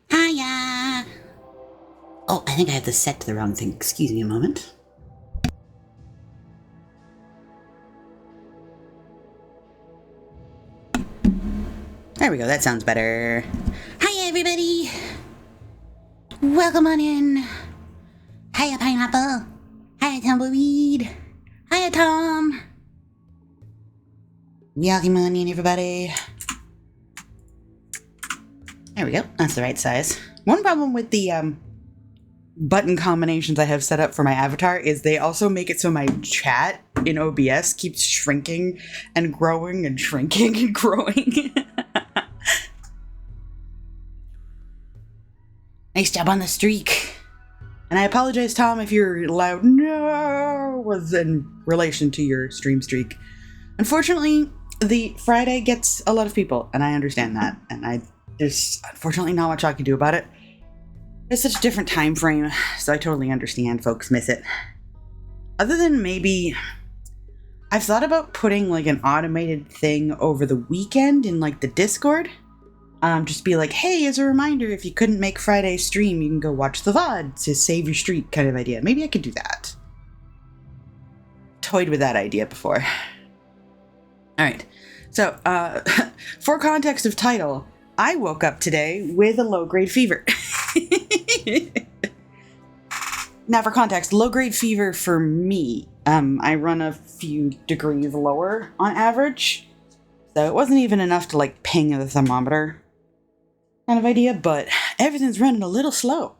Hiya! Oh, I think I have this set to the wrong thing. Excuse me a moment. There we go, that sounds better. Hiya, everybody! Welcome on in. Hiya, Pineapple. Hiya, Tumbleweed. Hiya, Tom. Welcome on in, everybody. There we go, that's the right size. One problem with the button combinations I have set up for my avatar is they also make it so my chat in OBS keeps shrinking and growing and shrinking and growing. Nice job on the streak. And I apologize, Tom, if your loud no was in relation to your stream streak. Unfortunately, the Friday gets a lot of people, and I understand that. And there's unfortunately not much I can do about it. It's such a different time frame, so I totally understand folks miss it. Other than maybe, I've thought about putting like an automated thing over the weekend in like the Discord. Just be like, hey, as a reminder, if you couldn't make Friday's stream, you can go watch the VOD to save your streak kind of idea. Maybe I could do that. Toyed with that idea before. Alright, so, for context of title, I woke up today with a low-grade fever. Now, for context, low-grade fever for me, I run a few degrees lower on average, so it wasn't even enough to, like, ping the thermometer kind of idea, but everything's running a little slow.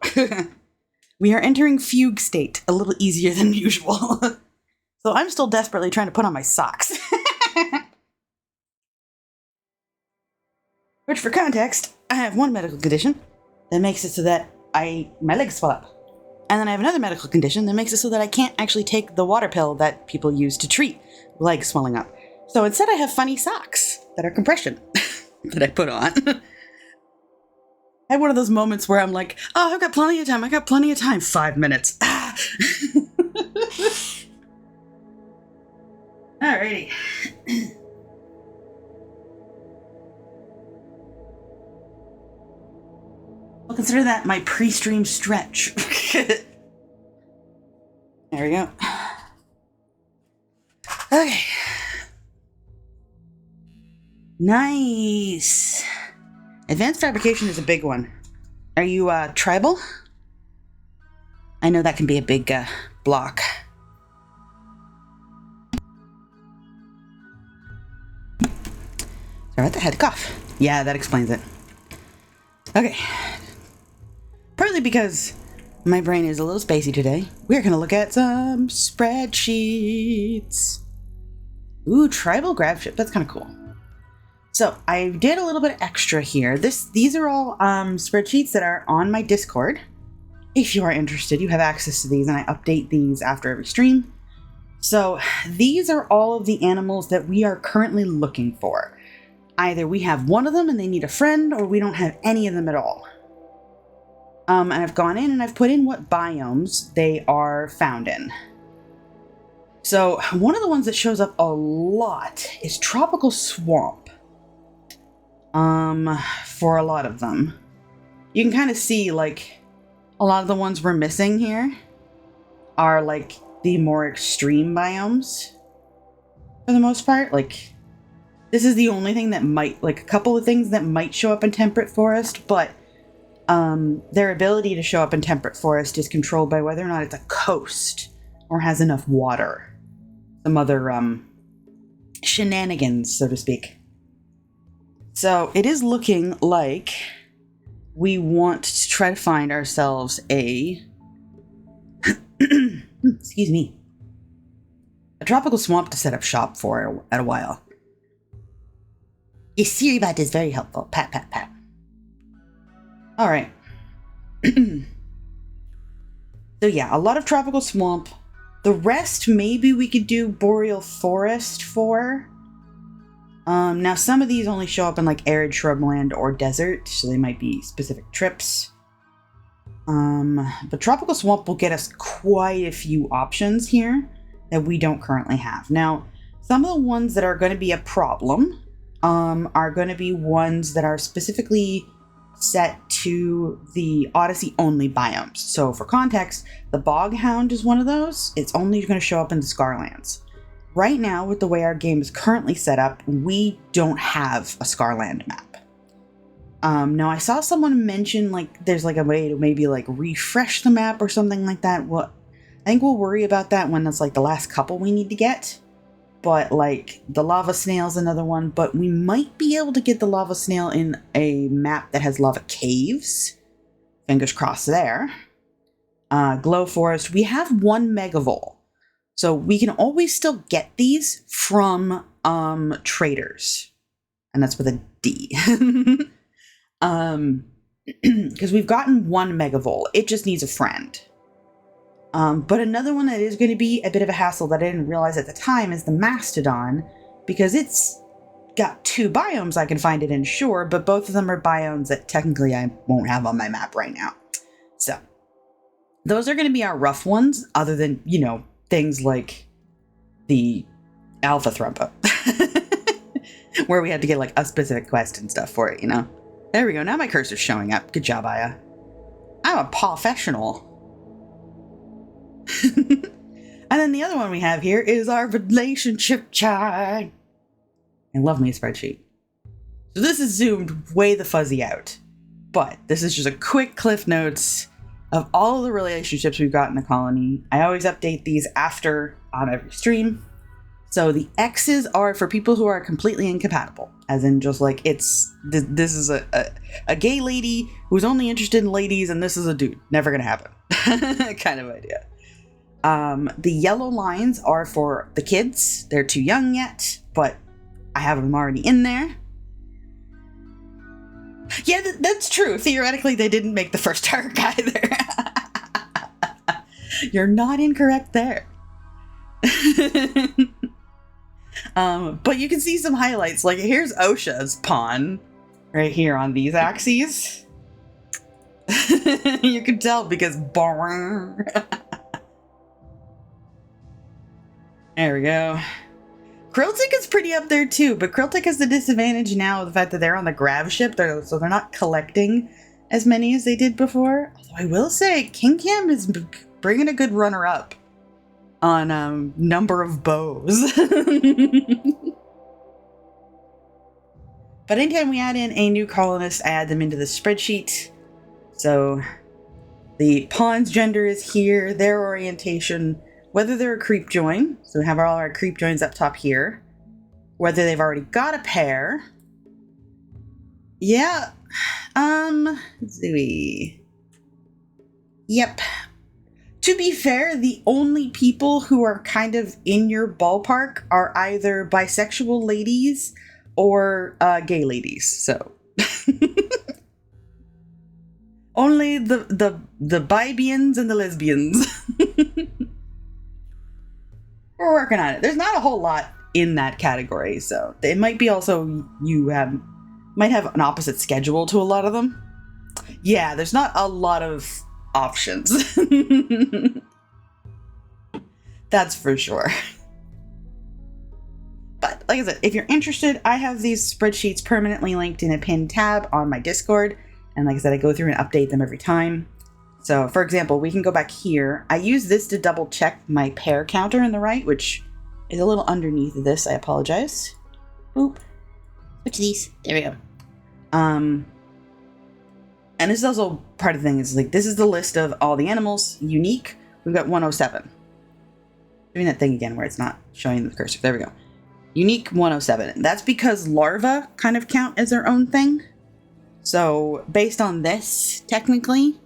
We are entering fugue state a little easier than usual. So I'm still desperately trying to put on my socks. Which, for context, I have one medical condition that makes it so that my legs swell up. And then I have another medical condition that makes it so that I can't actually take the water pill that people use to treat legs swelling up. So instead I have funny socks that are compression that I put on. I had one of those moments where I'm like, oh, I've got plenty of time. 5 minutes. Ah. Alrighty. I'll consider that my pre-stream stretch. There we go. Okay. Nice. Advanced fabrication is a big one. Are you tribal? I know that can be a big block. Sorry about that, I had to cough. Yeah, that explains it. Okay. Partly because my brain is a little spacey today, we're going to look at some spreadsheets. Ooh, tribal grab ship. That's kind of cool. So I did a little bit extra here. These are all spreadsheets that are on my Discord. If you are interested, you have access to these, and I update these after every stream. So these are all of the animals that we are currently looking for. Either we have one of them and they need a friend, or we don't have any of them at all. And I've gone in and I've put in what biomes they are found in. So one of the ones that shows up a lot is tropical swamp. For a lot of them. You can kind of see, like, a lot of the ones we're missing here are, like, the more extreme biomes, for the most part. Like, this is the only thing that might, like, a couple of things that might show up in temperate forest, but their ability to show up in temperate forest is controlled by whether or not it's a coast or has enough water. Some other, shenanigans, so to speak. So it is looking like we want to try to find ourselves a excuse me, a tropical swamp to set up shop for at a while. Your Siribot is very helpful. Pat, pat, pat. All right. So yeah, a lot of tropical swamp. The rest, maybe we could do boreal forest for. Now some of these only show up in like arid shrubland or desert, so they might be specific trips. But tropical swamp will get us quite a few options here that we don't currently have. Now, some of the ones that are going to be a problem are going to be ones that are specifically set to the Odyssey only biomes. So for context, the Boghound is one of those. It's only going to show up in the Scarlands. Right now, with the way our game is currently set up, we don't have a Scarland map. Now I saw someone mention like there's like a way to maybe like refresh the map or something like that. Well, I think we'll worry about that when that's like the last couple we need to get. But like the lava snail's another one, but we might be able to get the lava snail in a map that has lava caves. Fingers crossed there. Glow forest. We have one megavol, so we can always still get these from traders, and that's with a D. Because we've gotten one megavol. It just needs a friend. But another one that is going to be a bit of a hassle that I didn't realize at the time is the Mastodon, because it's got 2 biomes I can find it in, sure, but both of them are biomes that technically I won't have on my map right now. So, those are going to be our rough ones, other than, you know, things like the Alpha Thrumpa, where we had to get like a specific quest and stuff for it, you know? There we go, now my cursor's showing up. Good job, Aya. I'm a professional. And then the other one we have here is our relationship chart. I love me a spreadsheet. So this is zoomed way the fuzzy out, but this is just a quick cliff notes of all of the relationships we've got in the colony. I always update these after on every stream. So the X's are for people who are completely incompatible, as in just like this is a gay lady who's only interested in ladies, and this is a dude. Never gonna happen. Kind of idea. The yellow lines are for the kids. They're too young yet, but I have them already in there. Yeah, that's true. Theoretically, they didn't make the first arc either. You're not incorrect there. But you can see some highlights. Like, here's Osha's pawn right here on these axes. You can tell because... There we go. Kriltic is pretty up there too, but Kriltic has the disadvantage now of the fact that they're on the grav ship, so they're not collecting as many as they did before. Although I will say, King Cam is bringing a good runner-up on number of bows. But anytime we add in a new colonist, I add them into the spreadsheet. So the pawn's gender is here, their orientation, whether they're a creep join, so we have all our creep joins up top here, whether they've already got a pair. Yeah, let's see. Yep. To be fair, the only people who are kind of in your ballpark are either bisexual ladies or gay ladies, so. Only the bibians and the lesbians. We're working on it. There's not a whole lot in that category, so it might be also might have an opposite schedule to a lot of them. Yeah, there's not a lot of options. That's for sure. But like I said, if you're interested, I have these spreadsheets permanently linked in a pinned tab on my Discord, and like I said, I go through and update them every time. So, for example, we can go back here. I use this to double check my pair counter in the right, which is a little underneath this. I apologize. Boop. Switch these. There we go. And this is also part of the thing. Is like, this is the list of all the animals. Unique. We've got 107. Doing that thing again where it's not showing the cursor. There we go. Unique 107. That's because larvae kind of count as their own thing. So, based on this, technically...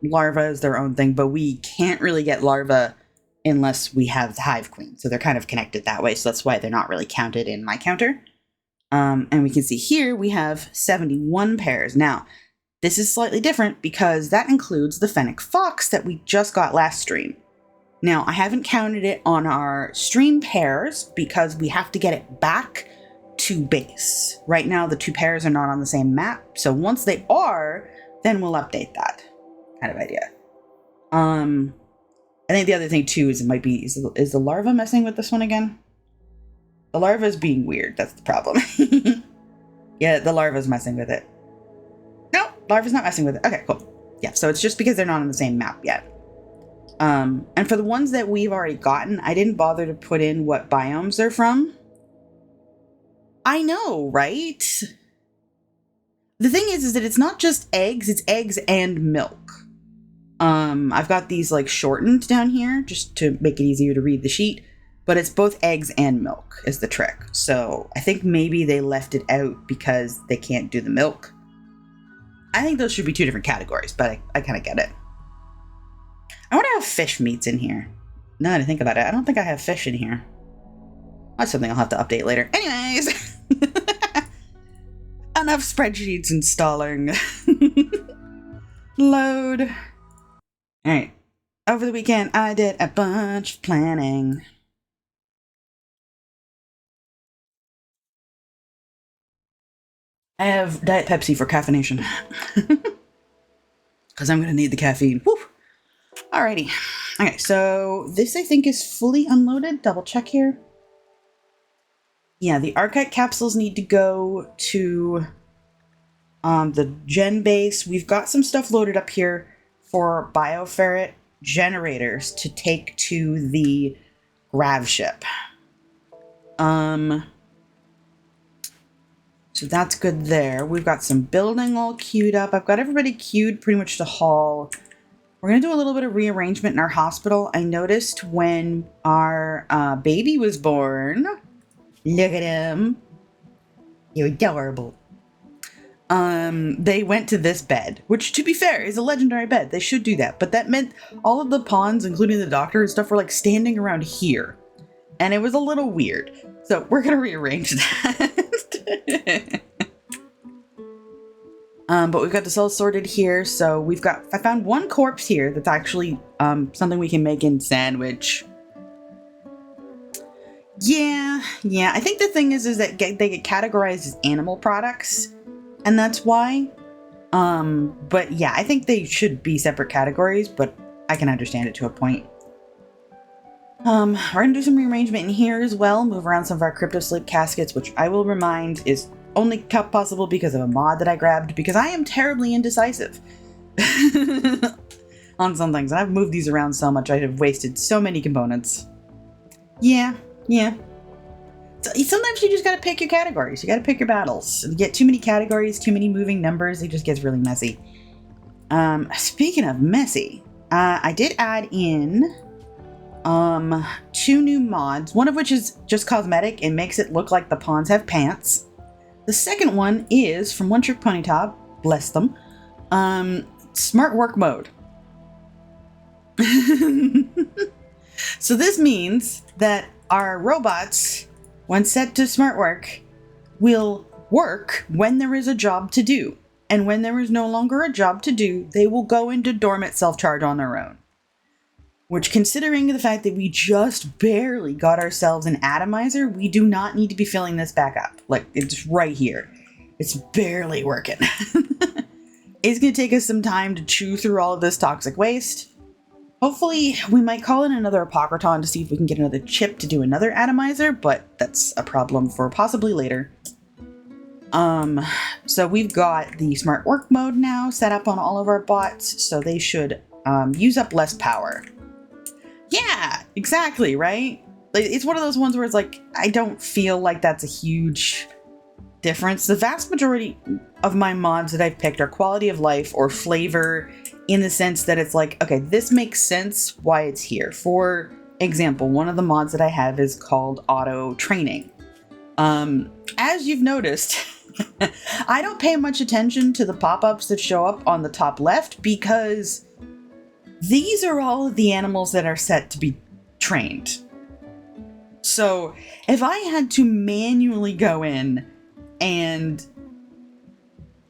larva is their own thing, but we can't really get larva unless we have the hive queen. So they're kind of connected that way. So that's why they're not really counted in my counter. And we can see here we have 71 pairs. Now, this is slightly different because that includes the fennec fox that we just got last stream. Now, I haven't counted it on our stream pairs because we have to get it back to base. Right now, the 2 pairs are not on the same map. So once they are, then we'll update that kind of idea. I think the other thing too is it might be, is the larva messing with this one again? The larva's being weird. That's the problem. Yeah, the larva's messing with it. No, larva's not messing with it. Okay, cool. Yeah, so it's just because they're not on the same map yet. And for the ones that we've already gotten, I didn't bother to put in what biomes they're from. I know, right? The thing is that it's not just eggs, it's eggs and milk. I've got these like shortened down here just to make it easier to read the sheet, but it's both eggs and milk is the trick. So I think maybe they left it out because they can't do the milk. I think those should be two different categories, but I kind of get it. I wonder how fish meat's in here. Now that I think about it, I don't think I have fish in here. That's something I'll have to update later. Anyways, enough spreadsheets installing. Load. All right. Over the weekend, I did a bunch of planning. I have Diet Pepsi for caffeination. Because I'm going to need the caffeine. Woo! Alrighty. Okay, so this I think is fully unloaded. Double check here. Yeah, the Archite capsules need to go to the gen base. We've got some stuff loaded up here for bioferret generators to take to the grav ship. So that's good there. We've got some building all queued up. I've got everybody queued pretty much to haul. We're going to do a little bit of rearrangement in our hospital. I noticed when our baby was born, look at him. You're adorable. They went to this bed, which to be fair is a legendary bed. They should do that. But that meant all of the pawns, including the doctor and stuff, were like standing around here. And it was a little weird. So we're going to rearrange that. But we've got this all sorted here. So I found one corpse here that's actually something we can make in sandwich. Yeah. I think the thing is that they get categorized as animal products, and that's why. But yeah, I think they should be separate categories, but I can understand it to a point. We're gonna do some rearrangement in here as well, move around some of our crypto sleep caskets, which I will remind is only possible because of a mod that I grabbed, because I am terribly indecisive on some things, and I've moved these around so much I have wasted so many components. Yeah. So sometimes you just gotta pick your categories. You gotta pick your battles. If you get too many categories, too many moving numbers, it just gets really messy. Speaking of messy, I did add in two new mods, one of which is just cosmetic and makes it look like the pawns have pants. The second one is from One Trick Pony Top, bless them, smart work mode. So this means that our robots, when set to smart work, will work when there is a job to do. And when there is no longer a job to do, they will go into dormant self-charge on their own. Which, considering the fact that we just barely got ourselves an atomizer, we do not need to be filling this back up. Like, it's right here. It's barely working. It's going to take us some time to chew through all of this toxic waste. Hopefully, we might call in another Apocryton to see if we can get another chip to do another atomizer, but that's a problem for possibly later. So we've got the smart work mode now set up on all of our bots, so they should use up less power. Yeah, exactly, right? It's one of those ones where it's like, I don't feel like that's a huge difference. The vast majority of my mods that I've picked are quality of life or flavor, in the sense that it's like, okay, this makes sense why it's here. For example, one of the mods that I have is called auto training. As you've noticed, I don't pay much attention to the pop-ups that show up on the top left, because these are all of the animals that are set to be trained. So if I had to manually go in and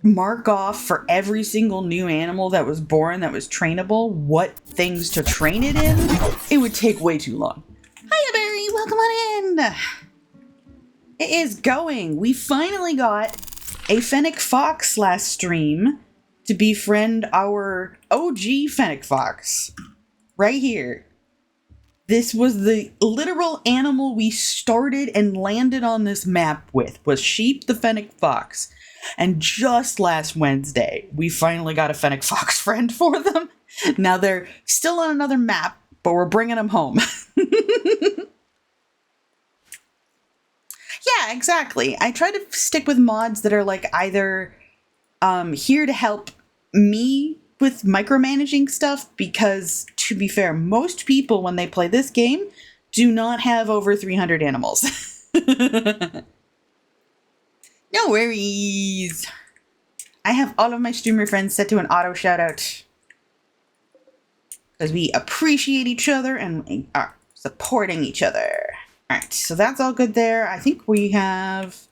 mark off for every single new animal that was born that was trainable what things to train it in, it would take way too long. Hiya, Barry! Welcome on in! It is going! We finally got a Fennec Fox last stream to befriend our OG Fennec Fox. Right here. This was the literal animal we started and landed on this map with, was sheep the fennec fox. And just last Wednesday, we finally got a fennec fox friend for them. Now they're still on another map, but we're bringing them home. Yeah, exactly. I try to stick with mods that are like either here to help me with micromanaging stuff, because to be fair, most people when they play this game do not have over 300 animals. No worries. I have all of my streamer friends set to an auto shout out because we appreciate each other and we are supporting each other. All right, so that's all good there. I think we have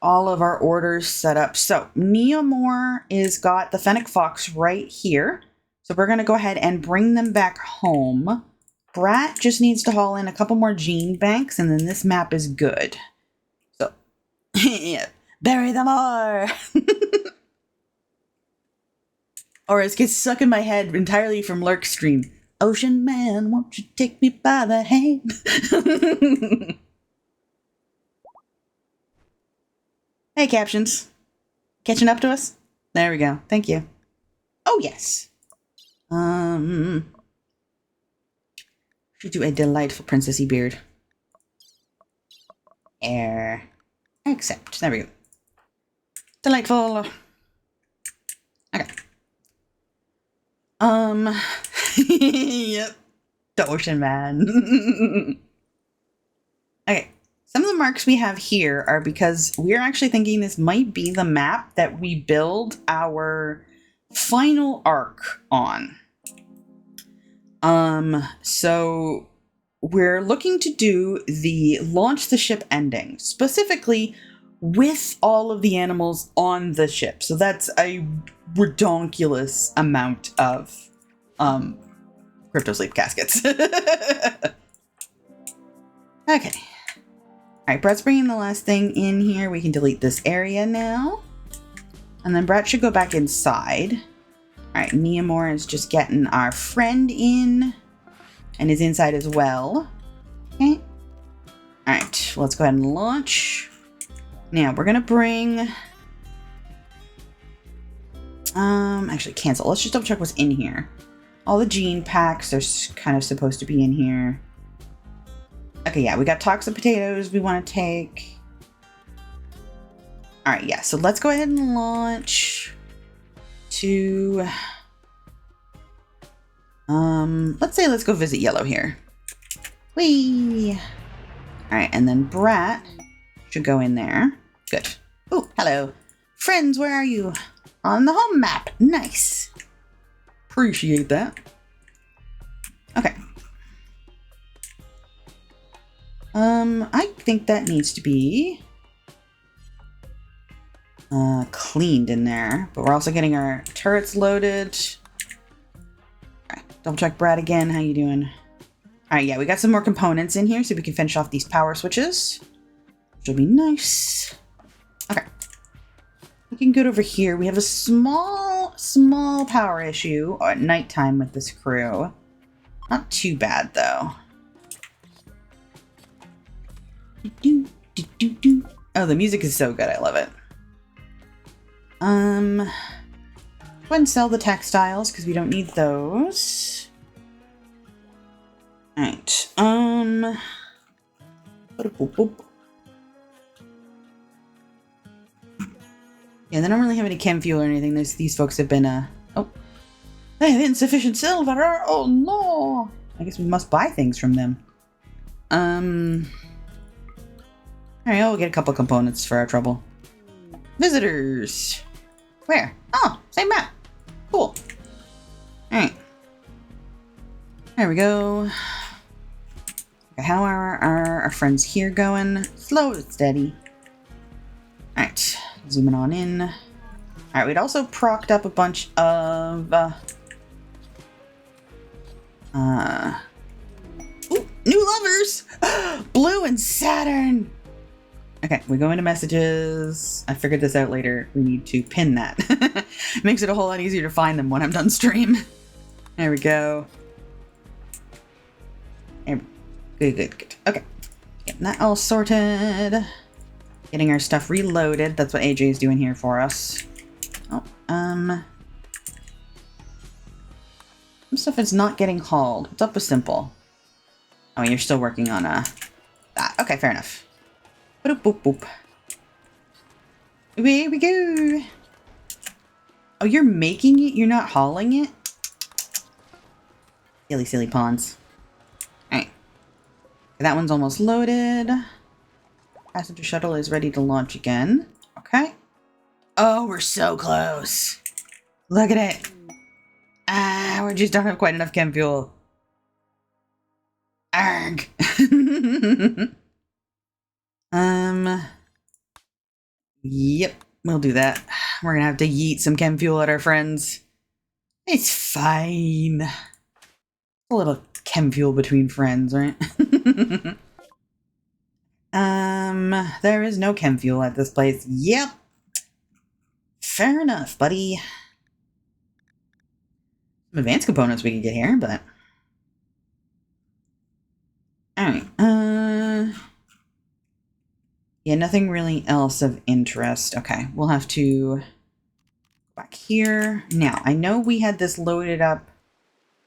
all of our orders set up. So Neomore is got the fennec fox right here. So we're going to go ahead and bring them back home. Brat just needs to haul in a couple more gene banks, and then this map is good. So, yeah, bury them all. Or it gets stuck in my head entirely from Lurk stream. Ocean man, won't you take me by the hand? Hey, captions. Catching up to us? There we go. Thank you. Oh, yes. Should do a delightful princessy beard. Air. Accept. There we go. Delightful. Okay. Yep. The ocean man. Okay. Some of the marks we have here are because we're actually thinking this might be the map that we build our final arc on. So we're looking to do the launch the ship ending, specifically with all of the animals on the ship. So that's a redonkulous amount of crypto sleep caskets. Okay. All right, Brett's bringing the last thing in here. We can delete this area now. And then Brett should go back inside. All right, Neomore is just getting our friend in and is inside as well. Okay. All right, let's go ahead and launch. Now we're gonna bring, actually cancel. Let's just double check what's in here. All the gene packs are kind of supposed to be in here. Okay, yeah, we got toxic potatoes we want to take. All right, yeah, so let's go ahead and launch to, let's go visit Yellow here. Whee! All right, and then Brat should go in there. Good. Oh, hello. Friends, where are you? On the home map. Nice. Appreciate that. Okay. I think that needs to be cleaned in there, but we're also getting our turrets loaded. All right, double check Brad again. How you doing? All right, yeah, we got some more components in here so we can finish off these power switches, which will be nice. Okay. Looking good over here. We have a small power issue at nighttime with this crew. Not too bad, though. Oh, the music is so good. I love it. Go ahead and sell the textiles because we don't need those. All right. Yeah, they don't really have any chem fuel or anything. These folks have been oh, they have insufficient silver. Oh no! I guess we must buy things from them. Alright, we'll get a couple components for our trouble. Visitors! Where? Oh, same map. Cool. Alright. There we go. Okay, how are our friends here going? Slow and steady. Alright, zooming on in. Alright, we'd also procced up a bunch of ooh, new lovers! Blue and Saturn! Okay, we go into messages. I figured this out later. We need to pin that. Makes it a whole lot easier to find them when I'm done stream. There we go. Good, good, good. Okay. Getting that all sorted. Getting our stuff reloaded. That's what AJ is doing here for us. Oh, some stuff is not getting hauled. What's up with Simple? Oh, you're still working on that. Okay, fair enough. Boop, boop, boop. Away we go. Oh, you're making it? You're not hauling it? Silly, silly pawns. Alright. That one's almost loaded. Passenger shuttle is ready to launch again. Okay. Oh, we're so close. Look at it. We just don't have quite enough chem fuel. Arg. Yep, we'll do that. We're gonna have to yeet some chem fuel at our friends. It's fine. A little chem fuel between friends, right? There is no chem fuel at this place. Yep. Fair enough, buddy. Some advanced components we can get here, but... Alright, yeah, nothing really else of interest. Okay, we'll have to go back here. Now, I know we had this loaded up.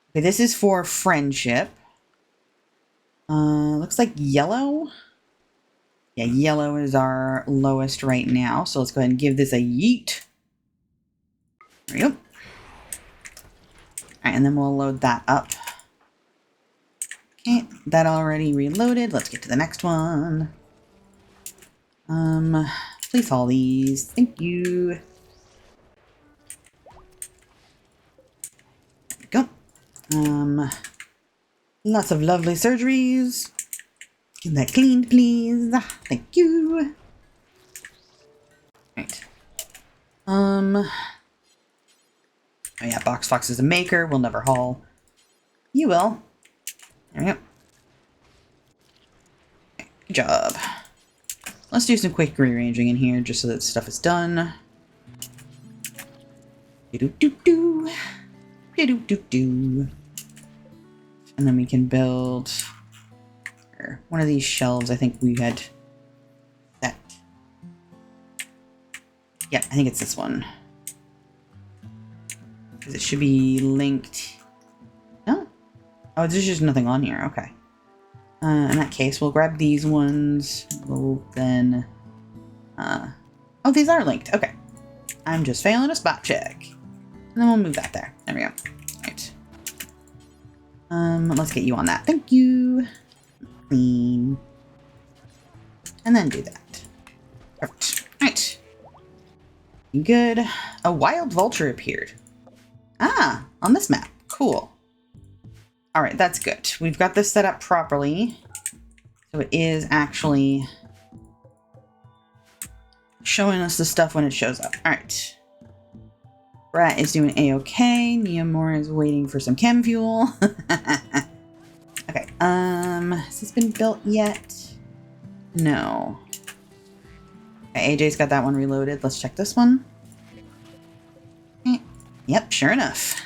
Okay, this is for friendship. Looks like yellow. Yeah, yellow is our lowest right now. So let's go ahead and give this a yeet. There we go. All right, and then we'll load that up. Okay, that already reloaded. Let's get to the next one. Please haul these. Thank you. There we go. Lots of lovely surgeries. Get that cleaned, please. Thank you. Right. Oh yeah, Box Fox is a maker. We'll never haul. You will. There we go. Okay, good job. Let's do some quick rearranging in here just so that stuff is done. Do-do-do-do. Do-do-do-do. And then we can build one of these shelves. I think we had that. Yeah, I think it's this one. Because it should be linked. No? Oh, there's just nothing on here. Okay. In that case, we'll grab these ones. We'll then... Oh, these are linked. Okay. I'm just failing a spot check. And then we'll move that there. There we go. Right. Let's get you on that. Thank you. Clean. And then do that. Perfect. Right. Good. A wild vulture appeared. Ah, on this map. Cool. Alright, that's good. We've got this set up properly. So it is actually showing us the stuff when it shows up. Alright. Brat is doing A-okay. Neomore is waiting for some chem fuel. Okay, has this been built yet? No. Okay, AJ's got that one reloaded. Let's check this one. Yep, sure enough.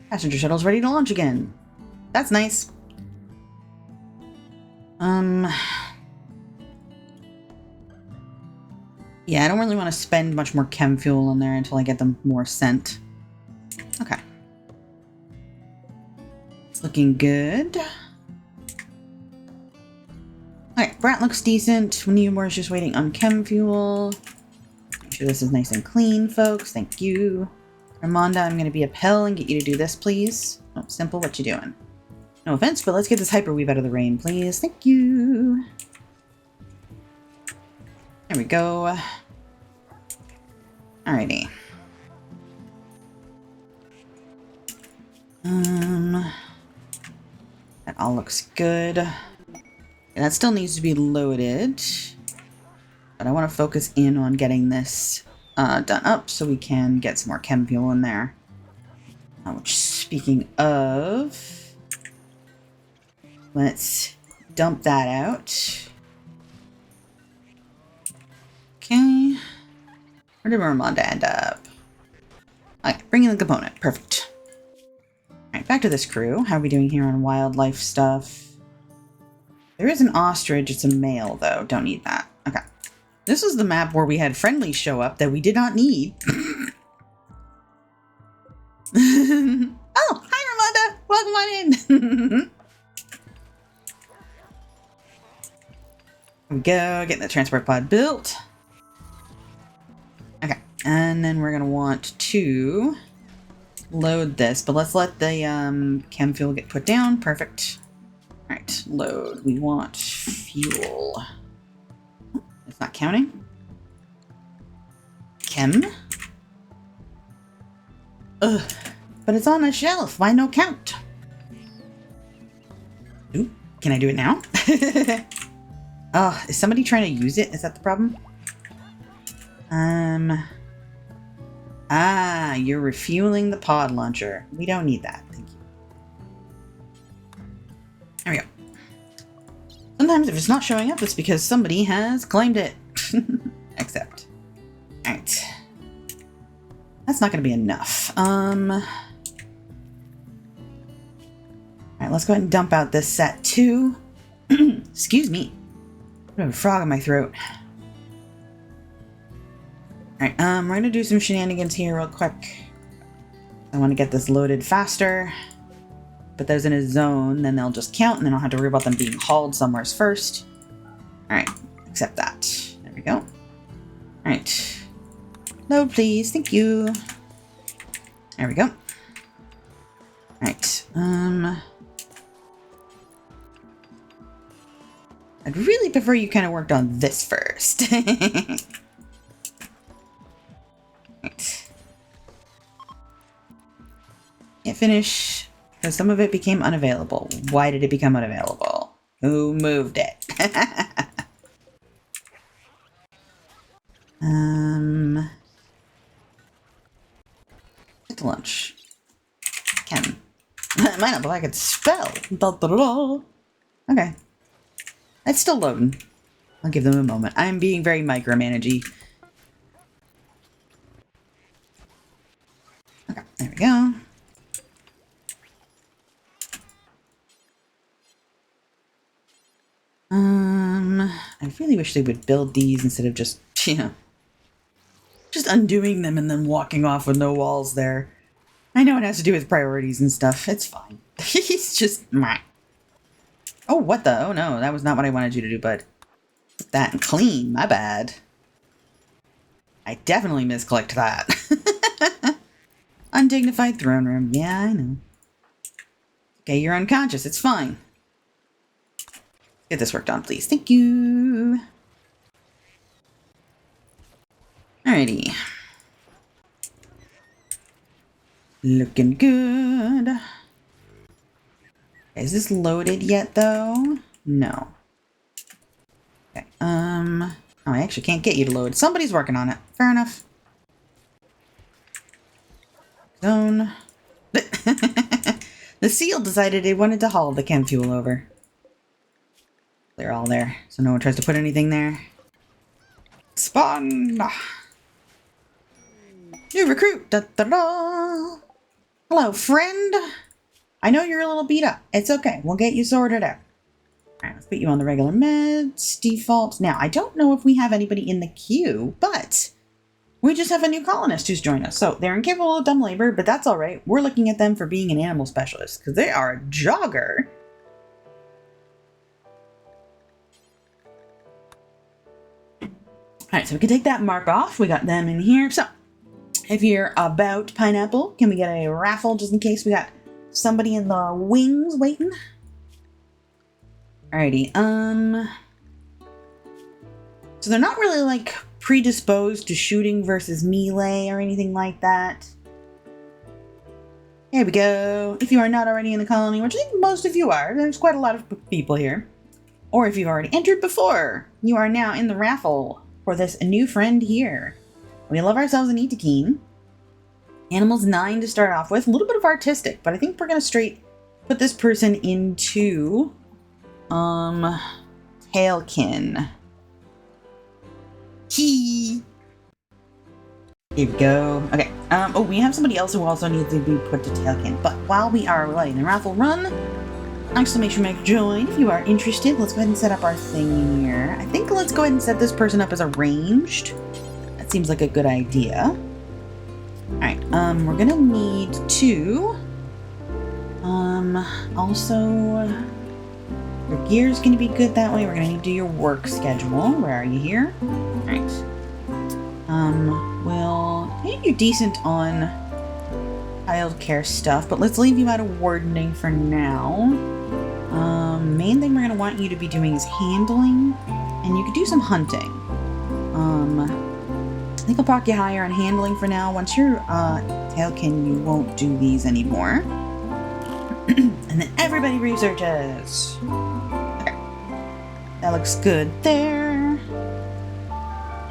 Passenger shuttle's ready to launch again. That's nice. Yeah, I don't really want to spend much more chem fuel in there until I get them more sent. Okay. It's looking good. Alright, Brat looks decent. Neomore is just waiting on chem fuel. Make sure this is nice and clean, folks. Thank you. Ramonda, I'm going to be a pill and get you to do this, please. Oh, Simple, what you doing? No offense, but let's get this hyperweave out of the rain, please. Thank you. There we go. Alrighty. That all looks good. And that still needs to be loaded. But I want to focus in on getting this done up so we can get some more chem fuel in there. Which, speaking of, let's dump that out. Okay. Where did Ramonda end up? Alright, bring in the component. Perfect. Alright, back to this crew. How are we doing here on wildlife stuff? There is an ostrich. It's a male, though. Don't need that. Okay. This was the map where we had friendlies show up that we did not need. Oh, hi, Ramonda. Welcome on in. Here we go. Getting the transport pod built. Okay. And then we're going to want to load this, but let's let the chem fuel get put down. Perfect. All right, load. We want fuel. It's not counting. Chem. Ugh. But it's on a shelf. Why no count? Ooh, can I do it now? Oh, is somebody trying to use it? Is that the problem? You're refueling the pod launcher. We don't need that. Thank you. There we go. Sometimes if it's not showing up, it's because somebody has claimed it. Accept. Alright. That's not going to be enough. Alright, let's go ahead and dump out this set too. Excuse me. I have a frog in my throat. Alright, we're gonna do some shenanigans here real quick. I want to get this loaded faster. Put those in a zone, then they'll just count, and then I'll have to worry about them being hauled somewhere first. Alright, accept that. There we go. Alright. Load, please. Thank you. There we go. Alright, I'd really prefer you kind of worked on this first. Right. Can't finish because some of it became unavailable. Why did it become unavailable? Who moved it? Get to lunch. Chem. Might not, but I could spell. Da, da, da, da. Okay. It's still loading. I'll give them a moment. I'm being very micromanagey. Okay, there we go. I really wish they would build these instead of just, just undoing them and then walking off with no walls there. I know it has to do with priorities and stuff. It's fine. He's just, meh. Oh, what the? Oh, no. That was not what I wanted you to do, bud. Put that and clean. My bad. I definitely misclicked that. Undignified throne room. Yeah, I know. Okay, you're unconscious. It's fine. Get this worked on, please. Thank you. Alrighty. Looking good. Is this loaded yet, though? No. Okay, oh, I actually can't get you to load. Somebody's working on it. Fair enough. Zone. The seal decided it wanted to haul the chem fuel over. They're all there, so no one tries to put anything there. Spawn! New recruit! Da, da, da. Hello, friend! I know you're a little beat up. It's okay. We'll get you sorted out. Alright, let's put you on the regular meds. Default. Now, I don't know if we have anybody in the queue, but we just have a new colonist who's joined us. So they're incapable of dumb labor, but that's alright. We're looking at them for being an animal specialist, because they are a jogger. Alright, so we can take that mark off. We got them in here. So, if you're about pineapple, can we get a raffle just in case we got somebody in the wings waiting? Alrighty, so they're not really, like, predisposed to shooting versus melee or anything like that. There we go. If you are not already in the colony, which I think most of you are, there's quite a lot of people here. Or if you've already entered before, you are now in the raffle for this new friend here. We love ourselves an Itakeen. Animals 9 to start off with. A little bit of artistic, but I think we're going to straight put this person into Tailkin. Here we go. Okay, Oh, we have somebody else who also needs to be put to Tailkin. But while we are letting the raffle run, exclamation mark join if you are interested. Let's go ahead and set up our thing here. I think let's go ahead and set this person up as arranged. That seems like a good idea. Alright, we're gonna need to... also... your gear's gonna be good that way. We're gonna need to do your work schedule. Where are you here? Alright. You're decent on childcare stuff, but let's leave you out of wardening for now. Main thing we're gonna want you to be doing is handling, and you could do some hunting. I think I'll park you higher on handling for now. Once you're Tailkin, you won't do these anymore. And then everybody researches. Okay. That looks good there.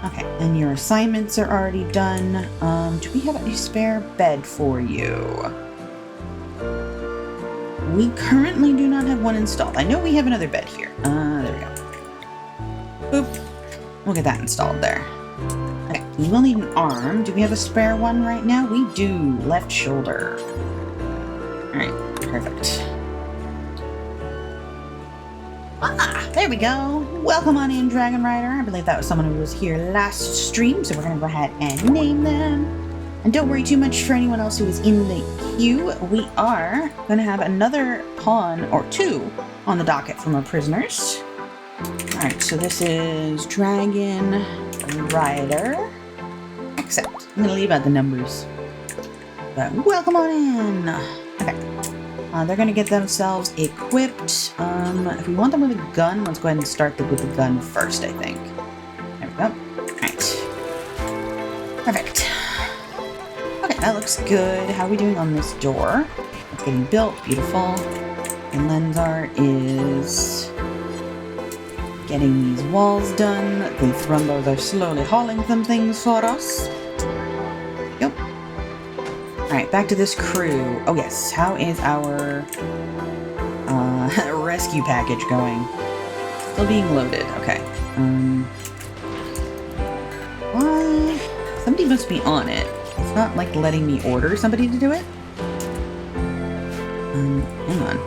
Okay, and your assignments are already done. Do we have a spare bed for you? We currently do not have one installed. I know we have another bed here. There we go. Boop. We'll get that installed there. Okay, we will need an arm. Do we have a spare one right now? We do. Left shoulder. Alright, perfect. Ah, there we go. Welcome on in, Dragon Rider. I believe that was someone who was here last stream, so we're going to go ahead and name them. And don't worry too much for anyone else who is in the queue. We are going to have another pawn or two on the docket from our prisoners. Alright, so this is Dragon Rider. Except, I'm going to leave out the numbers. But welcome on in. Okay. They're going to get themselves equipped. If we want them with a gun, let's go ahead and start with the gun first, I think. There we go. Alright. Perfect. Okay, that looks good. How are we doing on this door? It's getting built. Beautiful. And Lenzart is getting these walls done. The Thrumbos are slowly hauling some things for us. Yep. Alright, back to this crew. Oh yes, how is our rescue package going? Still being loaded, okay. Why? Somebody must be on it. It's not like letting me order somebody to do it. Hang on.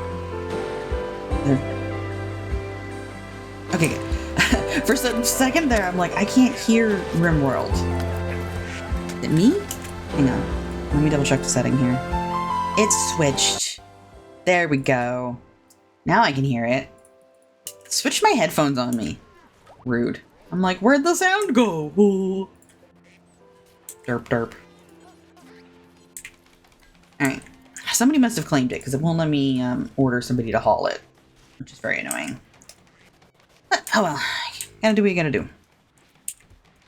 Okay, good. For a second there, I'm like, I can't hear RimWorld. Is it me? Hang on. Let me double check the setting here. It's switched. There we go. Now I can hear it. Switch my headphones on me. Rude. I'm like, where'd the sound go? Ooh. Derp derp. Alright. Somebody must have claimed it because it won't let me order somebody to haul it. Which is very annoying. But, oh well. Gotta do what you gotta do.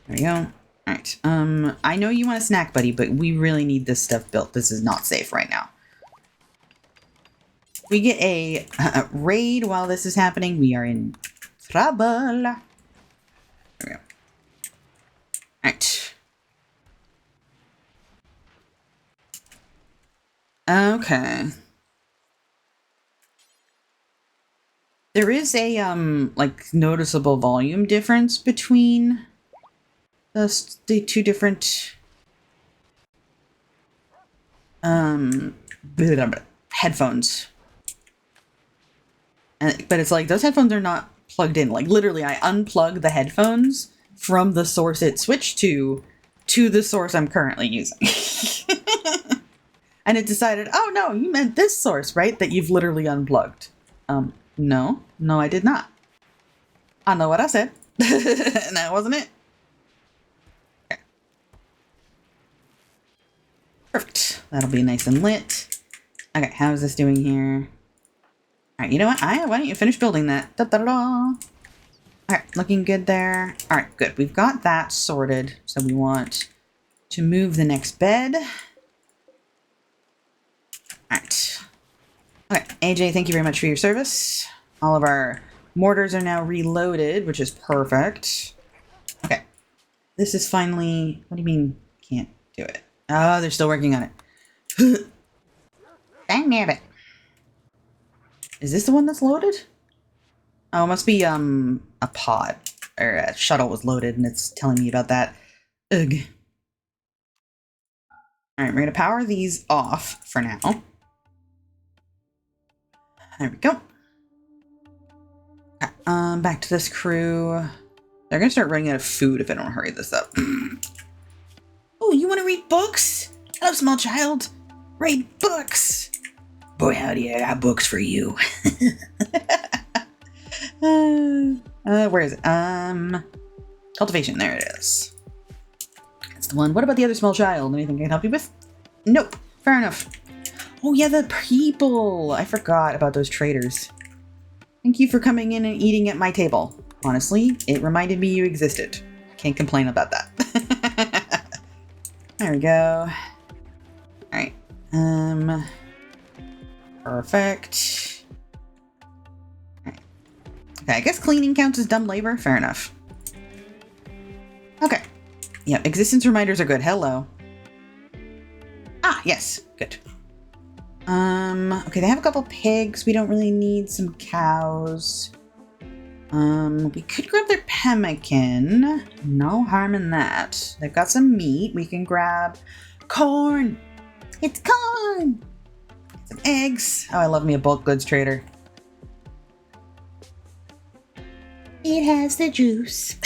There we go. Alright, I know you want a snack, buddy, but we really need this stuff built. This is not safe right now. We get a raid while this is happening. We are in trouble. There we go. Alright. Okay. There is a, like, noticeable volume difference between the two different headphones. But it's like those headphones are not plugged in. Like literally I unplugged the headphones from the source it switched to the source I'm currently using. And it decided, oh no, you meant this source, right? That you've literally unplugged. No, I did not. I know what I said. And that wasn't it. Perfect. That'll be nice and lit. Okay, how is this doing here? Alright, you know what? Why don't you finish building that? Da-da-da-da. Alright, looking good there. Alright, good. We've got that sorted. So we want to move the next bed. Alright. Okay, AJ, thank you very much for your service. All of our mortars are now reloaded, which is perfect. Okay. This is finally... What do you mean can't do it? Oh, they're still working on it. Dang it. Is this the one that's loaded? Oh, it must be, a pod. Or a shuttle was loaded and it's telling me about that. Ugh. Alright, we're gonna power these off for now. There we go. Okay, back to this crew. They're gonna start running out of food if I don't hurry this up. Oh, you wanna read books? Hello, small child. Read books. Boy, howdy, I got books for you. Where is it? Cultivation, there it is. That's the one. What about the other small child? Anything I can help you with? Nope. Fair enough. Oh yeah, the people. I forgot about those traders. Thank you for coming in and eating at my table. Honestly, it reminded me you existed. Can't complain about that. There we go. Alright. Perfect. Alright. Okay, I guess cleaning counts as dumb labor. Fair enough. Okay. Yeah, existence reminders are good. Hello. Ah, yes. Good. Okay, they have a couple pigs. We don't really need some cows. We could grab their pemmican. No harm in that. They've got some meat. We can grab corn. It's corn. Some eggs. Oh, I love me a bulk goods trader. It has the juice.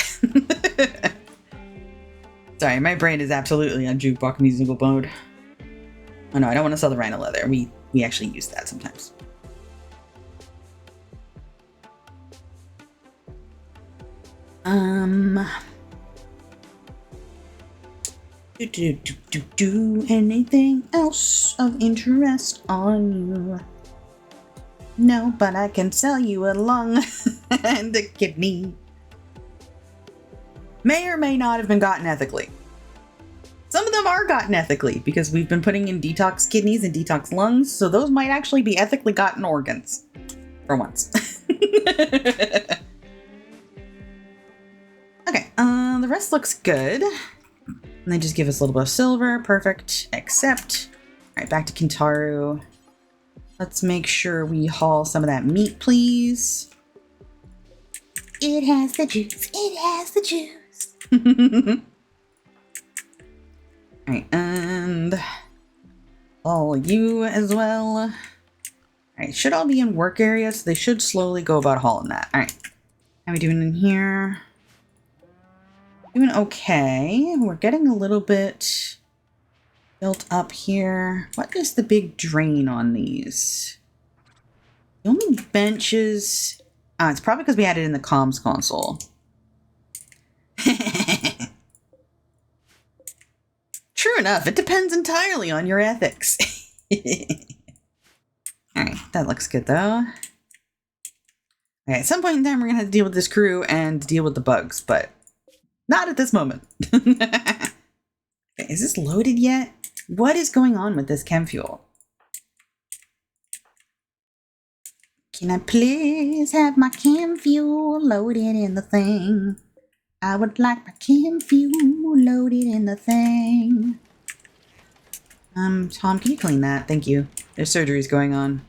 Sorry, my brain is absolutely on jukebox musical mode. Oh no, I don't want to sell the rhino leather. We actually use that sometimes. Do anything else of interest on you? No, but I can sell you a lung and a kidney. May or may not have been gotten ethically. Some of them are gotten ethically because we've been putting in detox kidneys and detox lungs, so those might actually be ethically gotten organs. For once. Okay, the rest looks good. And they just give us a little bit of silver. Perfect. Accept. Alright, back to Kintaru. Let's make sure we haul some of that meat, please. It has the juice. It has the juice. Alright, and all you as well. Alright, should all be in work areas, so they should slowly go about hauling that. Alright. How are we doing in here? Doing okay. We're getting a little bit built up here. What is the big drain on these? The only benches... it's probably because we had it in the comms console. True enough, it depends entirely on your ethics. Alright, that looks good though. Okay, at some point in time we're going to have to deal with this crew and deal with the bugs, but not at this moment. Okay, is this loaded yet? What is going on with this chem fuel? Can I please have my chem fuel loaded in the thing? I would like my chem fuel loaded in the thing. Tom, can you clean that? Thank you. There's surgeries going on.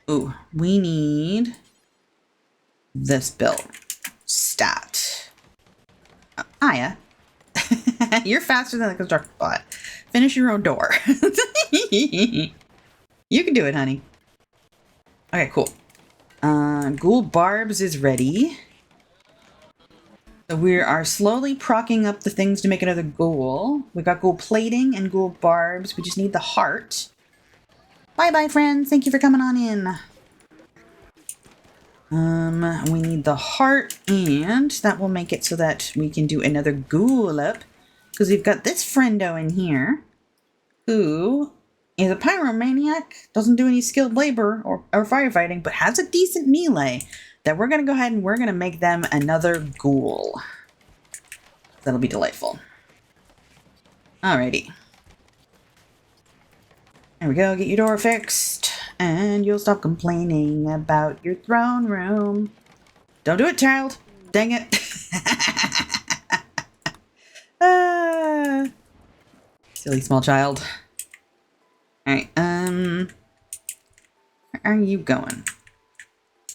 Ooh, we need this built. Stat. Hiya. You're faster than the construction bot. Finish your own door. You can do it, honey. Okay, cool. Ghoul Barbs is ready. So we are slowly procking up the things to make another ghoul. We got ghoul plating and ghoul barbs. We just need the heart. Bye-bye, friends. Thank you for coming on in. We need the heart, and that will make it so that we can do another ghoul up. Because we've got this friendo in here, who is a pyromaniac, doesn't do any skilled labor or firefighting, but has a decent melee. That we're going to go ahead and we're going to make them another ghoul. That'll be delightful. Alrighty. There we go, get your door fixed. And you'll stop complaining about your throne room. Don't do it, child. Dang it. Silly small child. Alright, where are you going?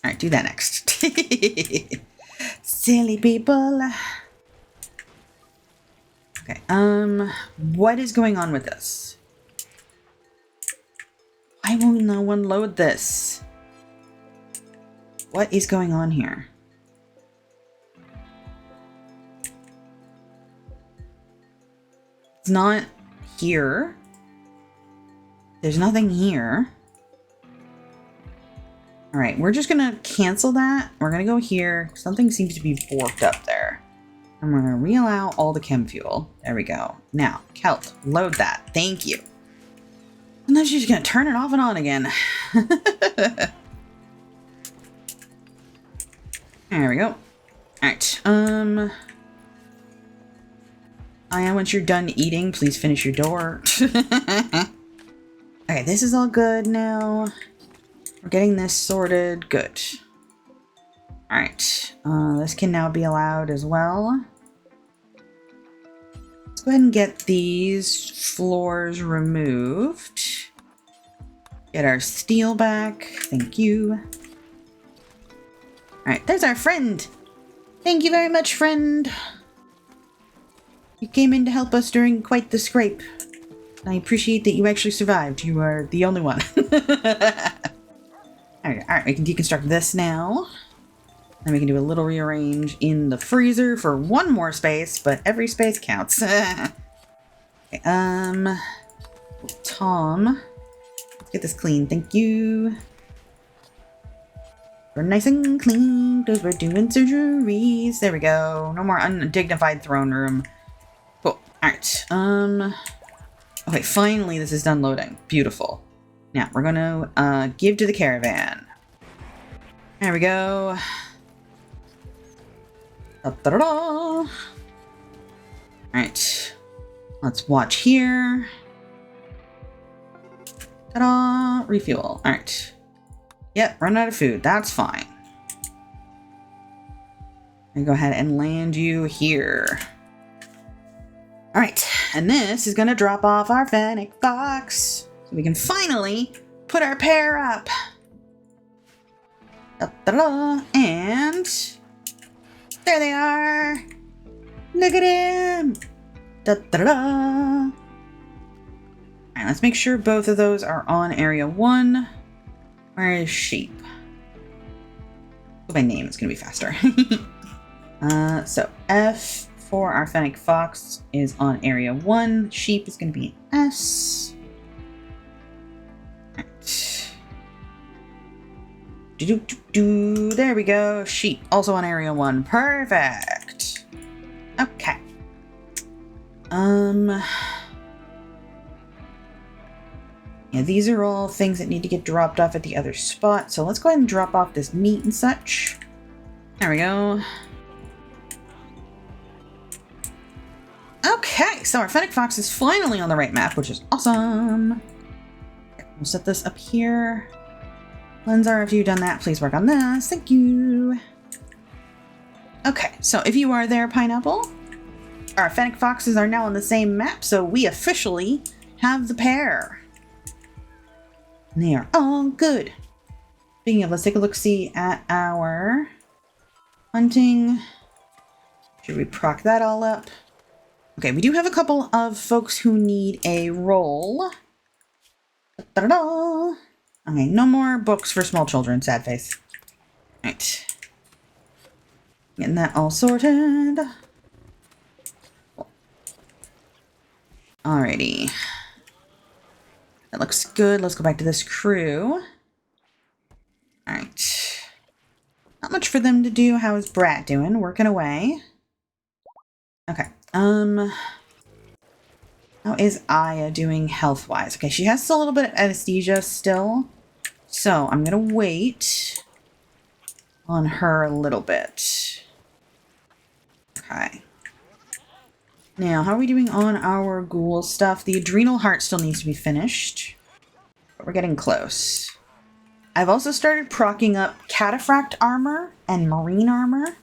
Alright, do that next. Silly people. Okay, what is going on with this? Why won't no one load this? What is going on here? It's not here. There's nothing here. All right, we're just gonna cancel that. We're gonna go here. Something seems to be borked up there. And we're gonna reallow all the chem fuel. There we go. Now, Kelt, load that. Thank you. And then she's gonna turn it off and on again. There we go. All right. Aya, once you're done eating, please finish your door. Okay, this is all good now. We're getting this sorted. Good. All right. This can now be allowed as well. Let's go ahead and get these floors removed. Get our steel back. Thank you. All right, there's our friend. Thank you very much, friend. You came in to help us during quite the scrape. I appreciate that you actually survived. You are the only one. Alright, we can deconstruct this now. Then we can do a little rearrange in the freezer for one more space, but every space counts. Okay, Tom. Let's get this clean, thank you. We're nice and clean because we're doing surgeries. There we go. No more undignified throne room. Cool. Alright. Okay, finally this is done loading. Beautiful. Now we're gonna give to the caravan. There we go. Da-da-da-da. Alright. Let's watch here. Ta-da! Refuel. Alright. Yep, run out of food. That's fine. And go ahead and land you here. Alright, and this is gonna drop off our Fennec Fox. So we can finally put our pair up. Da-da-da, and there they are. Look at him. Da-da-da. Alright, let's make sure both of those are on area 1. Where is sheep? Go by name, it's gonna be faster. So F for our Fennec Fox is on area 1. Sheep is gonna be S. Right. There we go. Sheep also on area 1. Perfect. Okay. Yeah, these are all things that need to get dropped off at the other spot. So let's go ahead and drop off this meat and such. There we go. Okay, so our Fennec Fox is finally on the right map, which is awesome. Okay, we'll set this up here. Lenzar, if you've done that, please work on this. Thank you. Okay, so if you are there, Pineapple, our Fennec Foxes are now on the same map, so we officially have the pair. And they are all good. Speaking of, let's take a look-see at our hunting. Should we proc that all up? Okay, we do have a couple of folks who need a roll. Da-da-da. Okay, no more books for small children, sad face. Right. Getting that all sorted. Alrighty. That looks good. Let's go back to this crew. Alright. Not much for them to do. How is Brat doing? Working away. Okay. How is Aya doing health-wise? Okay, she has a little bit of anesthesia still. So I'm gonna wait on her a little bit. Okay. Now, how are we doing on our ghoul stuff? The adrenal heart still needs to be finished, but we're getting close. I've also started procking up cataphract armor and marine armor.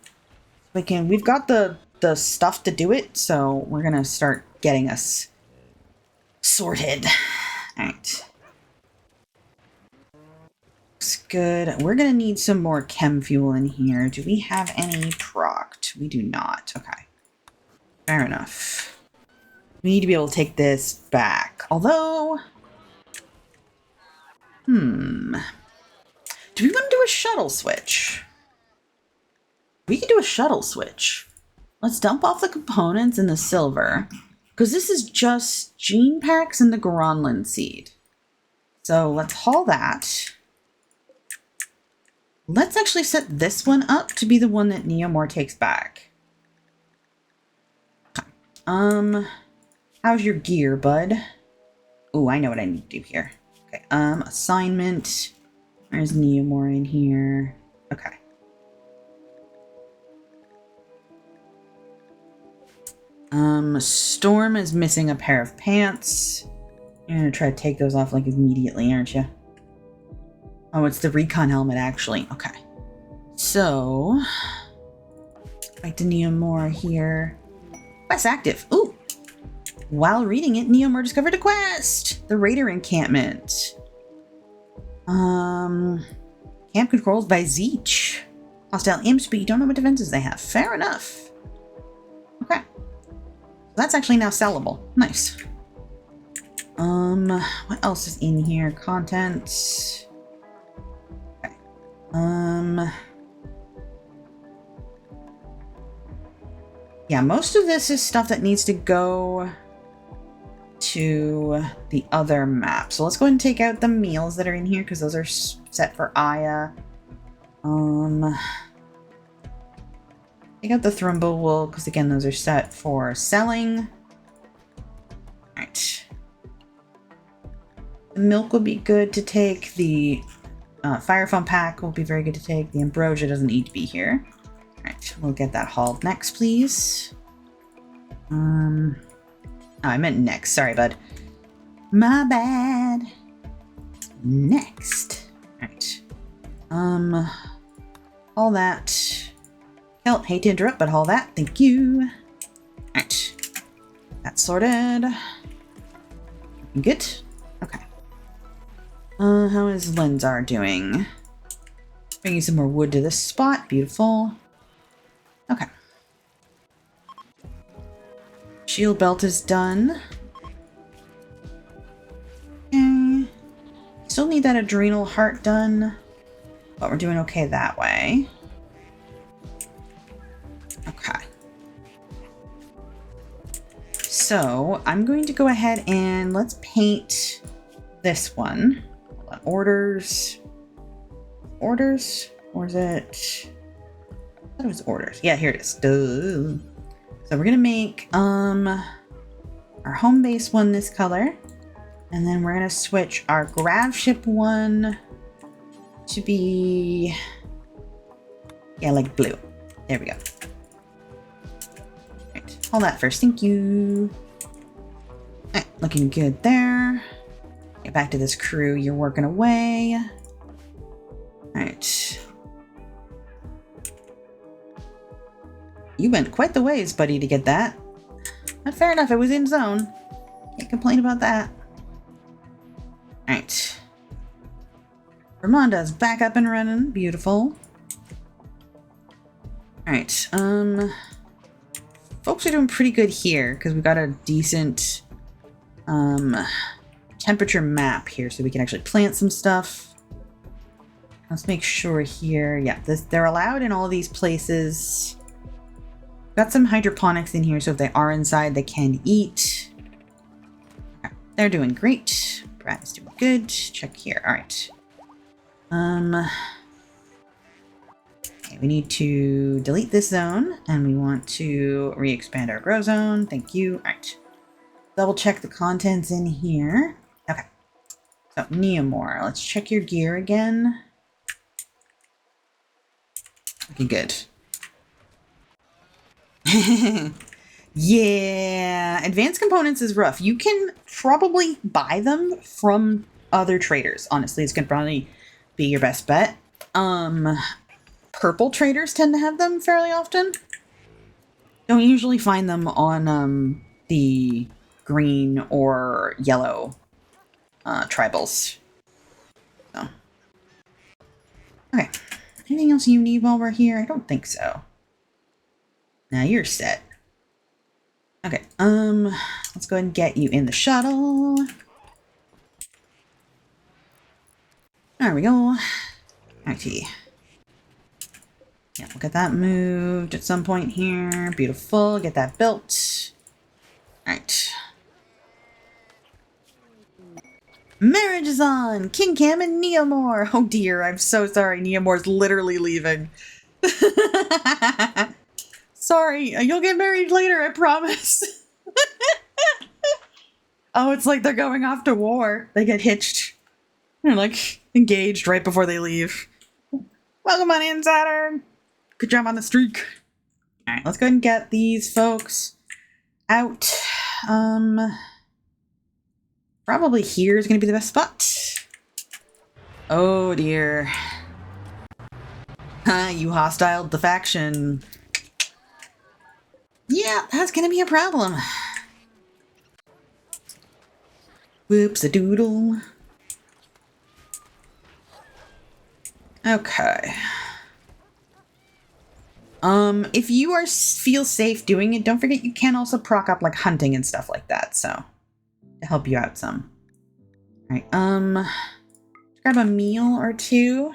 We've got the stuff to do it, so we're gonna start getting us sorted. Alright. Looks good. We're gonna need some more chem fuel in here. Do we have any procced? We do not. Okay. Fair enough. We need to be able to take this back. Although, do we want to do a shuttle switch? We can do a shuttle switch. Let's dump off the components and the silver. Because this is just gene packs and the Gronlin seed. So let's haul that. Let's actually set this one up to be the one that Neomore takes back. How's your gear, bud? Oh, I know what I need to do here. Okay, assignment. There's Neomore in here. Okay. Storm is missing a pair of pants. You're gonna try to take those off like immediately, aren't you? Oh, it's the recon helmet, actually. Okay. So, back to Neomore here. Quest active. Ooh. While reading it, Neomore discovered a quest. The Raider encampment. Camp controlled by Zeech. Hostile imps, but you don't know what defenses they have. Fair enough. Okay. That's actually now sellable. Nice. What else is in here? Contents. Okay. Yeah, most of this is stuff that needs to go to the other map. So let's go ahead and take out the meals that are in here because those are set for Aya. Take out the Thrumbo wool because again, those are set for selling. Alright. The milk will be good to take. The Fire Foam pack will be very good to take. The Ambrosia doesn't need to be here. Alright, we'll get that hauled next, please. Oh, I meant next. Sorry, bud. My bad. Next. Alright. All that. Hell, hate to interrupt, but all that. Thank you. Alright. That's sorted. Good. Okay. How is Lenzar doing? Bringing some more wood to this spot. Beautiful. Okay. Shield belt is done. Okay. Still need that adrenal heart done, but we're doing okay that way. Okay. So I'm going to go ahead and let's paint this one. Hold on. Orders. Orders? Or is it? I thought it was orders. Yeah, here it is. Duh. So we're gonna make our home base one this color, and then we're gonna switch our grav ship one to be like blue. There we go. Right, hold that first. Thank you. Right, looking good there. Get back to this crew. You're working away. All right. You went quite the ways, buddy, to get that. But fair enough, it was in zone. Can't complain about that. Alright. Ramonda's back up and running. Beautiful. Alright, folks are doing pretty good here, because we've got a decent, temperature map here, so we can actually plant some stuff. Let's make sure here, yeah, they're allowed in all these places. Got some hydroponics in here, so if they are inside, they can eat. Okay, they're doing great. Brad's doing good. Check here. All right. Okay, we need to delete this zone, and we want to re-expand our grow zone. Thank you. All right. Double check the contents in here. Okay. So Neomore, let's check your gear again. Looking good. Yeah, advanced components is rough. You can probably buy them from other traders. Honestly, it's gonna probably be your best bet. Purple traders tend to have them fairly often. Don't usually find them on the green or yellow tribals. So. Okay. Anything else you need while we're here? I don't think so. Now you're set. Okay, let's go ahead and get you in the shuttle. There we go. Okay. Yeah, we'll get that moved at some point here. Beautiful. Get that built. Alright. Marriage is on! King Cam and Neomore! Oh dear, I'm so sorry. Neomore's literally leaving. Sorry, you'll get married later, I promise. Oh, it's like they're going off to war. They get hitched. They're like engaged right before they leave. Welcome on in, Saturn! Good job on the streak. Alright, let's go ahead and get these folks out. Probably here is going to be the best spot. Oh dear. You hostile the faction. Yeah, that's going to be a problem. Whoops-a-doodle. Okay. If you feel safe doing it, don't forget you can also proc up like hunting and stuff like that, so to help you out some. Alright, grab a meal or two.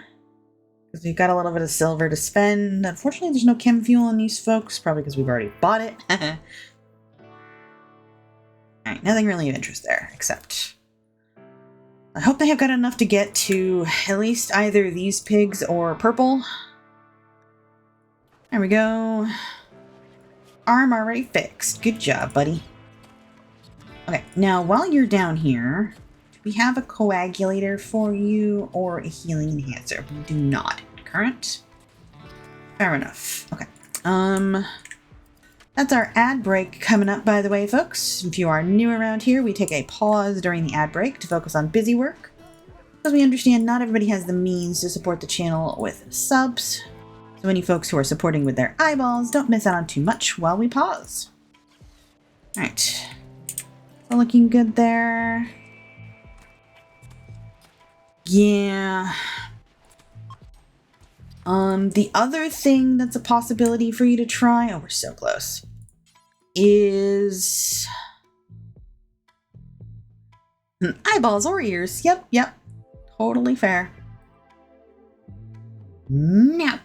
Because we've got a little bit of silver to spend. Unfortunately, there's no chem fuel on these folks, probably because we've already bought it. Alright, nothing really of interest there, except I hope they have got enough to get to at least either these pigs or purple. There we go. Arm already fixed. Good job, buddy. Okay, now while you're down here, do we have a coagulator for you or a healing enhancer? We do not. Current? Fair enough. Okay. That's our ad break coming up, by the way, folks. If you are new around here, we take a pause during the ad break to focus on busy work. Because we understand not everybody has the means to support the channel with subs. So any folks who are supporting with their eyeballs don't miss out on too much while we pause. Alright. All looking good there. Yeah. The other thing that's a possibility for you to try, oh, we're so close, is eyeballs or ears. Yep. Totally fair. No.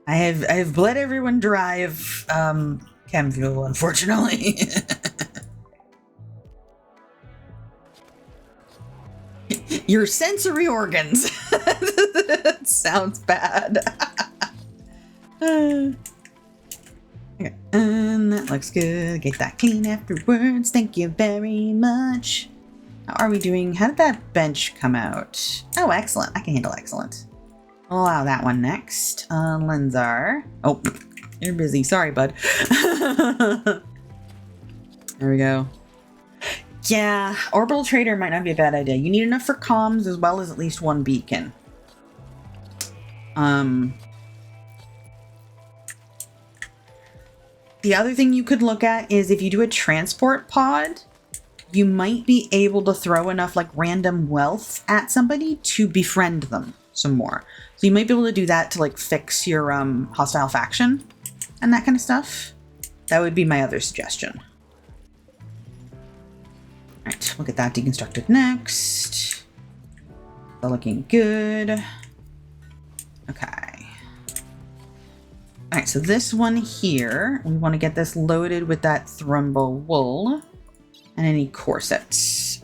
I have bled everyone dry of chem fuel, unfortunately. Your sensory organs. That sounds bad. Okay, and that looks good. Get that clean afterwards. Thank you very much. How are we doing? How did that bench come out? Oh, excellent. I can handle excellent. I'll allow that one next. Lenzar. Oh, you're busy. Sorry, bud. There we go. Yeah, orbital trader might not be a bad idea. You need enough for comms as well as at least one beacon. The other thing you could look at is if you do a transport pod, you might be able to throw enough like random wealth at somebody to befriend them some more. So you might be able to do that to like fix your hostile faction and that kind of stuff. That would be my other suggestion. Alright, we'll get that deconstructed next. All looking good. Okay. Alright, so this one here, we want to get this loaded with that Thrumbo wool and any corsets.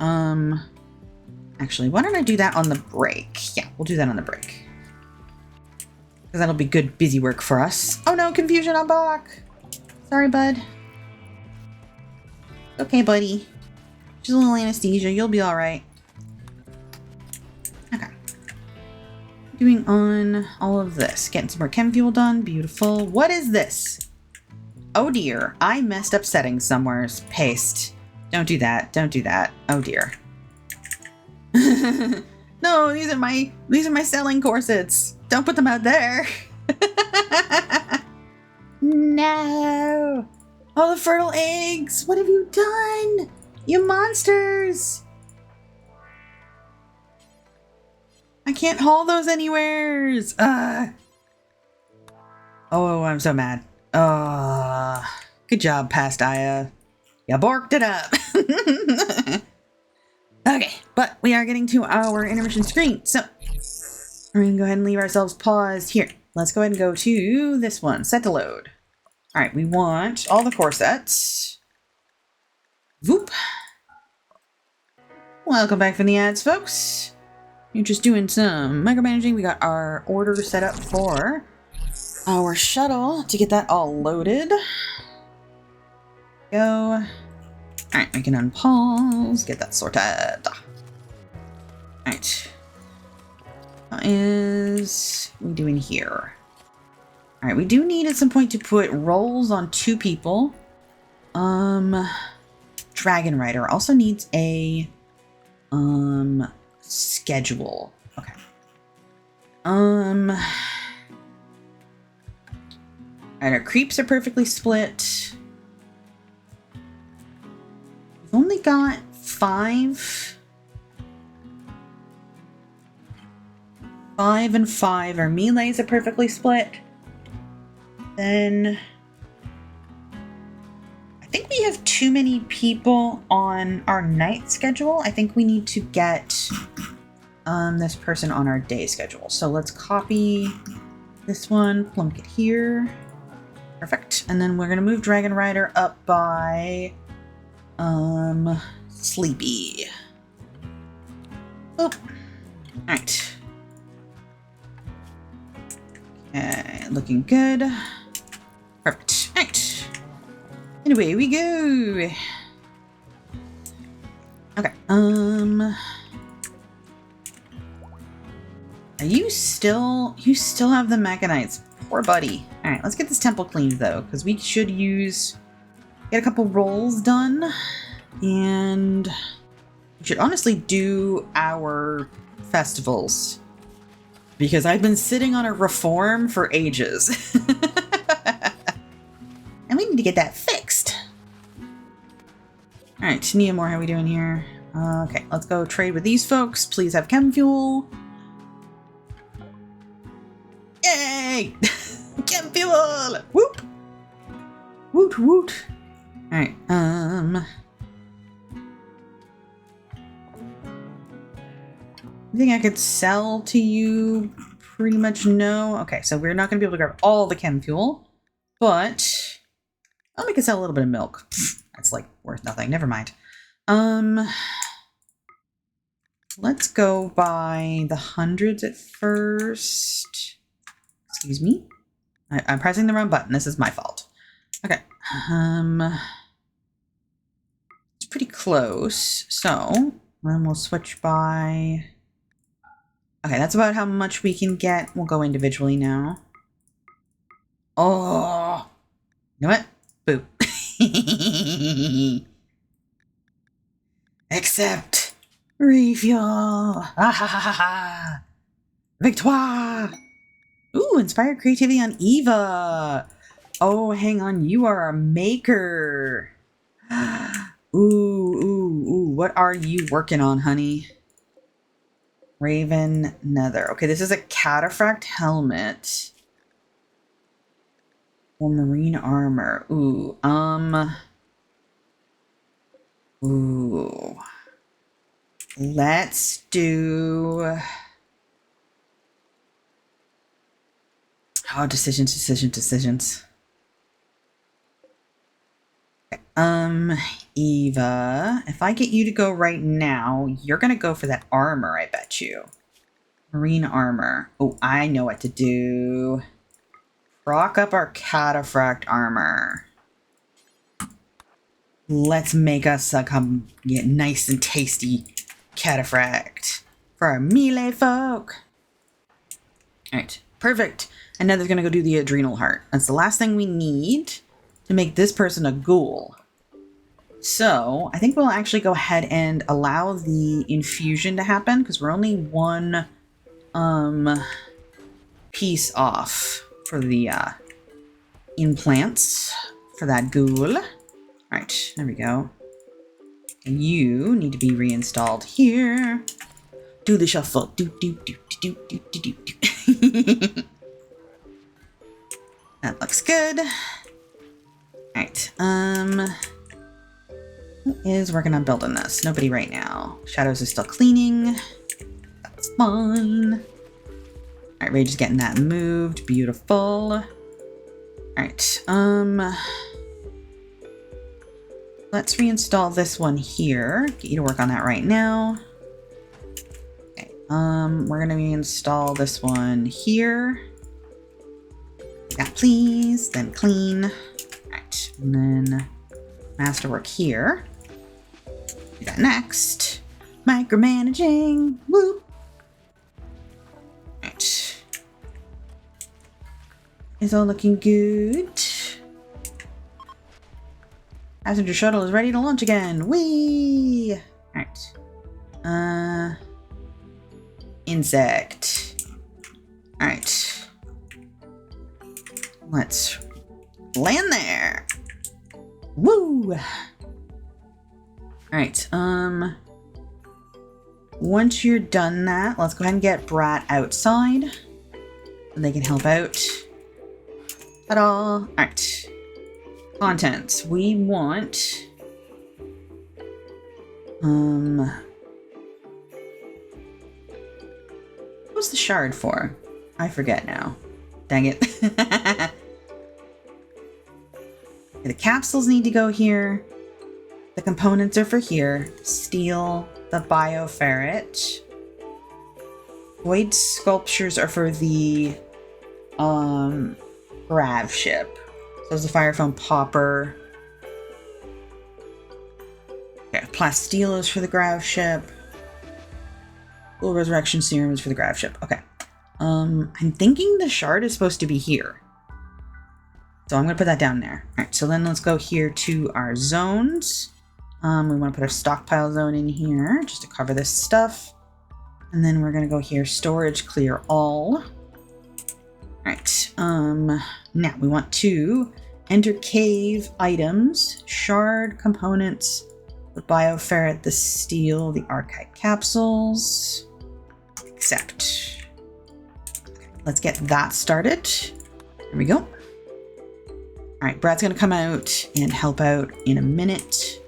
Actually, why don't I do that on the break? Yeah, we'll do that on the break. Because that'll be good busy work for us. Oh no, confusion on Bach! Sorry, bud. Okay, buddy. Just a little anesthesia, you'll be alright. Okay. Doing on all of this. Getting some more chem fuel done. Beautiful. What is this? Oh dear. I messed up settings somewhere. Paste. Don't do that. Don't do that. Oh dear. No, these are my selling corsets. Don't put them out there. No. All the fertile eggs. What have you done? You monsters. I can't haul those anywheres. Oh, I'm so mad. Good job, Pastaya. You borked it up. Okay, but we are getting to our intermission screen, so we're gonna go ahead and leave ourselves paused here. Let's go ahead and go to this one, set to load. All right, we want all the core sets. Voop. Welcome back from the ads, folks. You're just doing some micromanaging. We got our order set up for our shuttle to get that all loaded. Go. Alright, we can unpause, get that sorted. Alright. What is we doing here? Alright, we do need at some point to put rolls on 2 people. Dragon Rider also needs a schedule. Okay. Alright, our creeps are perfectly split. We've only got 5. 5 and 5. Our melees are perfectly split. Then I think we have too many people on our night schedule. I think we need to get this person on our day schedule. So let's copy this one, plunk it here. Perfect. And then we're gonna move Dragon Rider up by Sleepy. Oh, alright. Okay, looking good. Perfect. Alright. And away we go. Okay. Are you still have the Mechanites? Poor buddy. Alright, let's get this temple cleaned though, because we should get a couple rolls done, and we should honestly do our festivals, because I've been sitting on a reform for ages. And we need to get that fixed. Alright, Neomore, how are we doing here? Okay, let's go trade with these folks. Please have chem fuel. Yay! Chem fuel! Whoop! Woot woot! Alright, I think I could sell to you? Pretty much no. Okay, so we're not going to be able to grab all the chem fuel, but I'll make us sell a little bit of milk. That's like worth nothing. Never mind. Let's go by the hundreds at first. Excuse me. I'm pressing the wrong button. This is my fault. Okay. It's pretty close. So then we'll switch by. Okay, that's about how much we can get. We'll go individually now. Oh, you know what? Boop. Accept. Refuel. Ah ha ha ha ha. Victoire. Ooh, inspired creativity on Eva. Oh, hang on. You are a maker. Ooh. What are you working on, honey? Raven Nether. Okay, this is a cataphract helmet. Or marine armor. Ooh. Ooh. Let's do. Oh, decisions. Okay. Eva, if I get you to go right now, you're gonna go for that armor, I bet you. Marine armor. Oh, I know what to do. Rock up our cataphract armor. Let's make us get nice and tasty cataphract for our melee folk. Alright, perfect. And now they're gonna go do the adrenal heart. That's the last thing we need to make this person a ghoul. So I think we'll actually go ahead and allow the infusion to happen, because we're only one piece off for the implants for that ghoul. Right, there we go. And you need to be reinstalled here. Do the shuffle. Do. That looks good. Alright, who is working on building this? Nobody right now. Shadows is still cleaning. That's fine. Alright, Rage is getting that moved. Beautiful. Alright, let's reinstall this one here. Get you to work on that right now. Okay, we're gonna reinstall this one here. Yeah, please, then clean. Alright, and then masterwork here. Do that next. Micromanaging. Woo! Alright. It's all looking good. Passenger shuttle is ready to launch again. Whee! Alright. Insect. Alright. Let's land there. Woo! Alright, once you're done that, let's go ahead and get Brat outside. So they can help out. Ta-da! Alright. Contents. We want... what's the shard for? I forget now. Dang it. The capsules need to go here. The components are for here. Steel, the bioferret. Void sculptures are for the grav ship. So there's the fire foam popper. Okay, plasteel is for the grav ship. Full resurrection serum is for the grav ship. Okay. I'm thinking the shard is supposed to be here. So I'm going to put that down there. All right, so then let's go here to our zones. We want to put our stockpile zone in here just to cover this stuff. And then we're going to go here, storage, clear all. All right, now we want to enter cave items, shard components, the bioferret, the steel, the archive capsules. Accept. Okay, let's get that started. Here we go. All right, Brad's gonna come out and help out in a minute.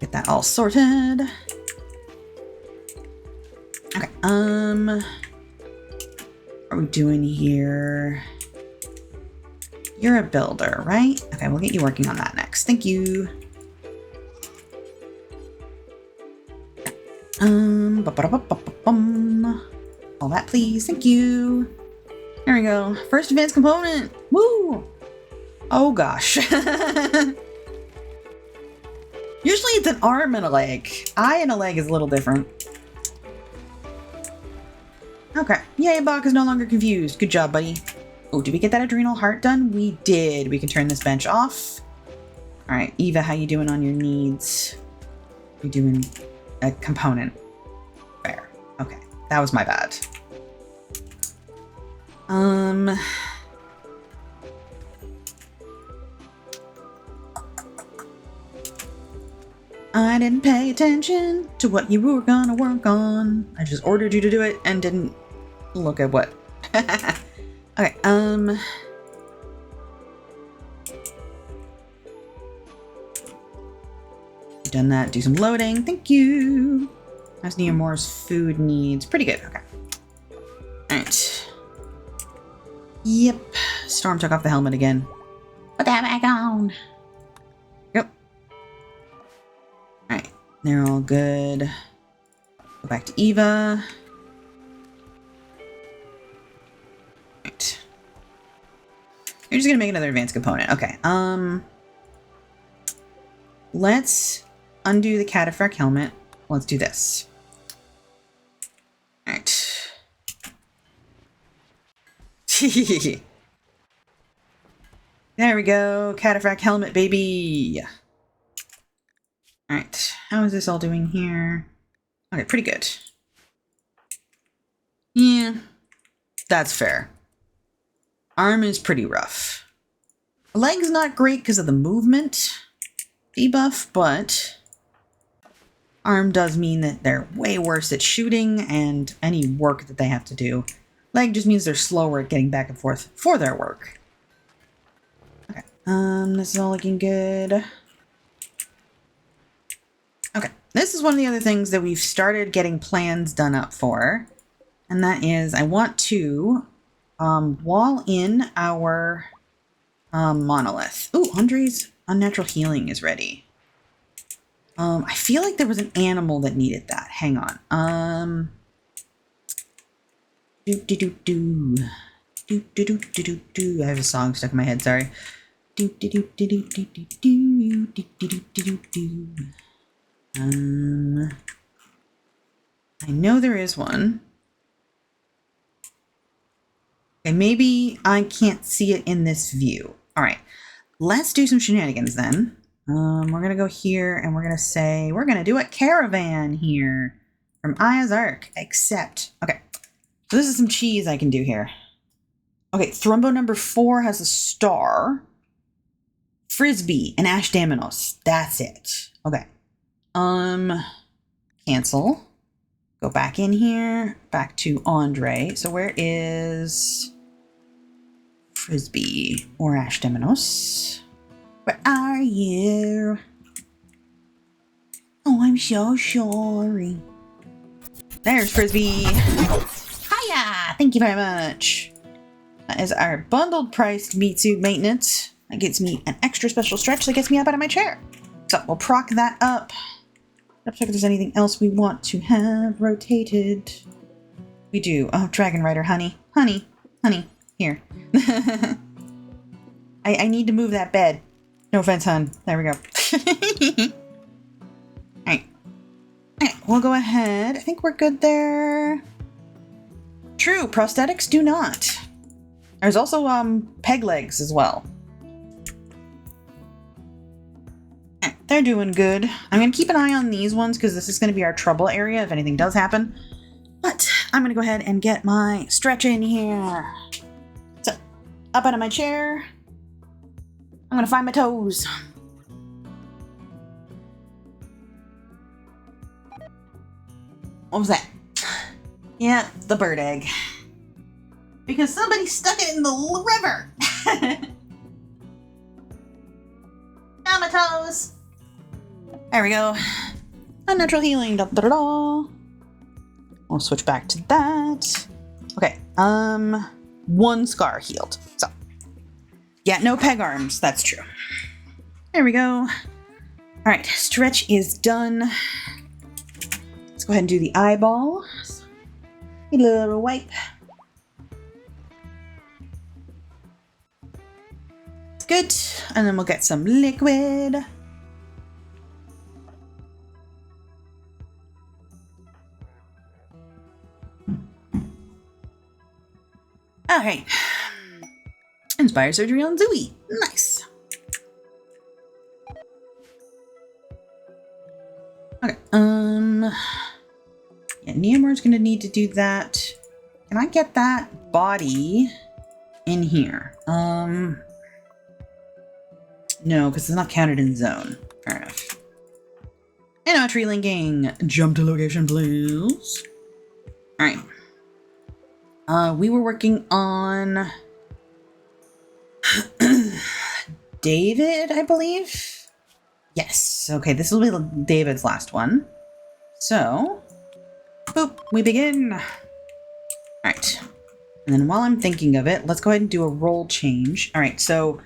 Get that all sorted. Okay, what are we doing here? You're a builder, right? Okay, we'll get you working on that next. Thank you. All that, please. Thank you. There we go. First advanced component. Woo! Oh gosh. Usually it's an arm and a leg. Eye and a leg is a little different. Okay. Yay, Bach is no longer confused. Good job, buddy. Oh, did we get that adrenal heart done? We did. We can turn this bench off. All right, Eva, how you doing on your needs? You're doing a component. Fair. Okay, that was my bad. I didn't pay attention to what you were gonna work on. I just ordered you to do it and didn't look at what. Okay, done that. Do some loading. Thank you. How's Neomor's food needs? Pretty good. Okay. Alright. Yep. Storm took off the helmet again. Put that back on. Yep. Alright. They're all good. Go back to Eva. Right. You're just gonna make another advanced component. Okay. Let's undo the cataphract helmet. Let's do this. Alright. There we go. Cataphract helmet, baby. Alright. How is this all doing here? Okay, pretty good. Yeah. That's fair. Arm is pretty rough. Leg's not great because of the movement debuff, but arm does mean that they're way worse at shooting and any work that they have to do. Leg just means they're slower at getting back and forth for their work. Okay, This is all looking good. Okay, this is one of the other things that we've started getting plans done up for. And that is, I want to wall in our monolith. Ooh, Andre's unnatural healing is ready. I feel like there was an animal that needed that. Hang on. I have a song stuck in my head, sorry. I know there is one. Okay, maybe I can't see it in this view. All right, let's do some shenanigans then. We're gonna go here and we're gonna say, we're gonna do a caravan here from Aya's Ark, except, okay, so this is some cheese I can do here. Okay, Thrumbo number 4 has a star. Frisbee and Ash Daminos, that's it. Okay, cancel. Go back in here, back to Andre. So where is Frisbee or Ash Daminos? Where are you? Oh, I'm so sorry. There's Frisbee. Hiya! Thank you very much. That is our bundled priced meat suit maintenance. That gets me an extra special stretch that gets me up out of my chair. So we'll proc that up. Let's check if there's anything else we want to have rotated. We do. Oh, Dragon Rider, honey. Honey. Honey. Here. I need to move that bed. No offense, hon. There we go. Alright. Alright, we'll go ahead. I think we're good there. True, prosthetics do not. There's also peg legs as well. They're doing good. I'm going to keep an eye on these ones because this is going to be our trouble area if anything does happen. But I'm going to go ahead and get my stretch in here. So, up out of my chair. I'm going to find my toes. What was that? Yeah, the bird egg. Because somebody stuck it in the river. Down my toes. There we go. Unnatural healing. Da, da, da, da. We'll switch back to that. Okay. 1 scar healed. So, yeah, no peg arms. That's true. There we go. All right, stretch is done. Let's go ahead and do the eyeball. A little wipe. Good. And then we'll get some liquid. Alright. Inspire surgery on Zooey. Nice. Okay. Yeah, Neomor's gonna need to do that. Can I get that body in here? No, because it's not counted in zone. Fair enough. And now tree linking. Jump to location, please. Alright. We were working on David, I believe? Yes. Okay, this will be David's last one. So, boop, we begin. Alright. And then while I'm thinking of it, let's go ahead and do a role change. Alright, so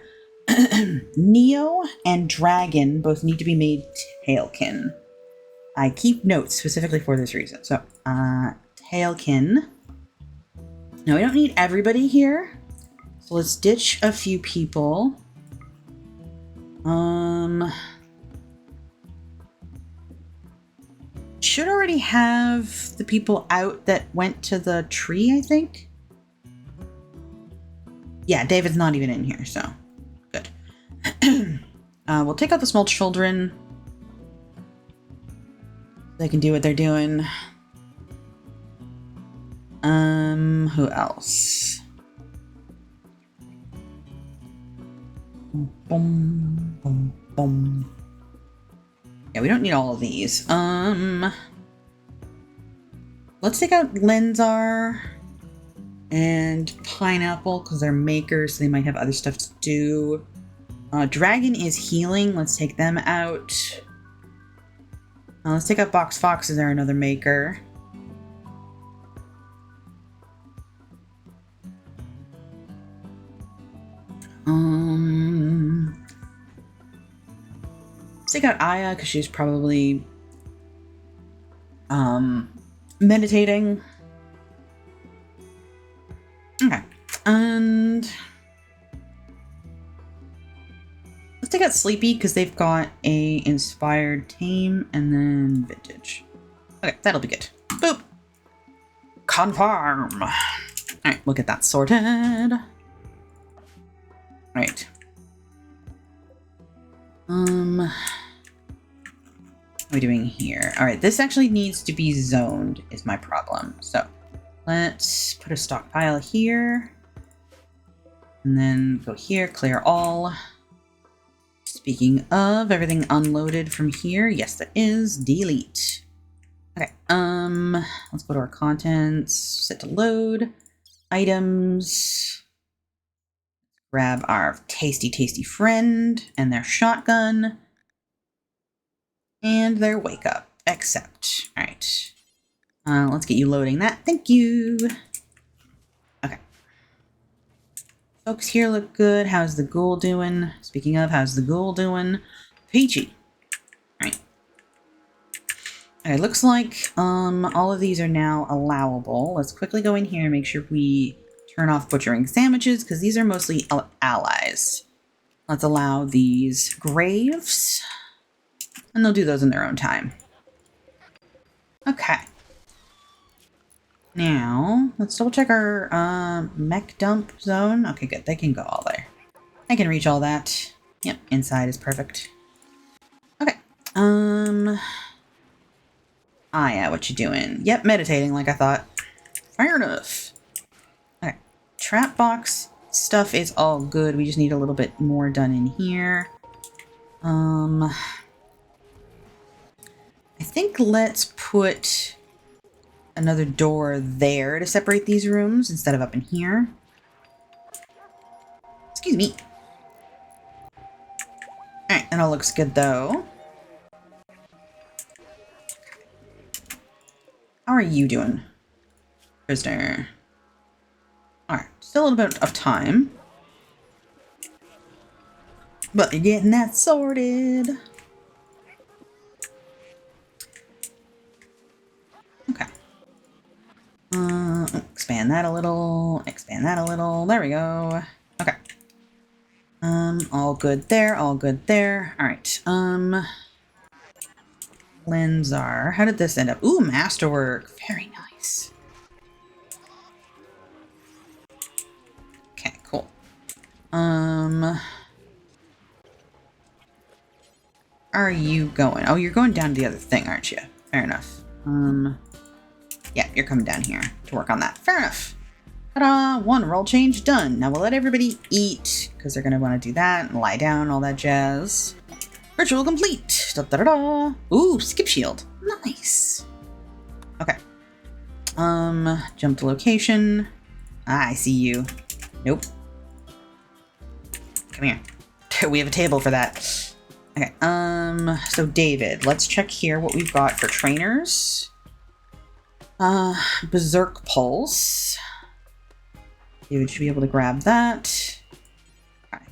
Neo and Dragon both need to be made Tailkin. I keep notes specifically for this reason. So, Tailkin. Now, we don't need everybody here. So let's ditch a few people. Should already have the people out that went to the tree, I think. Yeah, David's not even in here, so good. We'll take out the small children. They can do what they're doing. Who else? Boom, boom, boom. Yeah, we don't need all of these. Let's take out Lenzar and Pineapple because they're makers, so they might have other stuff to do. Dragon is healing. Let's take them out. Let's take out Box Fox. Is there another maker? Let's take out Aya because she's probably meditating. Okay. And let's take out Sleepy because they've got a inspired tame and then vintage. Okay, that'll be good. Boop. Confirm. Alright, we'll get that sorted. Right. What are we doing here? Alright, this actually needs to be zoned is my problem. So let's put a stockpile here. And then go here, clear all. Speaking of everything unloaded from here, yes, that is. Delete. Okay, let's go to our contents, set to load, items, grab our tasty friend and their shotgun and their wake up, accept. All right, let's get you loading that. Thank you. Okay. Folks here look good. How's the ghoul doing? Speaking of, how's the ghoul doing? Peachy. All right. Okay, looks like all of these are now allowable. Let's quickly go in here and make sure we turn off butchering sandwiches because these are mostly allies. Let's allow these graves, and they'll do those in their own time. Okay. Now, let's double check our mech dump zone. Okay, good. They can go all there. I can reach all that. Yep, inside is perfect. Okay. Yeah, what you doing? Yep, meditating like I thought. Fair enough. Okay. Trap box stuff is all good. We just need a little bit more done in here. I think let's put another door there to separate these rooms instead of up in here. Excuse me. Alright, that all looks good though. How are you doing, prisoner? Alright, still a little bit of time. But you're getting that sorted. Okay. Expand that a little. Expand that a little. There we go. Okay. All good there. All good there. Alright. Lenzar. How did this end up? Ooh, masterwork. Very nice. Okay, cool. Are you going? Oh, you're going down to the other thing, aren't you? Fair enough. Yeah, you're coming down here to work on that. Fair enough. Ta-da! One roll change done. Now we'll let everybody eat because they're gonna want to do that and lie down, all that jazz. Ritual complete. Da da da da. Ooh, skip shield. Nice. Okay. Jump to location. Ah, I see you. Nope. Come here. We have a table for that. Okay. So David, let's check here what we've got for trainers. Berserk Pulse. David should be able to grab that. Okay.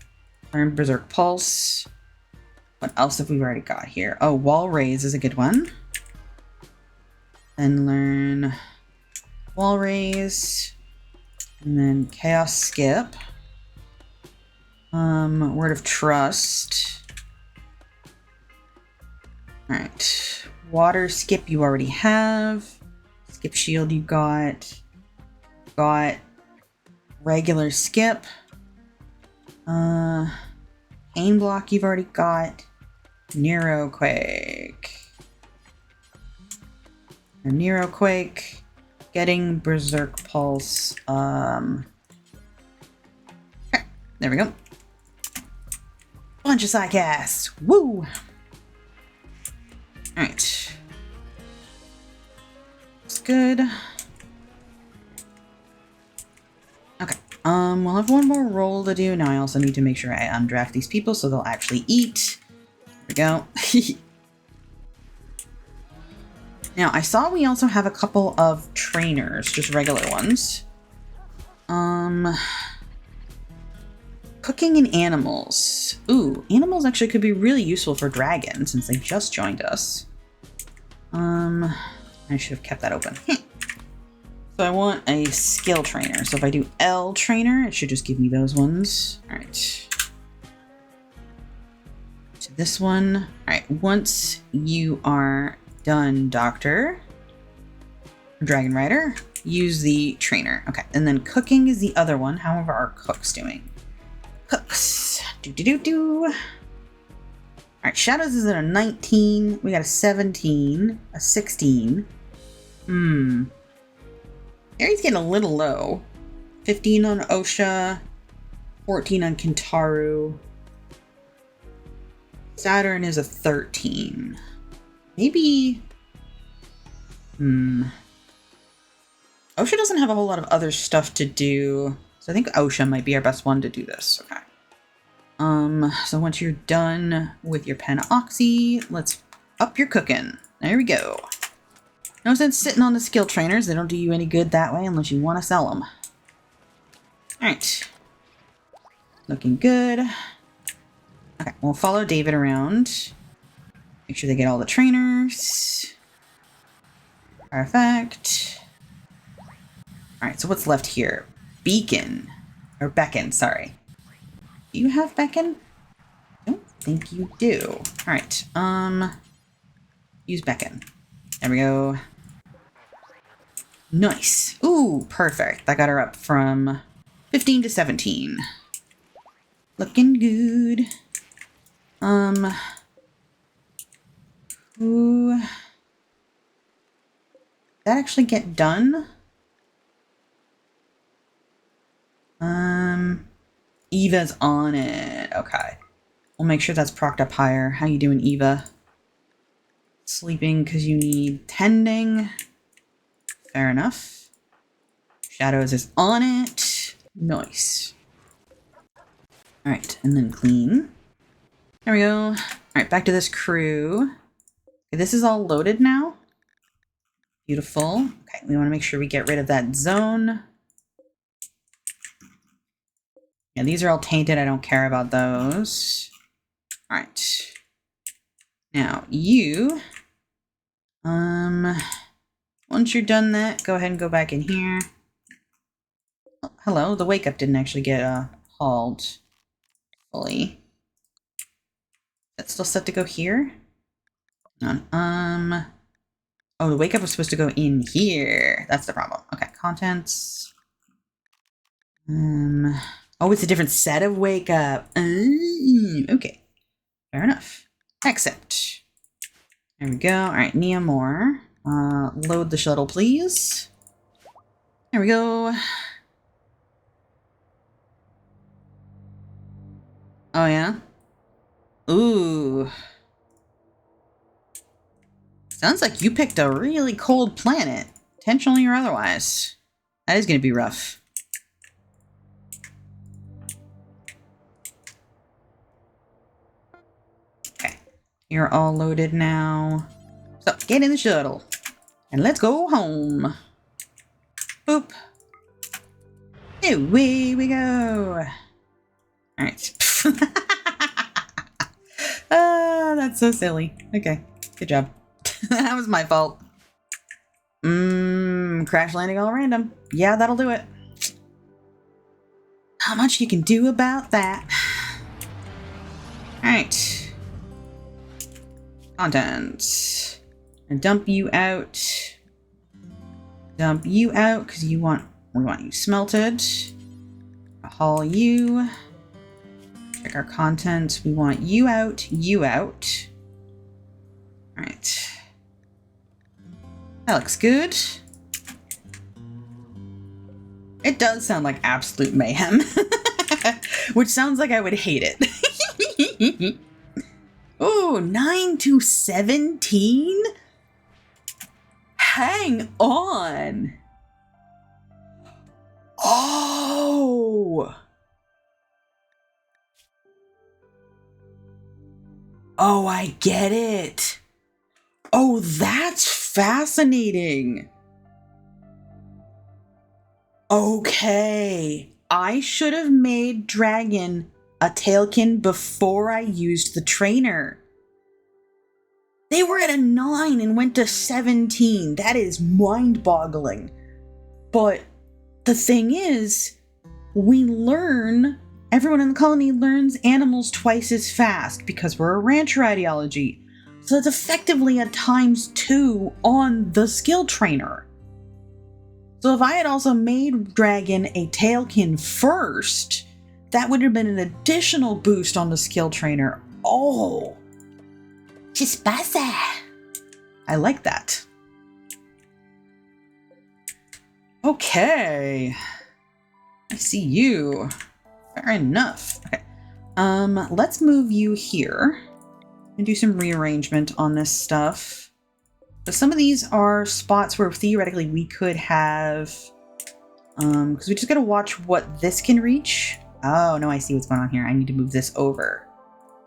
Learn Berserk Pulse. What else have we already got here? Oh, Wall Raise is a good one. Then learn Wall Raise. And then Chaos Skip. Word of Trust. Alright. Water Skip you already have. Skip Shield you got. Got regular Skip. Pain Block you've already got. Nero Quake. Nero Quake. Getting Berserk Pulse. Okay, there we go. Bunch of Psycasts. Woo! Alright. Looks good. Okay. we'll have one more roll to do. Now I also need to make sure I undraft these people so they'll actually eat. There we go. Now, I saw we also have a couple of trainers, just regular ones. Cooking and animals. Ooh, animals actually could be really useful for dragons since they just joined us. I should have kept that open. So I want a skill trainer. So if I do L trainer, it should just give me those ones. All right. To this one. All right. Once you are done, Doctor, Dragon Rider, use the trainer. Okay. And then cooking is the other one. How are our cooks doing? Cooks. Do. All right. Shadows is at a 19. We got a 17, a 16. Aries getting a little low. 15 on Osha, 14 on Kentaru. Saturn is a 13. Maybe... Osha doesn't have a whole lot of other stuff to do, so I think Osha might be our best one to do this. Okay. So once you're done with your Penoxy, let's up your cooking. There we go. No sense sitting on the skill trainers. They don't do you any good that way unless you want to sell them. Alright. Looking good. Okay, we'll follow David around. Make sure they get all the trainers. Perfect. Alright, so what's left here? Beacon. Or Beacon, sorry. Do you have Beacon? I don't think you do. Alright, use Beacon. There we go. Nice. Ooh, perfect. That got her up from 15 to 17. Looking good. Ooh. Did that actually get done? Eva's on it. Okay. We'll make sure that's procced up higher. How you doing, Eva? Sleeping because you need tending. Fair enough. Shadows is on it. Nice. Alright, and then clean. There we go. Alright, back to this crew. Okay, this is all loaded now. Beautiful. Okay, we want to make sure we get rid of that zone. Yeah, these are all tainted. I don't care about those. Alright. Now, you... once you're done that, go ahead and go back in here. Oh, hello, the wake up didn't actually get hauled fully. That's still set to go here? Oh, the wake up was supposed to go in here. That's the problem. Okay, contents. Oh, it's a different set of wake up. Okay, fair enough. Accept. There we go. All right, Nia Moore. Load the shuttle, please. There we go. Oh, yeah? Ooh. Sounds like you picked a really cold planet, intentionally or otherwise. That is going to be rough. Okay. You're all loaded now. So, get in the shuttle. And let's go home. Boop. Away we go. Alright. That's so silly. Okay. Good job. That was my fault. Crash landing all random. Yeah, that'll do it. How much you can do about that? Alright. Contents. And dump you out. Dump you out because we want you smelted. Haul you. Check our contents. We want you out, you out. Alright. That looks good. It does sound like absolute mayhem. Which sounds like I would hate it. Oh, 9 to 17? Hang on. Oh! Oh, I get it. Oh, that's fascinating. Okay. I should have made Dragon a Tailkin before I used the trainer. They were at a 9 and went to 17. That is mind-boggling. But the thing is, everyone in the colony learns animals twice as fast because we're a rancher ideology. So it's effectively a ×2 on the skill trainer. So if I had also made Dragon a Tailkin first, that would have been an additional boost on the skill trainer. Oh! Chispasa! I like that. Okay. I see you. Fair enough. Okay. Let's move you here and do some rearrangement on this stuff. So some of these are spots where theoretically we could have, because we just gotta watch what this can reach. Oh, no, I see what's going on here. I need to move this over.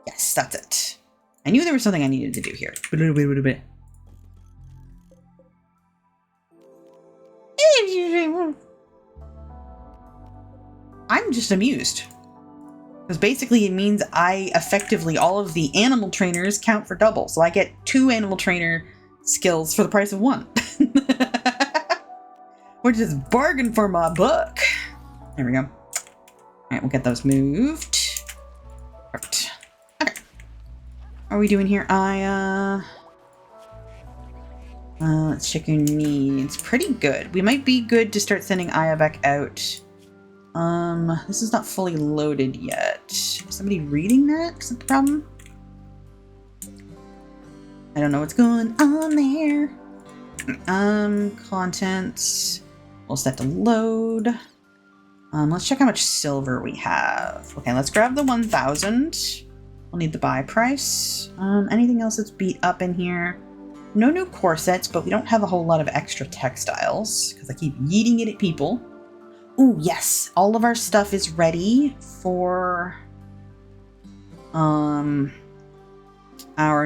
Yes, that's it. I knew there was something I needed to do here. I'm just amused. Because basically it means all of the animal trainers count for double. So I get 2 animal trainer skills for the price of 1. Which is bargain for my buck. There we go. Alright, we'll get those moved. Perfect. Okay. What are we doing here? Let's check your needs. Pretty good. We might be good to start sending Aya back out. This is not fully loaded yet. Is somebody reading that? Is that the problem? I don't know what's going on there. Contents. We'll set to load. Let's check how much silver we have. Okay, let's grab the 1,000. We'll need the buy price. Anything else that's beat up in here? No new corsets, but we don't have a whole lot of extra textiles because I keep yeeting it at people. Ooh, yes. All of our stuff is ready for our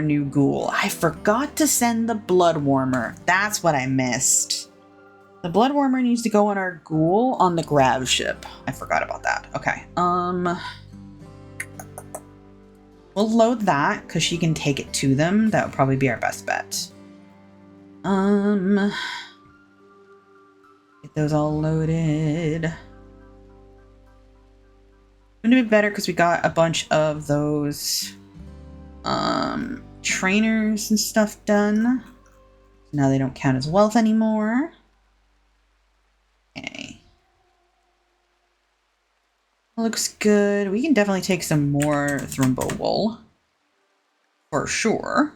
new ghoul. I forgot to send the blood warmer. That's what I missed. The blood warmer needs to go on our ghoul on the grav ship. I forgot about that. Okay. We'll load that because she can take it to them. That would probably be our best bet. Get those all loaded. Would it be better because we got a bunch of those trainers and stuff done. Now they don't count as wealth anymore. Okay. Looks good. We can definitely take some more Thrumbo wool. For sure.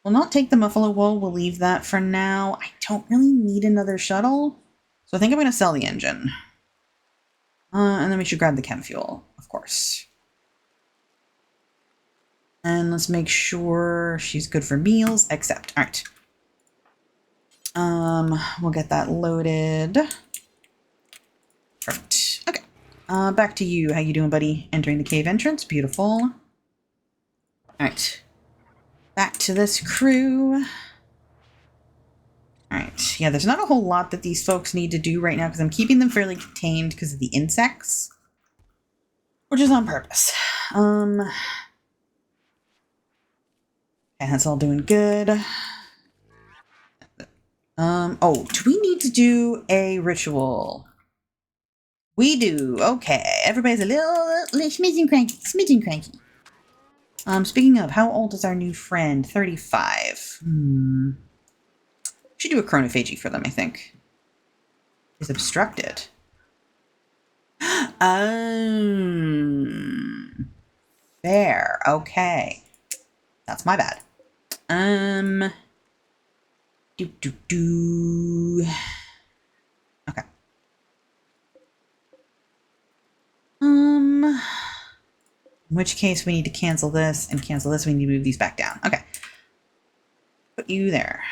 We'll not take the Muffalo wool. We'll leave that for now. I don't really need another shuttle. So I think I'm going to sell the engine. And then we should grab the chem fuel, of course. And let's make sure she's good for meals. Accept. All right. We'll get that loaded. Perfect. Okay. Back to you. How you doing, buddy? Entering the cave entrance. Beautiful. All right. Back to this crew. Alright, yeah, there's not a whole lot that these folks need to do right now because I'm keeping them fairly contained because of the insects. Which is on purpose. Okay, that's all doing good. Oh, do we need to do a ritual? We do. Okay, everybody's a little smidgen cranky. Smidgen cranky. Speaking of, how old is our new friend? 35. Should do a chronophagy for them, I think. Is obstructed. Fair. Okay. That's my bad. Okay. In which case we need to cancel this and cancel this. We need to move these back down. Okay. Put you there.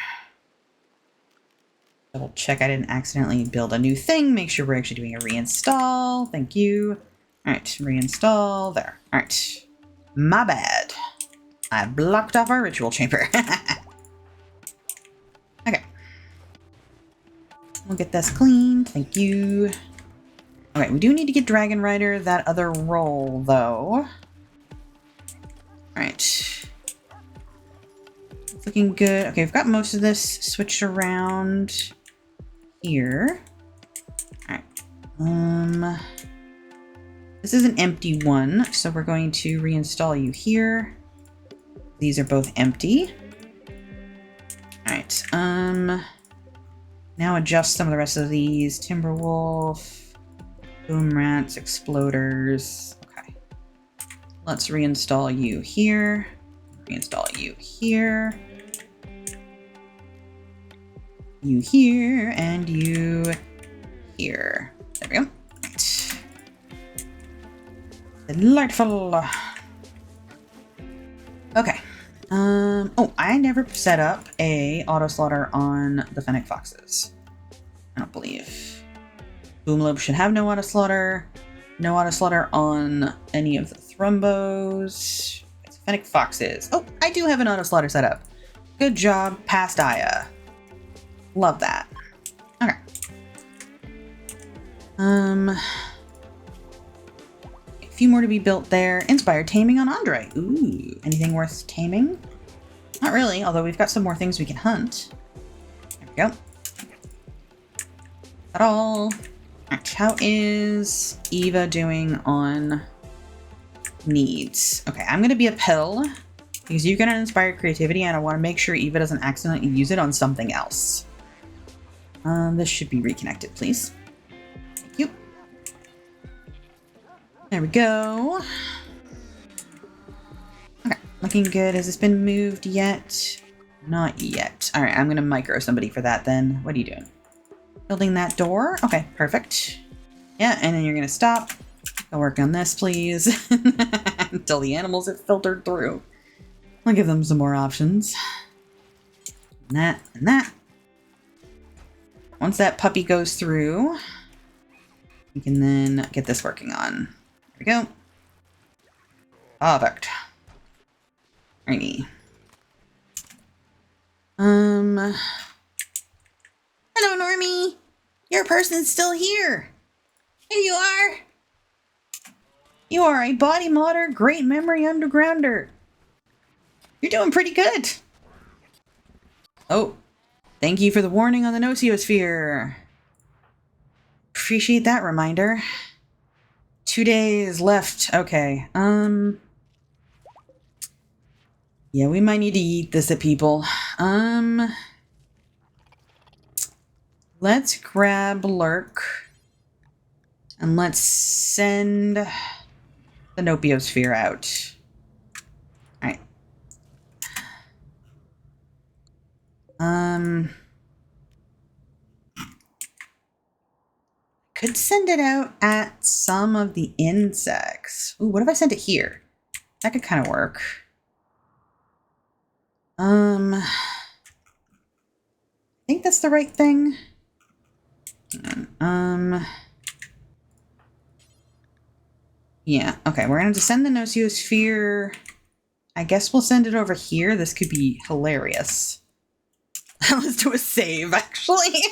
Double check I didn't accidentally build a new thing. Make sure we're actually doing a reinstall. Thank you. All right, reinstall there. All right, my bad. I blocked off our ritual chamber. Okay. We'll get this cleaned. Thank you. Okay, we do need to get Dragon Rider that other role, though. Alright. It's looking good. Okay, we've got most of this switched around here. Alright. This is an empty one, so we're going to reinstall you here. These are both empty. Alright, now adjust some of the rest of these. Timberwolf, Boom Rats, Exploders. Okay. Let's reinstall you here. Reinstall you here. You here, and you here. There we go. Right. Delightful. Okay. Oh, I never set up a auto slaughter on the Fennec Foxes. I don't believe. Boomlope should have no auto slaughter. No auto slaughter on any of the Thrumbos. It's Fennec Foxes. Oh, I do have an auto slaughter set up. Good job, past Aya. Love that. Okay. A few more to be built there. Inspired taming on Andre. Ooh, anything worth taming? Not really, although we've got some more things we can hunt. There we go. At all. Alright, how is Eva doing on needs? Okay, I'm gonna be a pill because you get an inspired creativity and I want to make sure Eva doesn't accidentally use it on something else. This should be reconnected, please. Thank you. There we go. Okay, looking good. Has this been moved yet? Not yet. All right, I'm gonna micro somebody for that then. What are you doing? Building that door? Okay, perfect. Yeah, and then you're gonna stop. Go work on this, please. Until the animals have filtered through. I'll give them some more options. And that, and that. Once that puppy goes through, we can then get this working on. There we go. Perfect. Righty. Hello, Normie. Your person's still here. Here you are. You are a body modder, great memory undergrounder. You're doing pretty good. Oh, thank you for the warning on the Nociosphere. Appreciate that reminder. 2 days left. Okay. Yeah, we might need to eat this at people. Let's grab Lurk. And let's send the Nociosphere out. Alright. Could send it out at some of the insects. Ooh, what if I sent it here? That could kind of work. I think that's the right thing. Yeah, okay, we're gonna have to send the Nociosphere. I guess we'll send it over here. This could be hilarious. Let's do a save, actually.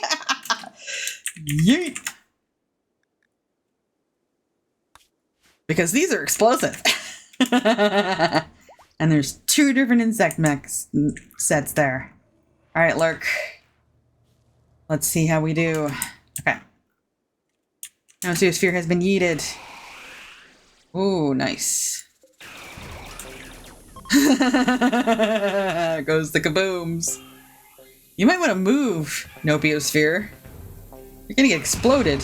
Yeet. Because these are explosive. And there's 2 different insect mechs sets there. All right, Lurk. Let's see how we do. Okay. Nociosphere has been yeeted. Ooh, nice. Goes the kabooms. You might want to move, Nociosphere. You're gonna get exploded.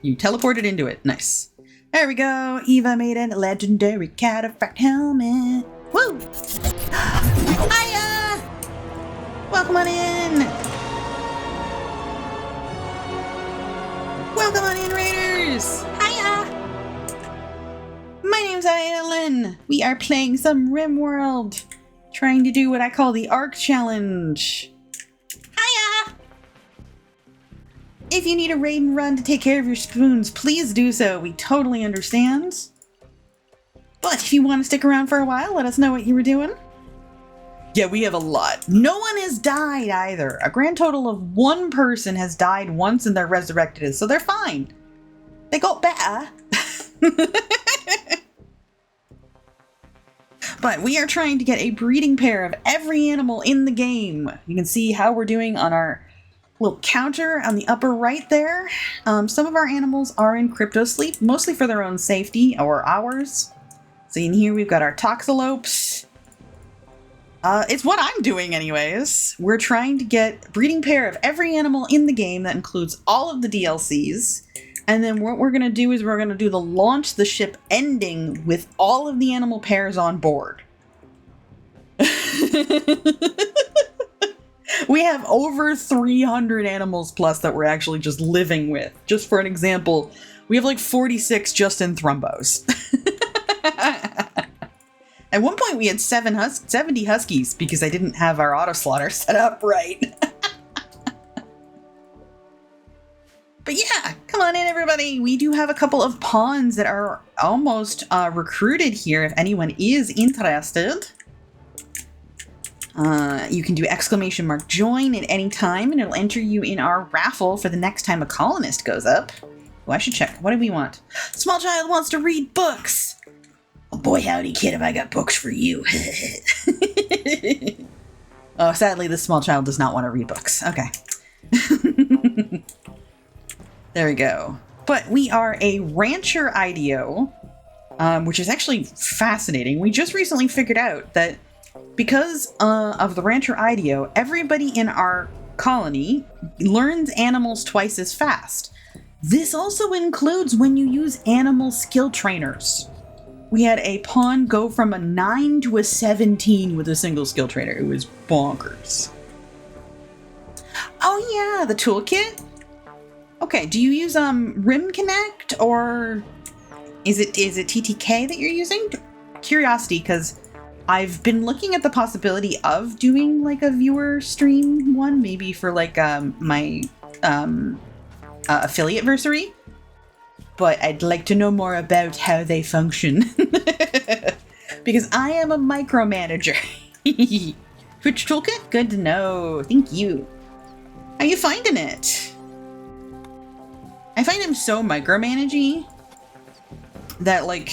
You teleported into it. Nice. There we go. Eva made a legendary cataphract helmet. Woo! Hiya! Welcome on in! Welcome on in, Raiders! Hiya! My name's Aylin. We are playing some RimWorld. Trying to do what I call the Arc Challenge. Hiya! If you need a raid and run to take care of your spoons, please do so. We totally understand. But if you want to stick around for a while, let us know what you were doing. Yeah, we have a lot. No one has died either. A grand total of 1 person has died once and they're resurrected, so they're fine. They got better. But we are trying to get a breeding pair of every animal in the game. You can see how we're doing on our little counter on the upper right there. Some of our animals are in crypto sleep, mostly for their own safety or ours. So in here we've got our toxalopes. It's what I'm doing anyways. We're trying to get a breeding pair of every animal in the game. That includes all of the DLCs. And then what we're going to do is we're going to do the launch the ship ending with all of the animal pairs on board. We have over 300 animals plus that we're actually just living with. Just for an example, we have like 46 just in Thrumbos. At one point we had 70 huskies because I didn't have our auto slaughter set up right. But yeah, come on in everybody. We do have a couple of pawns that are almost recruited here if anyone is interested. You can do !join at any time and it'll enter you in our raffle for the next time a colonist goes up. Oh, I should check. What do we want? Small child wants to read books. Oh boy, howdy kid, have I got books for you. Oh, sadly, this small child does not want to read books. Okay. There we go. But we are a rancher IDO, which is actually fascinating. We just recently figured out that because of the rancher IDO, everybody in our colony learns animals twice as fast. This also includes when you use animal skill trainers. We had a pawn go from a 9 to a 17 with a single skill trainer. It was bonkers. Oh yeah, the toolkit? Okay, do you use Rim Connect or is it TTK that you're using? Curiosity, because I've been looking at the possibility of doing like a viewer stream one, maybe for like my affiliate versary. But I'd like to know more about how they function. Because I am a micromanager. Twitch toolkit? Good to know. Thank you. How you finding it? I find him so micromanagey that, like,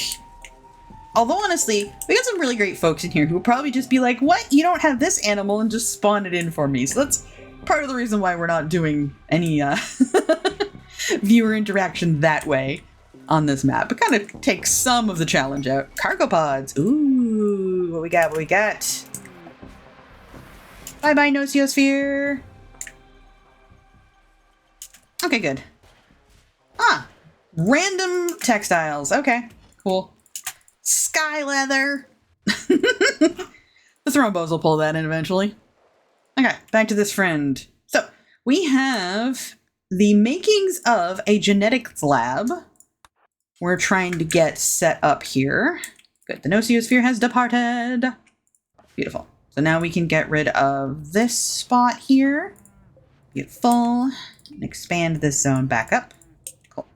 although honestly, we got some really great folks in here who will probably just be like, what? You don't have this animal, and just spawn it in for me. So that's part of the reason why we're not doing any viewer interaction that way on this map. It kind of takes some of the challenge out. Cargo pods. Ooh, what we got? What we got? Bye-bye, Nociosphere. Okay, good. Ah, random textiles. Okay, cool. Sky leather. The Thrumbos will pull that in eventually. Okay, back to this friend. So, we have the makings of a genetics lab. We're trying to get set up here. Good, the Nociosphere has departed. Beautiful. So now we can get rid of this spot here. Beautiful. And expand this zone back up. Cool.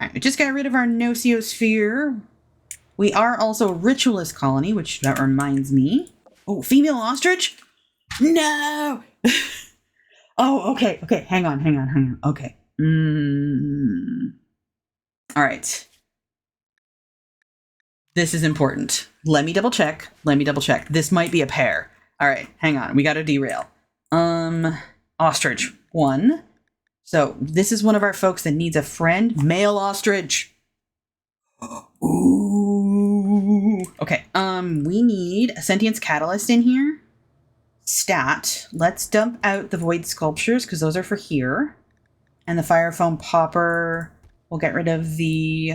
Alright, we just got rid of our Nociosphere. We are also a ritualist colony, which that reminds me. Oh, female ostrich? No! Oh, okay, okay. Hang on. Okay. Alright. This is important. Let me double check. This might be a pair. Alright, hang on. We gotta derail. Ostrich. 1. So, this is one of our folks that needs a friend. Male ostrich. Ooh. Okay, we need a sentience catalyst in here. Stat. Let's dump out the void sculptures, because those are for here. And the fire foam popper. We'll get rid of the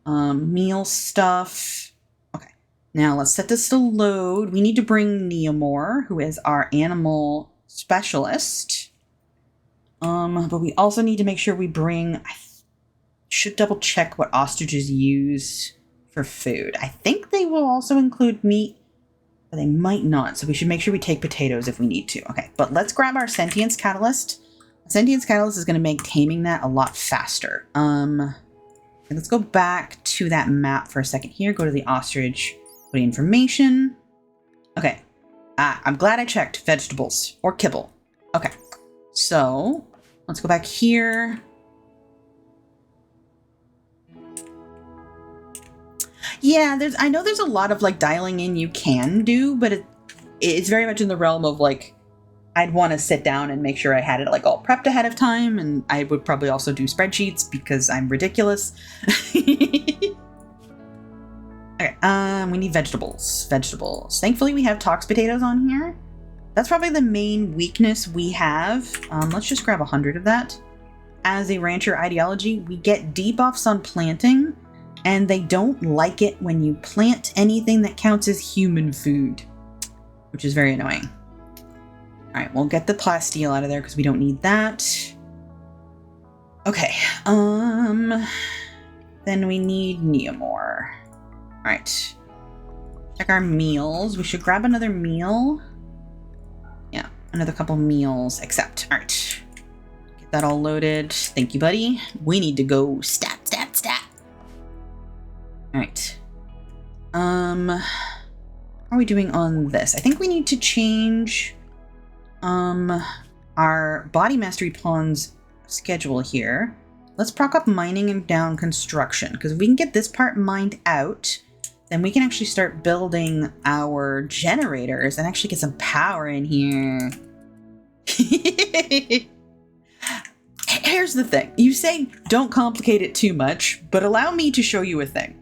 meal stuff. Okay, now let's set this to load. We need to bring Neomore, who is our animal specialist. But we also need to make sure we bring... I should double check what ostriches use for food. I think they will also include meat, but they might not. So we should make sure we take potatoes if we need to. Okay, but let's grab our sentience catalyst. Sentience Catalyst is going to make taming that a lot faster. Let's go back to that map for a second here. Go to the ostrich, put in information. Okay. I'm glad I checked vegetables or kibble. Okay. So let's go back here. Yeah, I know there's a lot of like dialing in you can do, but it's very much in the realm of like, I'd want to sit down and make sure I had it like all prepped ahead of time, and I would probably also do spreadsheets because I'm ridiculous. Okay, we need vegetables. Thankfully, we have Tox potatoes on here. That's probably the main weakness we have. Let's just grab 100 of that. As a rancher ideology, we get debuffs on planting, and they don't like it when you plant anything that counts as human food, which is very annoying. All right, we'll get the plasteel out of there because we don't need that. Okay, then we need Neomore. All right, check our meals. We should grab another meal. Yeah, another couple meals, except, all right. Get that all loaded. Thank you, buddy. We need to go stat. All right. How are we doing on this? I think we need to change our body mastery pawn's schedule here. Let's proc up mining and down construction, because if we can get this part mined out, then we can actually start building our generators and actually get some power in here. Here's the thing. You say don't complicate it too much, but allow me to show you a thing.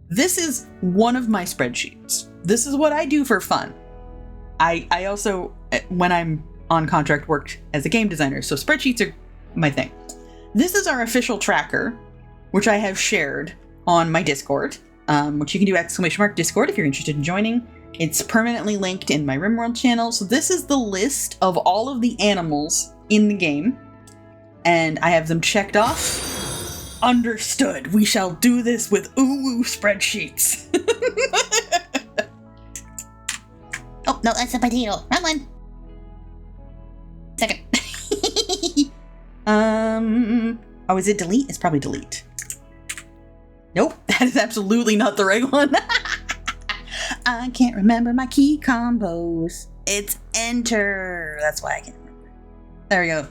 This is one of my spreadsheets. This is what I do for fun. I also, when I'm on contract, worked as a game designer, so spreadsheets are my thing. This is our official tracker, which I have shared on my Discord, which you can do !Discord if you're interested in joining. It's permanently linked in my RimWorld channel. So this is the list of all of the animals in the game, and I have them checked off. Understood. We shall do this with uwu spreadsheets. Oh, no, that's a potato. Wrong one. Second. Oh, is it delete? It's probably delete. Nope, that is absolutely not the right one. I can't remember my key combos. It's enter. That's why I can't remember. There we go.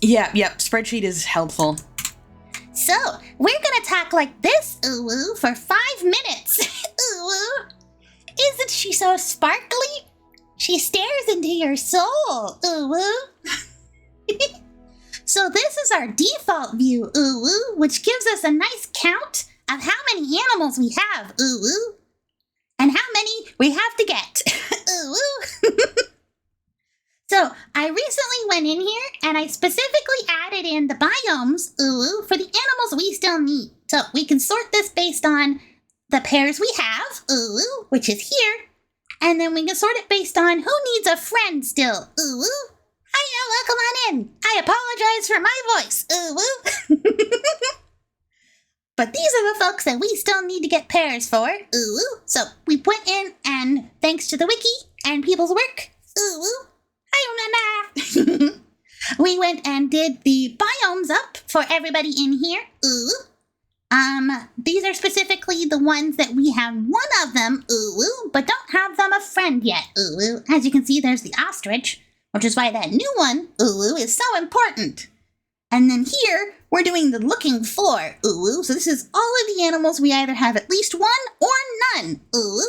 Yep, spreadsheet is helpful. So, we're gonna talk like this, uwu, for 5 minutes. Uwu. Isn't she so sparkly? She stares into your soul, uwu. So this is our default view, uwu, which gives us a nice count of how many animals we have, uwu, and how many we have to get, uwu. So I recently went in here and I specifically added in the biomes, uwu, for the animals we still need. So we can sort this based on the pairs we have, uwu, which is here, and then we can sort it based on who needs a friend still, uwu. Hiya, welcome on in. I apologize for my voice, uwu. But these are the folks that we still need to get pairs for, uwu. So we put in, and thanks to the wiki and people's work, uwu. Hi, Nana. We went and did the biomes up for everybody in here, uwu. These are specifically the ones that we have one of them, uwu, but don't have them a friend yet, uwu. As you can see, there's the ostrich, which is why that new one, uwu, is so important. And then here, we're doing the looking for, uwu. So this is all of the animals we either have at least one or none, uwu.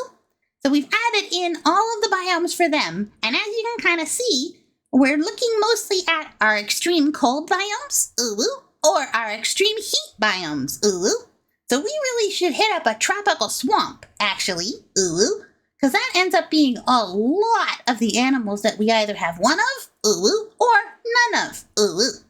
So we've added in all of the biomes for them. And as you can kind of see, we're looking mostly at our extreme cold biomes, uwu, or our extreme heat biomes, uwu. So we really should hit up a tropical swamp, actually, uwu. Because that ends up being a lot of the animals that we either have one of, uwu, or none of, uwu.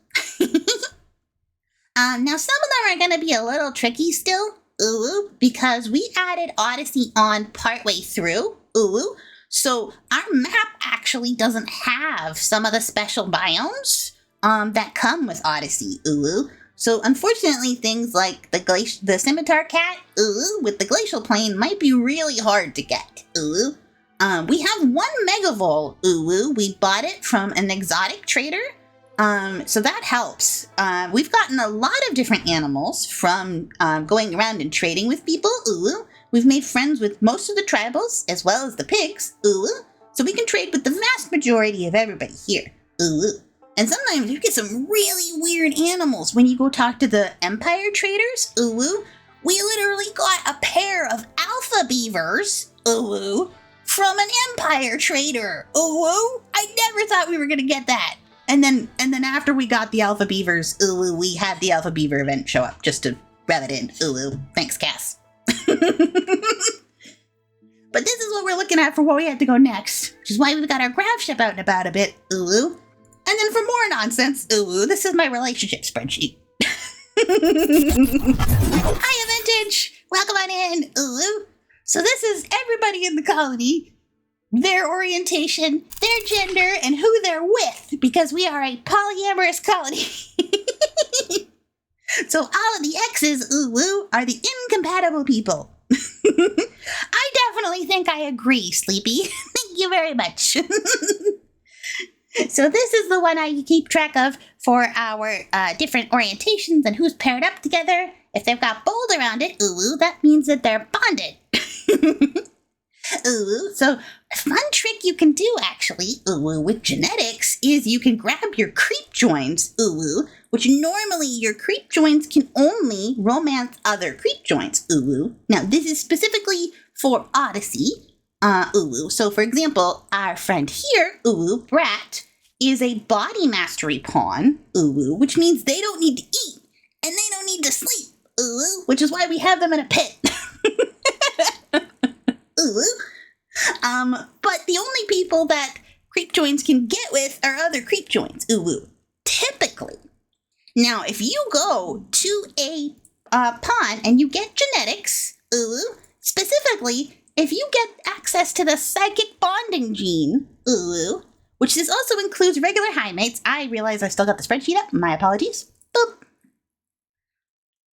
Now, some of them are going to be a little tricky still, uwu, because we added Odyssey on partway through, uwu. So our map actually doesn't have some of the special biomes that come with Odyssey, uwu. So unfortunately, things like the scimitar cat, uwu, with the glacial plain might be really hard to get, uwu. We have one Megavol, Uwu. We bought it from an exotic trader. So that helps. We've gotten a lot of different animals from going around and trading with people, Uwu. We've made friends with most of the tribals, as well as the pigs, Uwu. So we can trade with the vast majority of everybody here, Uwu. And sometimes you get some really weird animals when you go talk to the Empire traders, Uwu. We literally got a pair of alpha beavers, Uwu, from an Empire trader, Uwu. I never thought we were gonna get that. And then after we got the alpha beavers, Uwu, we had the alpha beaver event show up just to rev it in, Uwu. Thanks, Cass. But this is what we're looking at for where we had to go next, which is why we've got our graph ship out and about a bit, Uwu. And then for more nonsense, Uwu, this is my relationship spreadsheet. Hiya, Vintage! Welcome on in, Uwu. So this is everybody in the colony, their orientation, their gender, and who they're with, because we are a polyamorous colony. So all of the X's, Uwu, are the incompatible people. I definitely think I agree, Sleepy. Thank you very much. So this is the one I keep track of for our different orientations and who's paired up together. If they've got bold around it, Uwu, that means that they're bonded. Uwu, so a fun trick you can do, actually, Uwu, with genetics is you can grab your creep joins, Uwu, which normally your creep joins can only romance other creep joins, Uwu. Now, this is specifically for Odyssey, Uwu. So, for example, our friend here, Uwu, Brat, is a body mastery pawn, Uwu, which means they don't need to eat and they don't need to sleep, Uwu, which is why we have them in a pit. Uwu. But the only people that creep joins can get with are other creep joins, Uwu. Typically. Now, if you go to a pawn and you get genetics, Uwu, specifically, if you get access to the psychic bonding gene, Uwu, which this also includes regular high mates. I realize I still got the spreadsheet up. My apologies. Boop.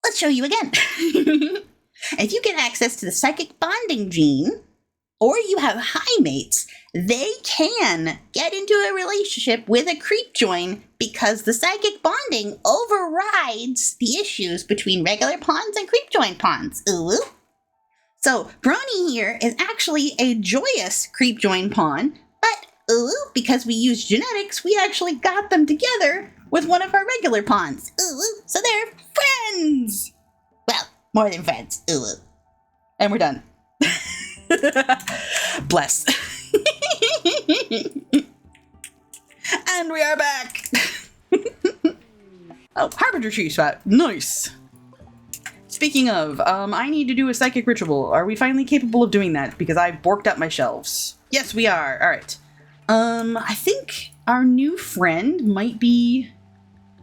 Let's show you again. If you get access to the psychic bonding gene, or you have high mates, they can get into a relationship with a creep join because the psychic bonding overrides the issues between regular pawns and creep join pawns. Uwu. So Brony here is actually a joyous creep join pawn, but Uwu, because we use genetics, we actually got them together with one of our regular pawns. Uwu. So they're friends. Well, more than friends. Uwu. And we're done. Bless. And we are back. Oh, Harbinger Tree Spot. Nice. Speaking of, I need to do a psychic ritual. Are we finally capable of doing that? Because I've borked up my shelves. Yes, we are. All right. I think our new friend might be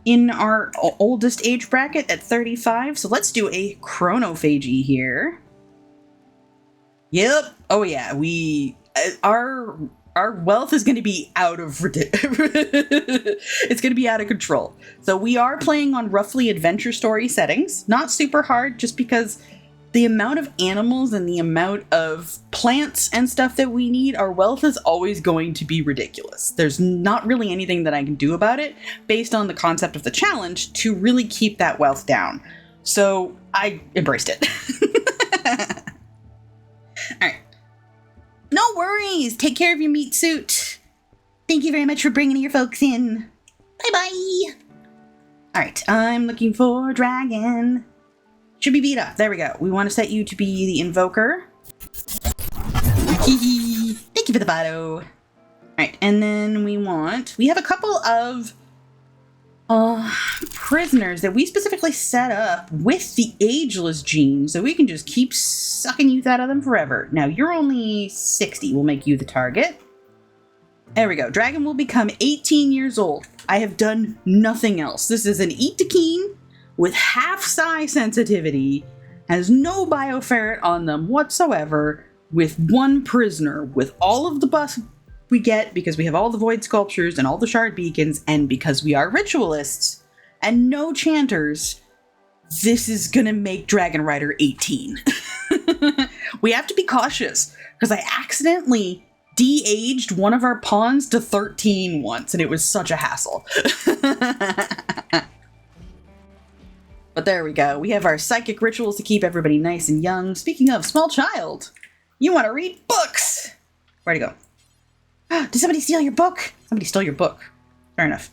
in our oldest age bracket at 35. So let's do a chronophagy here. Yep. Oh yeah. Our wealth is going to be it's going to be out of control. So we are playing on roughly adventure story settings. Not super hard, just because the amount of animals and the amount of plants and stuff that we need, our wealth is always going to be ridiculous. There's not really anything that I can do about it based on the concept of the challenge to really keep that wealth down. So I embraced it. All right. No worries. Take care of your meat suit. Thank you very much for bringing your folks in. Bye-bye. All right. I'm looking for dragon. Should be beat up. There we go. We want to set you to be the invoker. Thank you for the botto. All right. And then we have a couple of prisoners that we specifically set up with the ageless gene, so we can just keep sucking youth out of them forever. Now, you're only 60. We'll make you the target. There we go. Dragon will become 18 years old. I have done nothing else. This is an eat to keen with half psi sensitivity, has no bioferret on them whatsoever, with one prisoner, with all of the buffs we get because we have all the void sculptures and all the shard beacons, and because we are ritualists and no chanters. This is gonna make Dragon Rider 18. We have to be cautious because I accidentally de-aged one of our pawns to 13 once, and it was such a hassle. But there we go. We have our psychic rituals to keep everybody nice and young. Speaking of, small child, you want to read books. Where'd it go? Did somebody steal your book? Somebody stole your book. Fair enough.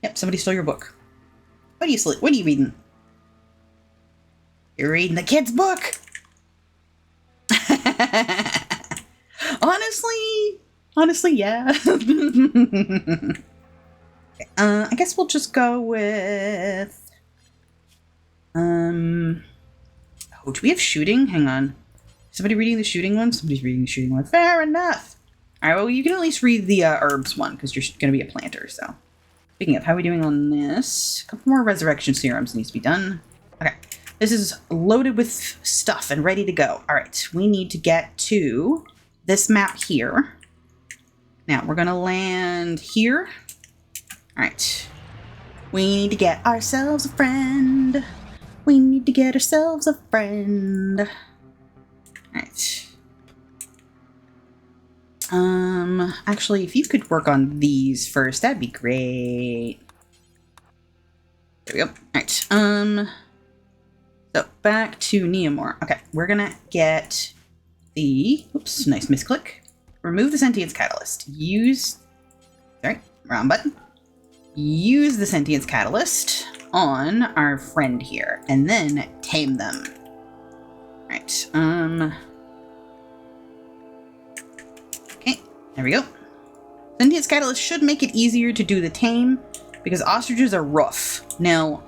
Yep, somebody stole your book. What are you reading? You're reading the kid's book. Honestly, yeah. I guess we'll just go with... Oh, do we have shooting? Hang on. Somebody reading the shooting one? Somebody's reading the shooting one. Fair enough. Alright, well, you can at least read the herbs one, because you're going to be a planter, so. Speaking of, how are we doing on this? A couple more resurrection serums needs to be done. Okay. This is loaded with stuff and ready to go. Alright, we need to get to this map here. Now, we're going to land here. Alright. We need to get ourselves a friend. We need to get ourselves a friend. Alright. Actually, if you could work on these first, that'd be great. There we go. Alright. So, back to Neomore. Okay, we're gonna get the... Oops, nice misclick. Remove the Sentience Catalyst. Sorry, wrong button. Use the Sentience Catalyst on our friend here, and then tame them. Alright, okay, there we go. Sentience Catalyst should make it easier to do the tame, because ostriches are rough. Now,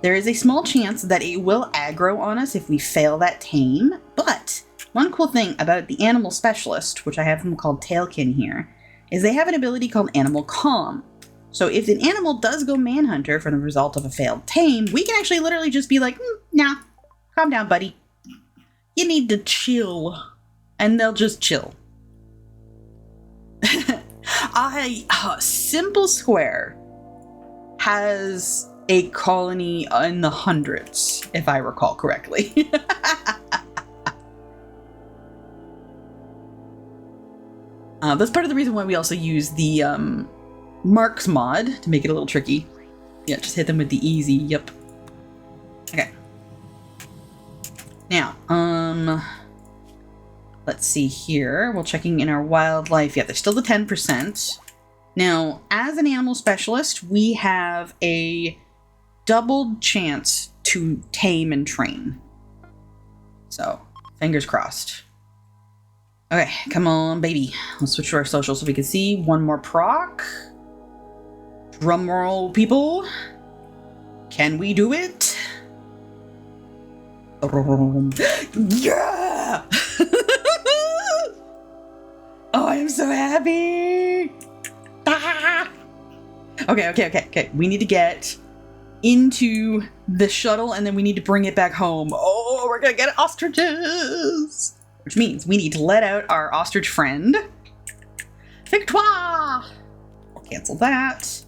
there is a small chance that it will aggro on us if we fail that tame, but one cool thing about the Animal Specialist, which I have them called Tailkin here, is they have an ability called Animal Calm. So if an animal does go Manhunter for the result of a failed tame, we can actually literally just be like, nah, calm down, buddy. You need to chill. And they'll just chill. Simple Square has a colony in the hundreds, if I recall correctly. That's part of the reason why we also use the Marks mod to make it a little tricky. Yeah, just hit them with the easy, yep. Okay. Now, let's see here. We're checking in our wildlife. Yeah, there's still the 10%. Now, as an animal specialist, we have a doubled chance to tame and train. So, fingers crossed. Okay, come on, baby. Let's switch to our social so we can see one more proc. Drum roll, people. Can we do it? Yeah! Oh, I am so happy! Ah! Okay. We need to get into the shuttle and then we need to bring it back home. Oh, we're gonna get ostriches! Which means we need to let out our ostrich friend. Victoire! We'll cancel that.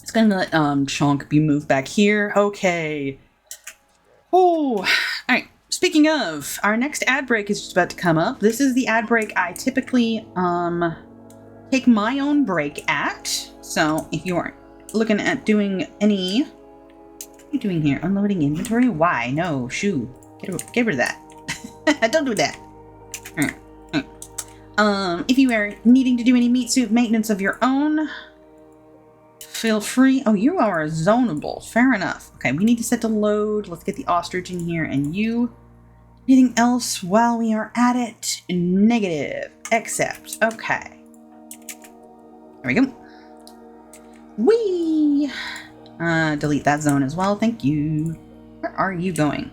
It's gonna let Chonk be moved back here. Okay. Oh, alright. Speaking of, our next ad break is just about to come up. This is the ad break I typically take my own break at. So if you aren't looking at doing any... What are you doing here? Unloading inventory? Why? No, shoo. Get rid of that. Don't do that. Alright. If you are needing to do any meat suit maintenance of your own, feel free. Oh, you are zonable. Fair enough. Okay, we need to set to load. Let's get the ostrich in here and you. Anything else while we are at it? Negative. Accept. Okay. There we go. Whee! Delete that zone as well. Thank you. Where are you going?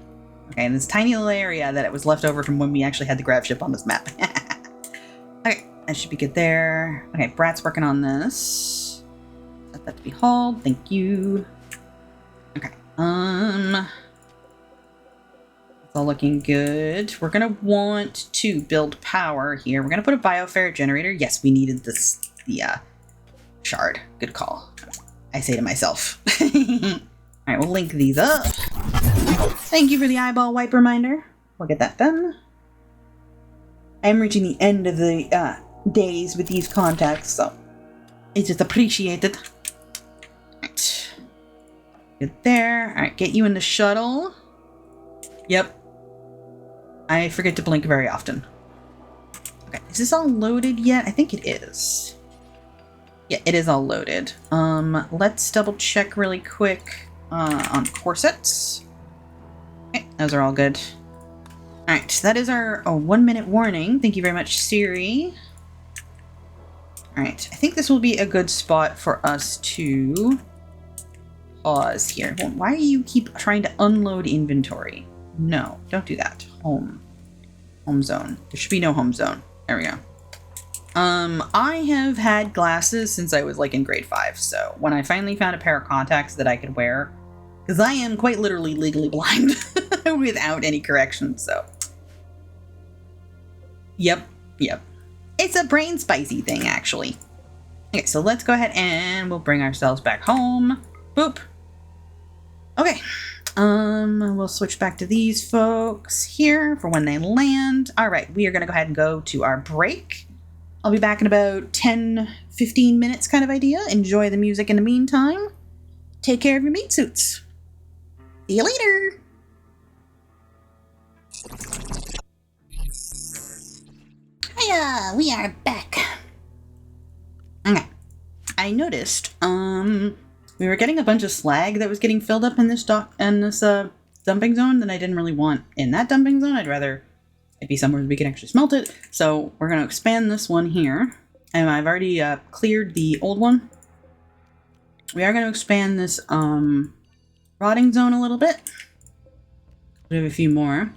Okay, this tiny little area that it was left over from when we actually had the grav ship on this map. Okay, that should be good there. Okay, Brat's working on this. Set that to be hauled. Thank you. Okay, it's all looking good. We're gonna want to build power here. We're gonna put a bioferret generator. Yes, we needed this, the shard. Good call. I say to myself. Alright, we'll link these up. Thank you for the eyeball wipe reminder. We'll get that done. I'm reaching the end of the days with these contacts, so it's just appreciated. Alright. Get there. Alright, get you in the shuttle. Yep. I forget to blink very often. Okay, is this all loaded yet? I think it is. Yeah, it is all loaded. Let's double check really quick on corsets. Okay, those are all good. Alright, that is our 1 minute warning. Thank you very much, Siri. Alright, I think this will be a good spot for us to pause here. Well, why do you keep trying to unload inventory? No, don't do that. Home. Home zone. There should be no home zone. There we go. I have had glasses since I was like in grade 5, so when I finally found a pair of contacts that I could wear, because I am quite literally legally blind without any correction, so. Yep. It's a brain spicy thing, actually. Okay, so let's go ahead and we'll bring ourselves back home. Boop. Okay. We'll switch back to these folks here for when they land. All right, we are going to go ahead and go to our break. I'll be back in about 10-15 minutes kind of idea. Enjoy the music in the meantime. Take care of your meat suits. See you later. Hiya, we are back. Okay. I noticed, we were getting a bunch of slag that was getting filled up in this dumping zone that I didn't really want in that dumping zone. I'd rather it be somewhere we can actually smelt it. So we're going to expand this one here. And I've already cleared the old one. We are going to expand this rotting zone a little bit. We have a few more.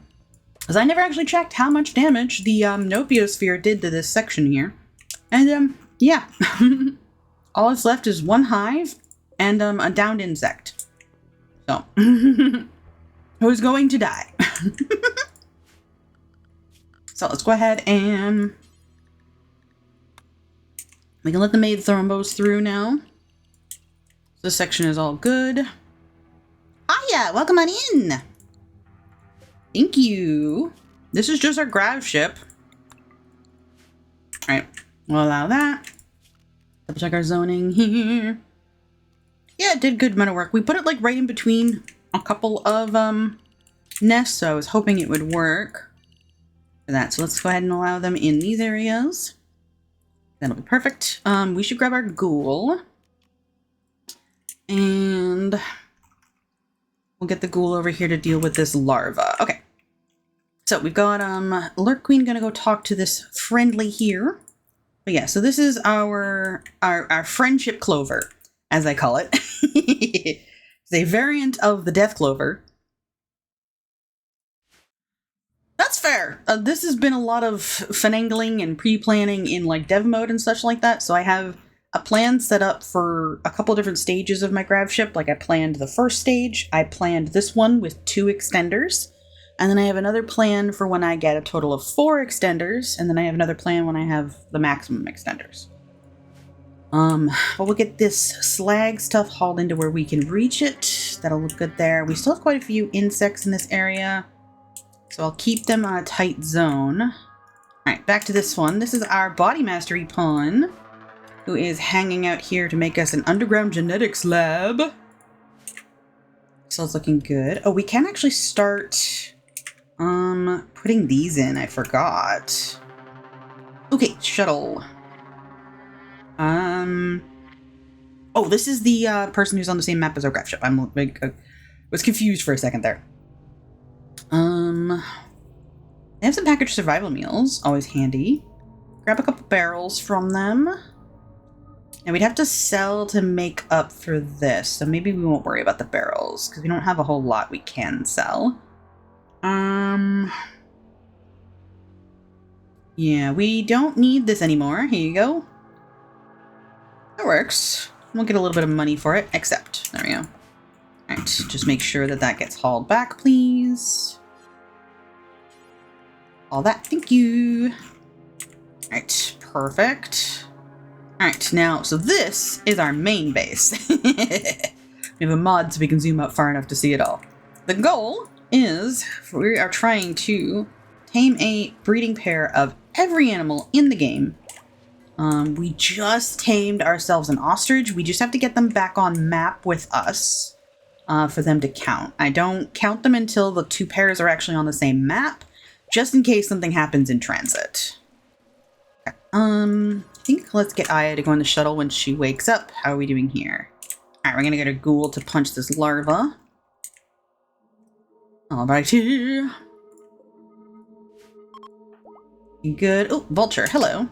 Because I never actually checked how much damage the Nopiosphere did to this section here. And yeah. All that's left is one hive and a downed insect. So, who's going to die? So let's go ahead and we can let the maid thrombos through now. This section is all good. Hiya, welcome on in. Thank you. This is just our grav ship. All right, we'll allow that. Double check our zoning here. Yeah, it did good amount of work. We put it like right in between a couple of nests, so I was hoping it would work for that. So let's go ahead and allow them in these areas. That'll be perfect. We should grab our ghoul. And we'll get the ghoul over here to deal with this larva. Okay. So we've got Lurk Queen gonna go talk to this friendly here. But yeah, so this is our friendship clover, as I call it. It's a variant of the death clover. That's fair. This has been a lot of finagling and pre-planning in like dev mode and such like that. So I have a plan set up for a couple different stages of my grav ship. Like I planned the first stage. I planned this one with 2 extenders. And then I have another plan for when I get a total of 4 extenders. And then I have another plan when I have the maximum extenders. But we'll get this slag stuff hauled into where we can reach it. That'll look good there. We still have quite a few insects in this area. So I'll keep them on a tight zone. All right, back to this one. This is our body mastery pawn, who is hanging out here to make us an underground genetics lab. So it's looking good. Oh, we can actually start putting these in. I forgot. Okay, shuttle. Oh, this is the person who's on the same map as our grav ship. I was confused for a second there. They have some packaged survival meals, always handy. Grab a couple barrels from them. And we'd have to sell to make up for this, so maybe we won't worry about the barrels, because we don't have a whole lot we can sell. Yeah, we don't need this anymore. Here you go. That works. We'll get a little bit of money for it, except, there we go. Alright, just make sure that that gets hauled back, please. All that, thank you. Alright, perfect. Alright, now, so this is our main base. We have a mod so we can zoom up far enough to see it all. The goal is, we are trying to tame a breeding pair of every animal in the game. We just tamed ourselves an ostrich. We just have to get them back on map with us for them to count. I don't count them until the 2 pairs are actually on the same map, just in case something happens in transit. Okay. I think let's get Aya to go on the shuttle when she wakes up. How are we doing here? Alright, we're gonna get a ghoul to punch this larva. Alrighty. Good. Oh, vulture, hello.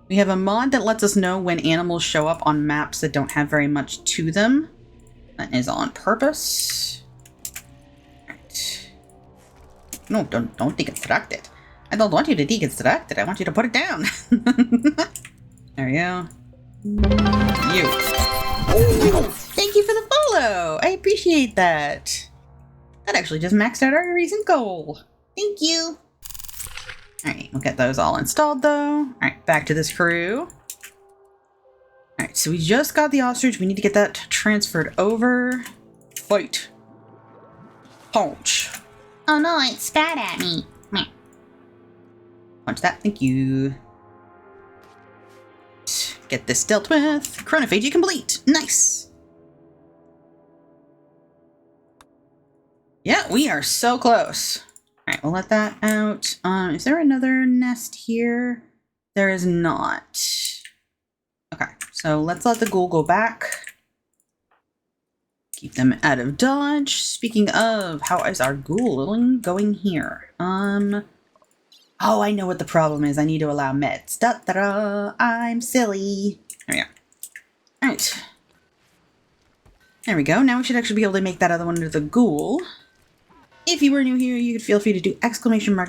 We have a mod that lets us know when animals show up on maps that don't have very much to them. That is on purpose. Right. No, don't deconstruct it. I don't want you to deconstruct it. I want you to put it down. There we go. You. Oh, thank you for the follow. I appreciate that. That actually just maxed out our recent goal. Thank you. Alright, we'll get those all installed though. Alright, back to this crew. Alright, so we just got the ostrich. We need to get that transferred over. Fight. Punch. Oh no, it spat at me. Meh. Punch that, thank you. Get this dealt with. Chronophagy complete. Nice. Yeah, we are so close. Alright, we'll let that out. Is there another nest here? There is not. Okay, so let's let the ghoul go back. Keep them out of dodge. Speaking of, how is our ghoul going here? Oh, I know what the problem is. I need to allow meds. Da-da-da, I'm silly. There we go. Alright. There we go. Now we should actually be able to make that other one into the ghoul. If you were new here, you could feel free to do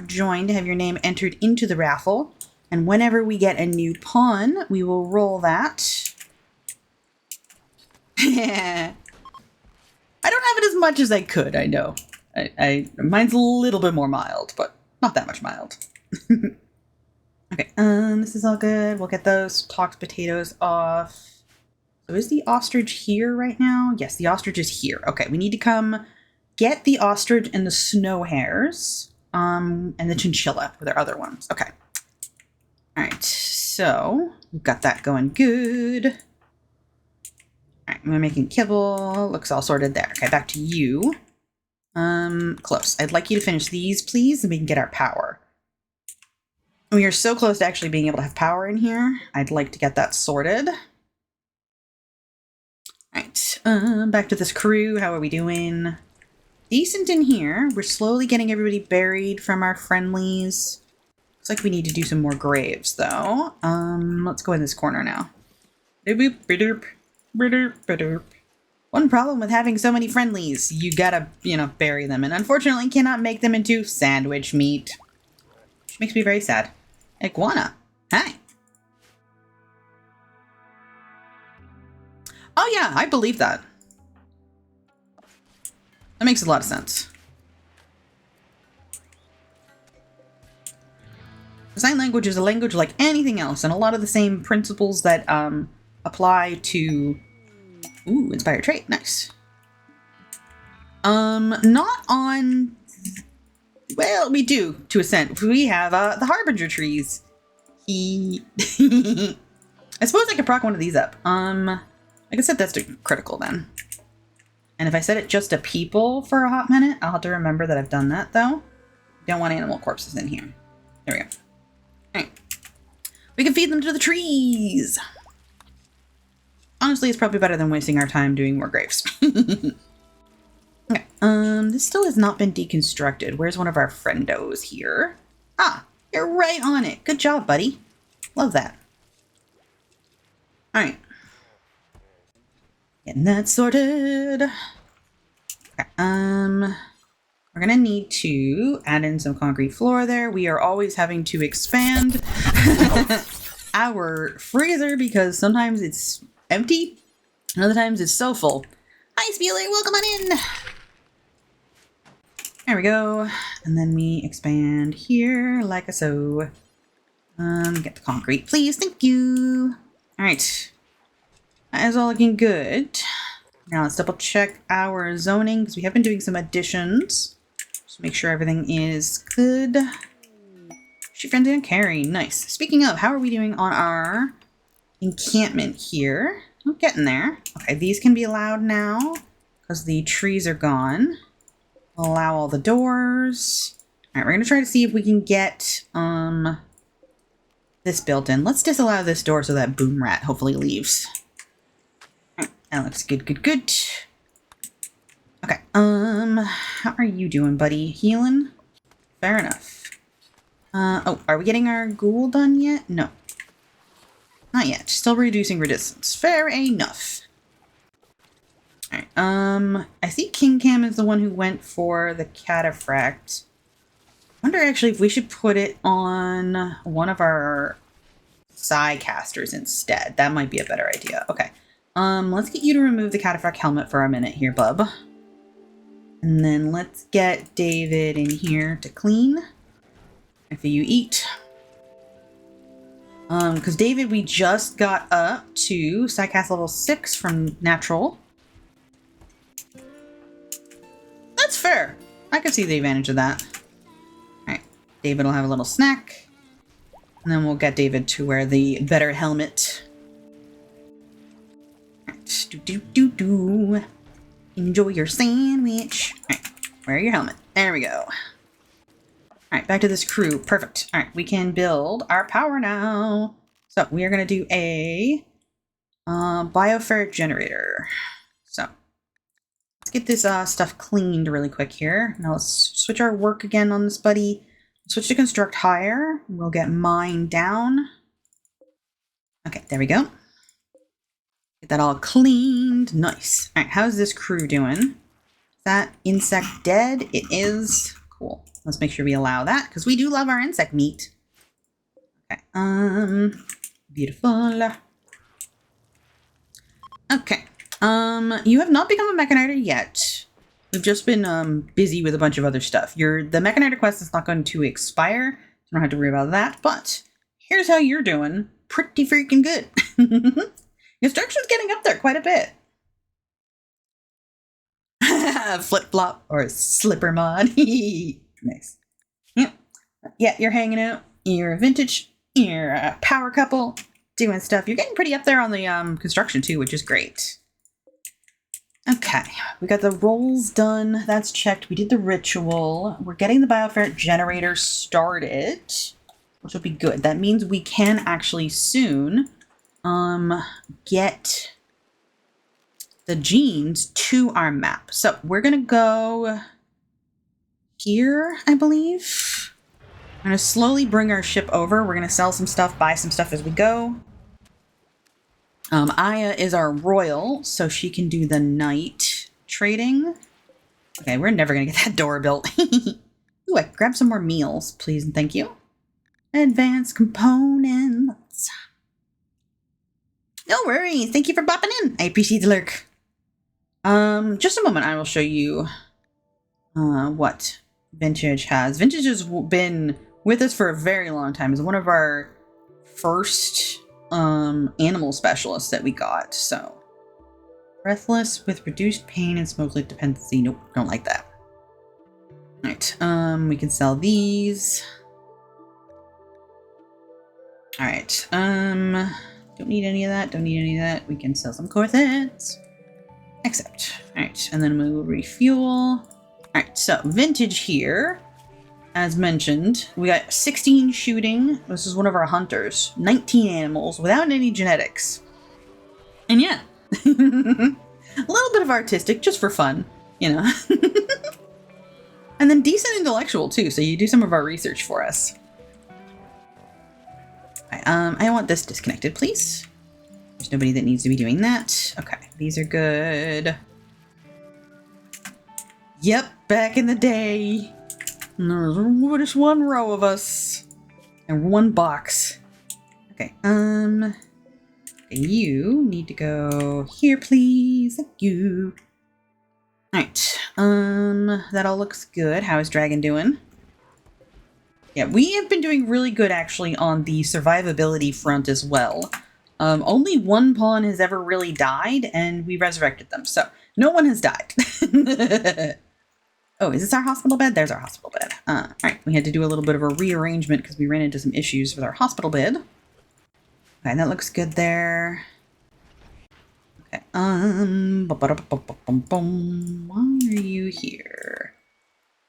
!join to have your name entered into the raffle. And whenever we get a new pawn, we will roll that. I don't have it as much as I could, I know. Mine's a little bit more mild, but not that much mild. Okay, this is all good. We'll get those tox potatoes off. So is the ostrich here right now? Yes, the ostrich is here. Okay, we need to come get the ostrich and the snow hares, and the chinchilla for their other ones. Okay. All right, so we've got that going good. All right, we're making kibble. Looks all sorted there. Okay, back to you. Close. I'd like you to finish these, please, and we can get our power. We are so close to actually being able to have power in here. I'd like to get that sorted. All right, back to this crew. How are we doing? Decent in here. We're slowly getting everybody buried from our friendlies. Looks like we need to do some more graves, though. Let's go in this corner now. One problem with having so many friendlies, you gotta, bury them, and unfortunately cannot make them into sandwich meat. Which makes me very sad. Iguana, hi. Oh yeah, I believe that. That makes a lot of sense. Sign language is a language like anything else, and a lot of the same principles that apply to... Ooh, inspired trait, nice. Not on... Well, we do, to a sense. We have the Harbinger trees. I suppose I could proc one of these up. I can set that to critical then. And if I set it just to people for a hot minute, I'll have to remember that I've done that, though. Don't want animal corpses in here. There we go. Alright. We can feed them to the trees! Honestly, it's probably better than wasting our time doing more graves. Okay, this still has not been deconstructed. Where's one of our friendos here? Ah, you're right on it. Good job, buddy. Love that. Alright. Getting that sorted. Okay, we're gonna need to add in some concrete floor there. We are always having to expand our freezer because sometimes it's empty and other times it's so full. Hi, Spieler, welcome on in. There we go. And then we expand here like so. Get the concrete, please. Thank you. All right. That is all looking good. Now let's double check our zoning because we have been doing some additions. Just make sure everything is good. She friendly and caring. Nice. Speaking of, how are we doing on our encampment here? We're getting there. Okay, these can be allowed now because the trees are gone. We'll allow all the doors. All right, we're going to try to see if we can get this built in. Let's disallow this door so that Boom Rat hopefully leaves. All right, that looks good, good, good. Okay, how are you doing, buddy? Healing? Fair enough. Oh, are we getting our ghoul done yet? No. Not yet. Still reducing resistance. Fair enough. Alright, I think King Cam is the one who went for the cataphract. I wonder actually if we should put it on one of our Psy casters instead. That might be a better idea. Okay. Let's get you to remove the cataphract helmet for a minute here, bub. And then let's get David in here to clean. After you eat. Because David, we just got up to Psycast level 6 from natural. That's fair. I can see the advantage of that. Alright, David will have a little snack. And then we'll get David to wear the better helmet. Alright, do. Enjoy your sandwich. Alright, wear your helmet. There we go. Alright, back to this crew. Perfect. Alright, we can build our power now. So we are going to do a bioferret generator. So let's get this stuff cleaned really quick here. Now let's switch our work again on this buddy. Switch to construct higher. We'll get mine down. Okay, there we go. Get that all cleaned. Nice. Alright, how's this crew doing? Is that insect dead? It is. Cool. Let's make sure we allow that because we do love our insect meat. Okay. Beautiful. Okay. You have not become a Mechanitor yet. We've just been busy with a bunch of other stuff. The Mechanitor quest is not going to expire. You don't have to worry about that. But here's how you're doing. Pretty freaking good. Construction's getting up there quite a bit. Flip-flop or slipper mod. Nice. Yep. Yeah, you're hanging out. You're a vintage. You're a power couple. Doing stuff. You're getting pretty up there on the construction too, which is great. Okay. We got the rolls done. That's checked. We did the ritual. We're getting the bioferret generator started, which will be good. That means we can actually soon get the genes to our map. So we're going to go here, I believe. I'm going to slowly bring our ship over. We're going to sell some stuff, buy some stuff as we go. Aya is our royal, so she can do the night trading. Okay, we're never going to get that door built. Ooh, I grab some more meals, please and thank you. Advanced components. No worries. Thank you for popping in. I appreciate the lurk. Just a moment. I will show you what Vintage has. Vintage has been with us for a very long time. It's one of our first animal specialists that we got. So breathless with reduced pain and smoke like dependency. Nope, don't like that. All right. We can sell these. All right. Don't need any of that. Don't need any of that. We can sell some corsets. Accept. All right, and then we will refuel. All right, so Vintage here, as mentioned, we got 16 shooting. This is one of our hunters. 19 animals without any genetics. And yeah, a little bit of artistic just for fun, you know. And then decent intellectual too, so you do some of our research for us. All right, I want this disconnected, please. There's nobody that needs to be doing that. Okay, these are good. Yep, back in the day. There's just one row of us. And one box. Okay, you need to go here, please. Thank you. Alright, that all looks good. How is Dragon doing? Yeah, we have been doing really good actually on the survivability front as well. Only one pawn has ever really died, and we resurrected them, so no one has died. Oh, is this our hospital bed? There's our hospital bed. All right, we had to do a little bit of a rearrangement because we ran into some issues with our hospital bed. Okay, that looks good there. Okay, why are you here?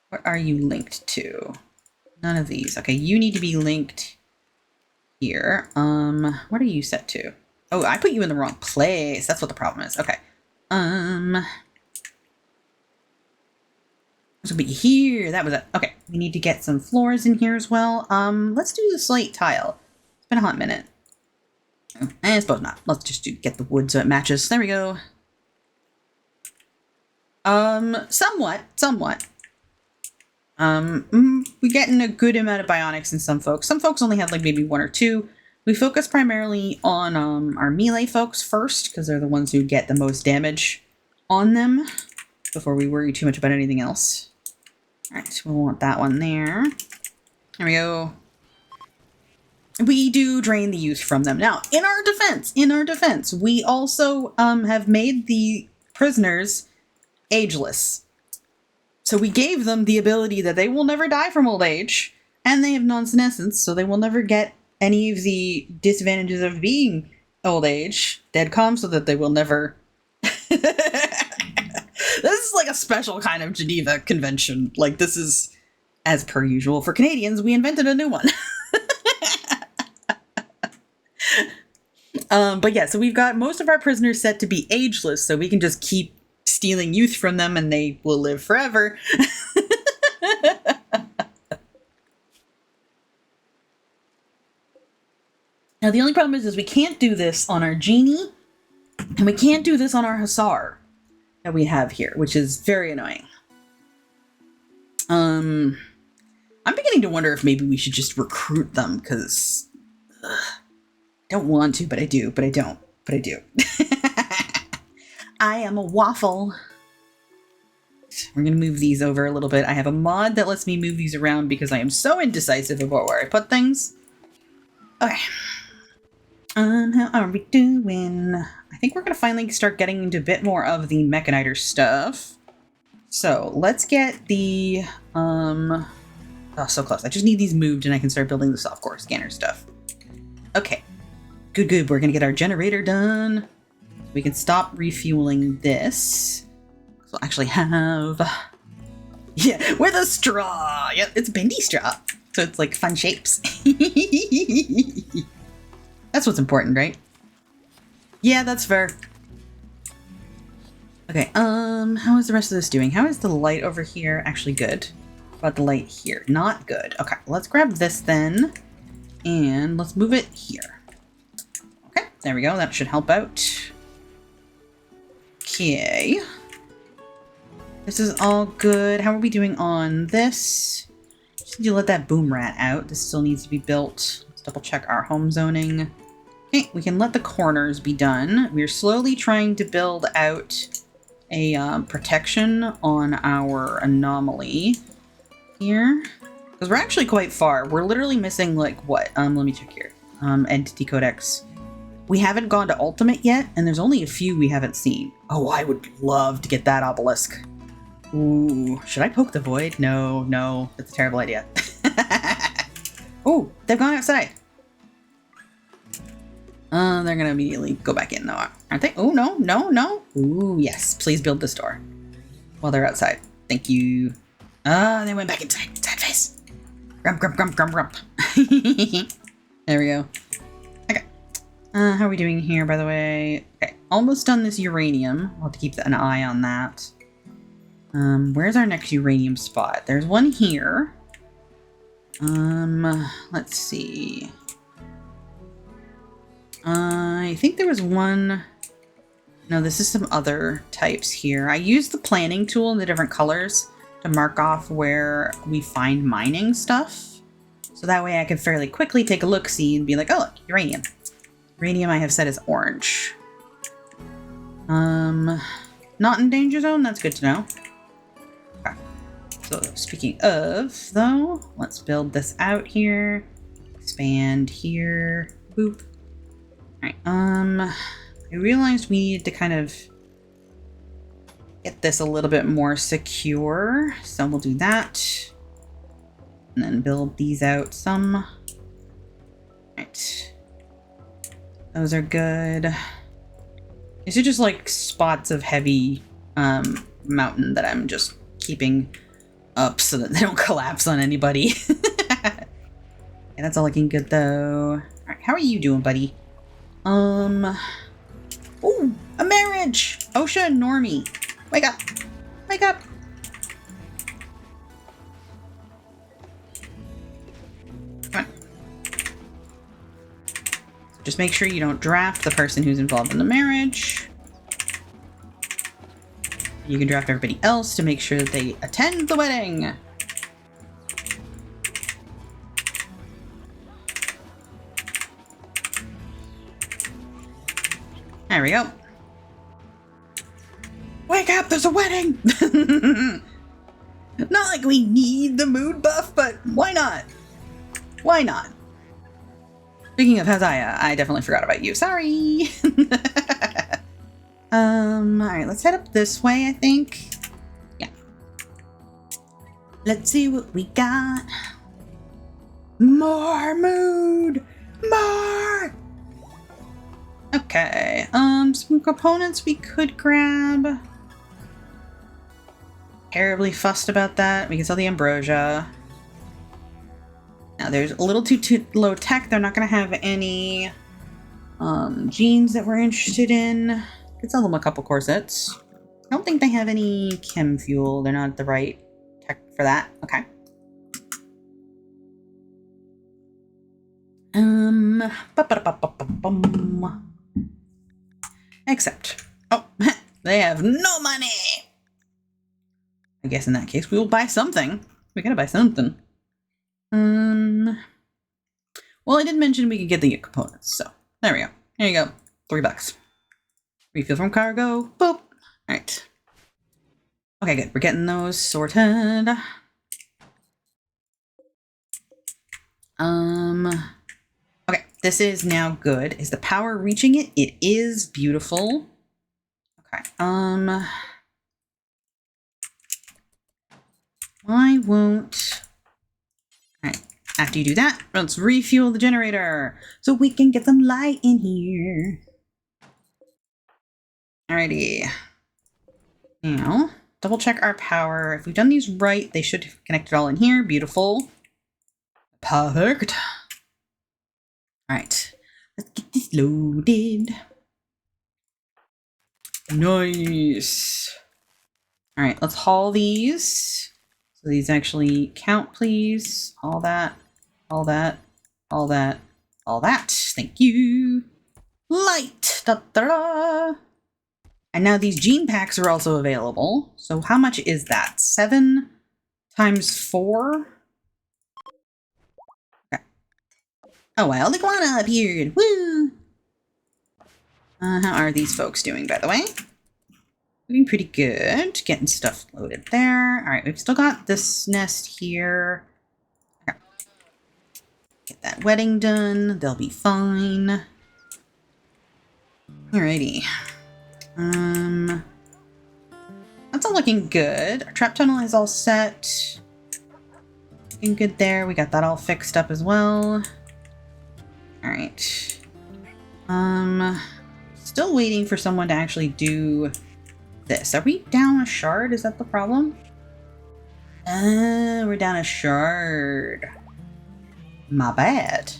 What are you linked to? None of these. Okay, you need to be linked here. What are you set to? Oh, I put you in the wrong place. That's what the problem is. Okay. This will be here. That was it. Okay, we need to get some floors in here as well. Let's do the slate tile. It's been a hot minute. I suppose not. Let's just get the wood so it matches. There we go. Somewhat. We're getting a good amount of bionics in some folks. Some folks only have like maybe 1 or 2. We focus primarily on our melee folks first because they're the ones who get the most damage on them before we worry too much about anything else. All right, we'll want that one there. There we go. We do drain the youth from them. Now, in our defense, we also have made the prisoners ageless. So we gave them the ability that they will never die from old age, and they have non-senescence, so they will never get any of the disadvantages of being old age, dead calm, so that they will never... This is like a special kind of Geneva Convention. Like, this is, as per usual for Canadians, we invented a new one. But yeah, so we've got most of our prisoners set to be ageless, so we can just keep stealing youth from them and they will live forever. Now, the only problem is we can't do this on our genie, and we can't do this on our hussar that we have here, which is very annoying. I'm beginning to wonder if maybe we should just recruit them, because don't want to, but I do, but I don't, but I do. I am a waffle. We're going to move these over a little bit. I have a mod that lets me move these around because I am so indecisive about where I put things. Okay. How are we doing? I think we're going to finally start getting into a bit more of the Mechaniter stuff. So let's get the, oh, so close. I just need these moved and I can start building the softcore scanner stuff. Okay. Good. We're going to get our generator done. We can stop refueling this. So we'll actually have... Yeah, with a straw! Yep, it's bendy straw. So it's like fun shapes. That's what's important, right? Yeah, that's fair. Okay, how is the rest of this doing? How is the light over here? Actually good. What about the light here? Not good. Okay, let's grab this then. And let's move it here. Okay, there we go. That should help out. Okay. This is all good. How are we doing on this? Just need to let that boom rat out. This still needs to be built. Let's double check our home zoning. Okay, we can let the corners be done. We're slowly trying to build out a protection on our anomaly here. Because we're actually quite far. We're literally missing like what? Let me check here. Entity Codex. We haven't gone to Ultimate yet, and there's only a few we haven't seen. Oh, I would love to get that obelisk. Ooh, should I poke the void? No, that's a terrible idea. Oh, they've gone outside. They're gonna immediately go back in though, aren't they? Oh, no. Ooh, yes, please build this door while they're outside. Thank you. They went back inside. Sad face. Grump. There we go. Okay. How are we doing here, by the way? Okay, almost done this uranium. I'll have to keep an eye on that. Where's our next uranium spot? There's one here. Let's see. I think there was one... No, this is some other types here. I used the planning tool in the different colors to mark off where we find mining stuff. So that way I can fairly quickly take a look-see and be like, oh, look, uranium. Uranium I have set as orange. Not in danger zone? That's good to know. Okay. So speaking of, though, let's build this out here. Expand here. Boop. Alright, I realized we needed to kind of get this a little bit more secure. So we'll do that. And then build these out some. Right. Those are good. These are just like spots of heavy mountain that I'm just keeping up so that they don't collapse on anybody. Yeah, that's all looking good though. All right, how are you doing, buddy? Ooh, a marriage! Osha and Normie. Wake up! Wake up! Come on. Just make sure you don't draft the person who's involved in the marriage. You can draft everybody else to make sure that they attend the wedding. There we go. Wake up, there's a wedding! Not like we need the mood buff, but why not? Why not? Speaking of Haziah, I definitely forgot about you. Sorry! Alright, let's head up this way, I think. Yeah. Let's see what we got. More mood! More! Okay, some components we could grab. Terribly fussed about that. We can sell the ambrosia. Now there's a little too low tech. They're not gonna have any genes that we're interested in. Could sell them a couple corsets. I don't think they have any chem fuel. They're not the right tech for that. Okay. Except, oh, they have no money. I guess in that case, we will buy something. We gotta buy something. Well, I did mention we could get the components, so there we go. Here you go. $3. Refill from cargo. Boop. All right. Okay, good. We're getting those sorted. Okay, this is now good. Is the power reaching it? It is beautiful. Okay. Why won't... Alright, after you do that, let's refuel the generator so we can get some light in here. Alrighty. Now, double check our power. If we've done these right, they should have connected all in here. Beautiful. Perfect. Alright, let's get this loaded. Nice. Alright, let's haul these. So these actually count, please. All that, all that, all that, all that. Thank you. Light. Da, da, da. And now these gene packs are also available. So how much is that? 7 times 4? Okay. Oh, well, the iguana appeared. Woo! How are these folks doing, by the way? Doing pretty good. Getting stuff loaded there. All right, we've still got this nest here. Okay. Get that wedding done. They'll be fine. Alrighty. That's all looking good. Our trap tunnel is all set. Looking good there. We got that all fixed up as well. All right. Still waiting for someone to actually do this. Are we down a shard? Is that the problem? We're down a shard. My bad.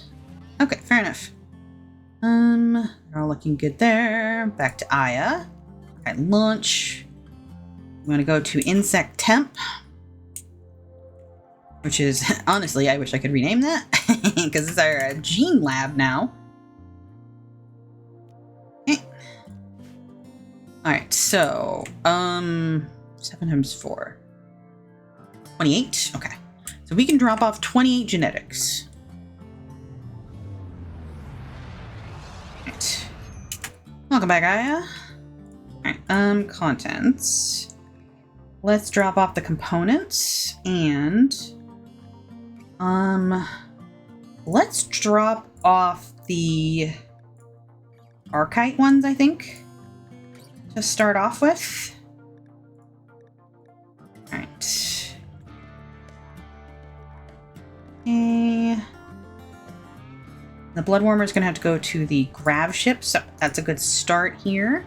Okay, fair enough. They're all looking good there. Back to Aya. Okay, launch. I'm gonna go to Insect Temp. Which is, honestly, I wish I could rename that. Because it's our gene lab now. Okay. Alright, so, 7 times 4. 28? Okay. So we can drop off 28 genetics. Right. Welcome back, Aya. Alright, contents. Let's drop off the components and let's drop off the Archite ones, I think, to start off with. Alright. Okay. The blood warmer is going to have to go to the grav ship, so that's a good start here.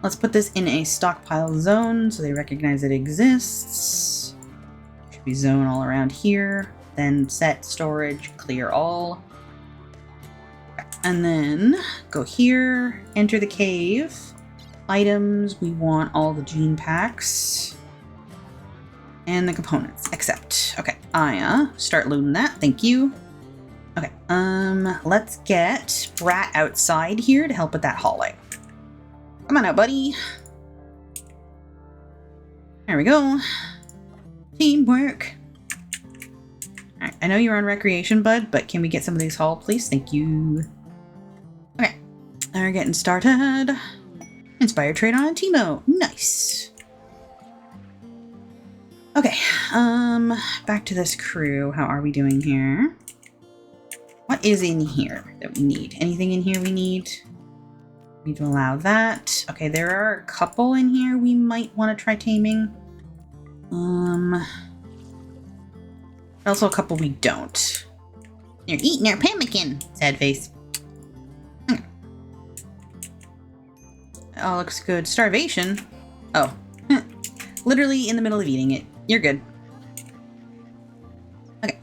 Let's put this in a stockpile zone so they recognize it exists. Should be zone all around here. Then set storage, clear all. And then go here, enter the cave. Items, we want all the gene packs. And the components, accept. Okay, Aya, start looting that, thank you. Okay, let's get Brat outside here to help with that hauling. Come on out, buddy. There we go. Teamwork. Alright, I know you're on recreation, bud, but can we get some of these hauled, please? Thank you. Okay, they're getting started. Inspired trade on Teemo. Nice. Okay, back to this crew. How are we doing here? What is in here that we need? Anything in here we need? We need to allow that. Okay, there are a couple in here we might want to try taming. Also a couple we don't. They're eating our pemmican. Sad face. Okay. Oh, looks good. Starvation. Oh. Literally in the middle of eating it. You're good. Okay.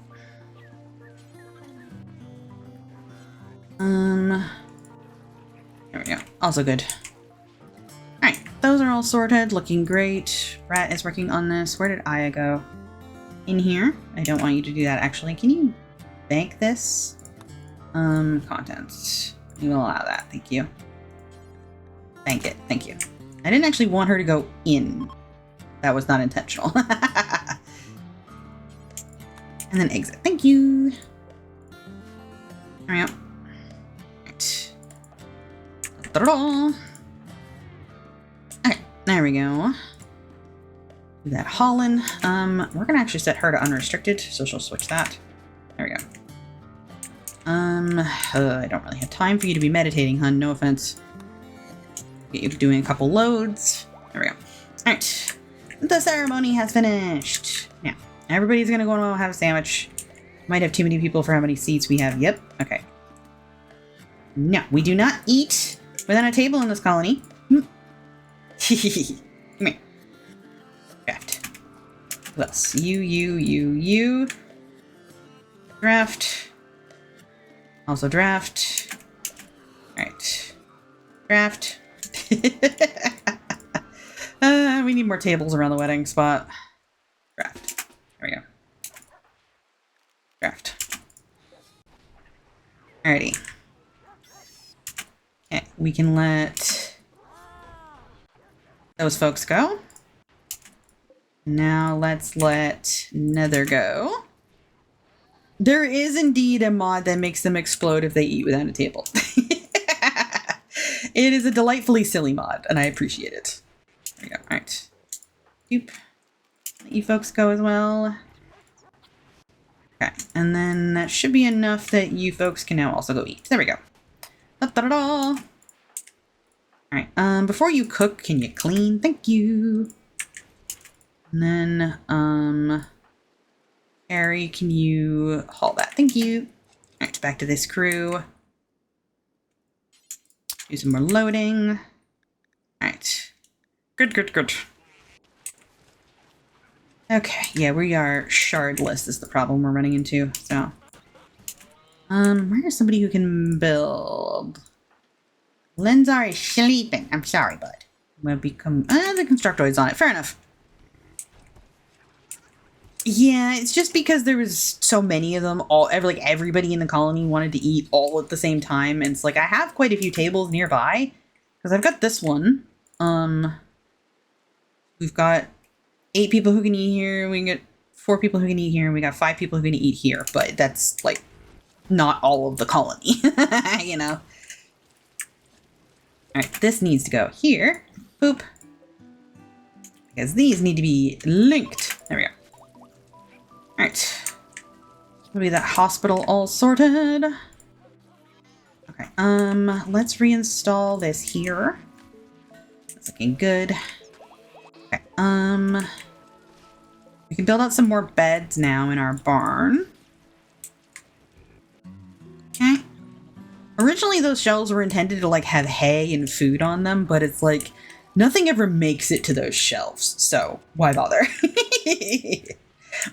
There we go. Also good. Alright, those are all sorted. Looking great. Rat is working on this. Where did Aya go? In here. I don't want you to do that, actually. Can you bank this? Contents. You will allow that. Thank you. Bank it. Thank you. I didn't actually want her to go in. That was not intentional. And then exit. Thank you. There we go. Right. Okay, there we go. Do that hauling. We're gonna actually set her to unrestricted, so she'll switch that. There we go. I don't really have time for you to be meditating, hun. No offense. Get you doing a couple loads. There we go. Alright. The ceremony has finished. Now, everybody's gonna go and have a sandwich. Might have too many people for how many seats we have. Yep. Okay. No, we do not eat without a table in this colony. Come here. Draft. Who else? You. Draft. Also draft. Alright. Draft. We need more tables around the wedding spot. Draft. There we go. Draft. Alrighty. Okay, we can let those folks go. Now let's let Nether go. There is indeed a mod that makes them explode if they eat without a table. It is a delightfully silly mod, and I appreciate it. There we go. Alright. Let you folks go as well. Okay, and then that should be enough that you folks can now also go eat. There we go. Da-da-da-da. Alright, before you cook, can you clean? Thank you. And then, Harry, can you haul that? Thank you. Alright, back to this crew. Do some more loading. Alright. Good. Okay, yeah, we are shardless is the problem we're running into, so. Where's somebody who can build? Lenzar is sleeping. I'm sorry, bud. I'm gonna become, the constructoid's on it. Fair enough. Yeah, it's just because there was so many of them. Everybody in the colony wanted to eat all at the same time, and it's like I have quite a few tables nearby because I've got this one. We've got 8 people who can eat here. We can get 4 people who can eat here, and we got 5 people who can eat here. But that's like not all of the colony, you know. All right, this needs to go here. Boop. Because these need to be linked. There we go. Alright. Will be that hospital all sorted. Okay, let's reinstall this here. That's looking good. Okay, We can build out some more beds now in our barn. Okay. Originally, those shelves were intended to like have hay and food on them, but it's like nothing ever makes it to those shelves. So why bother?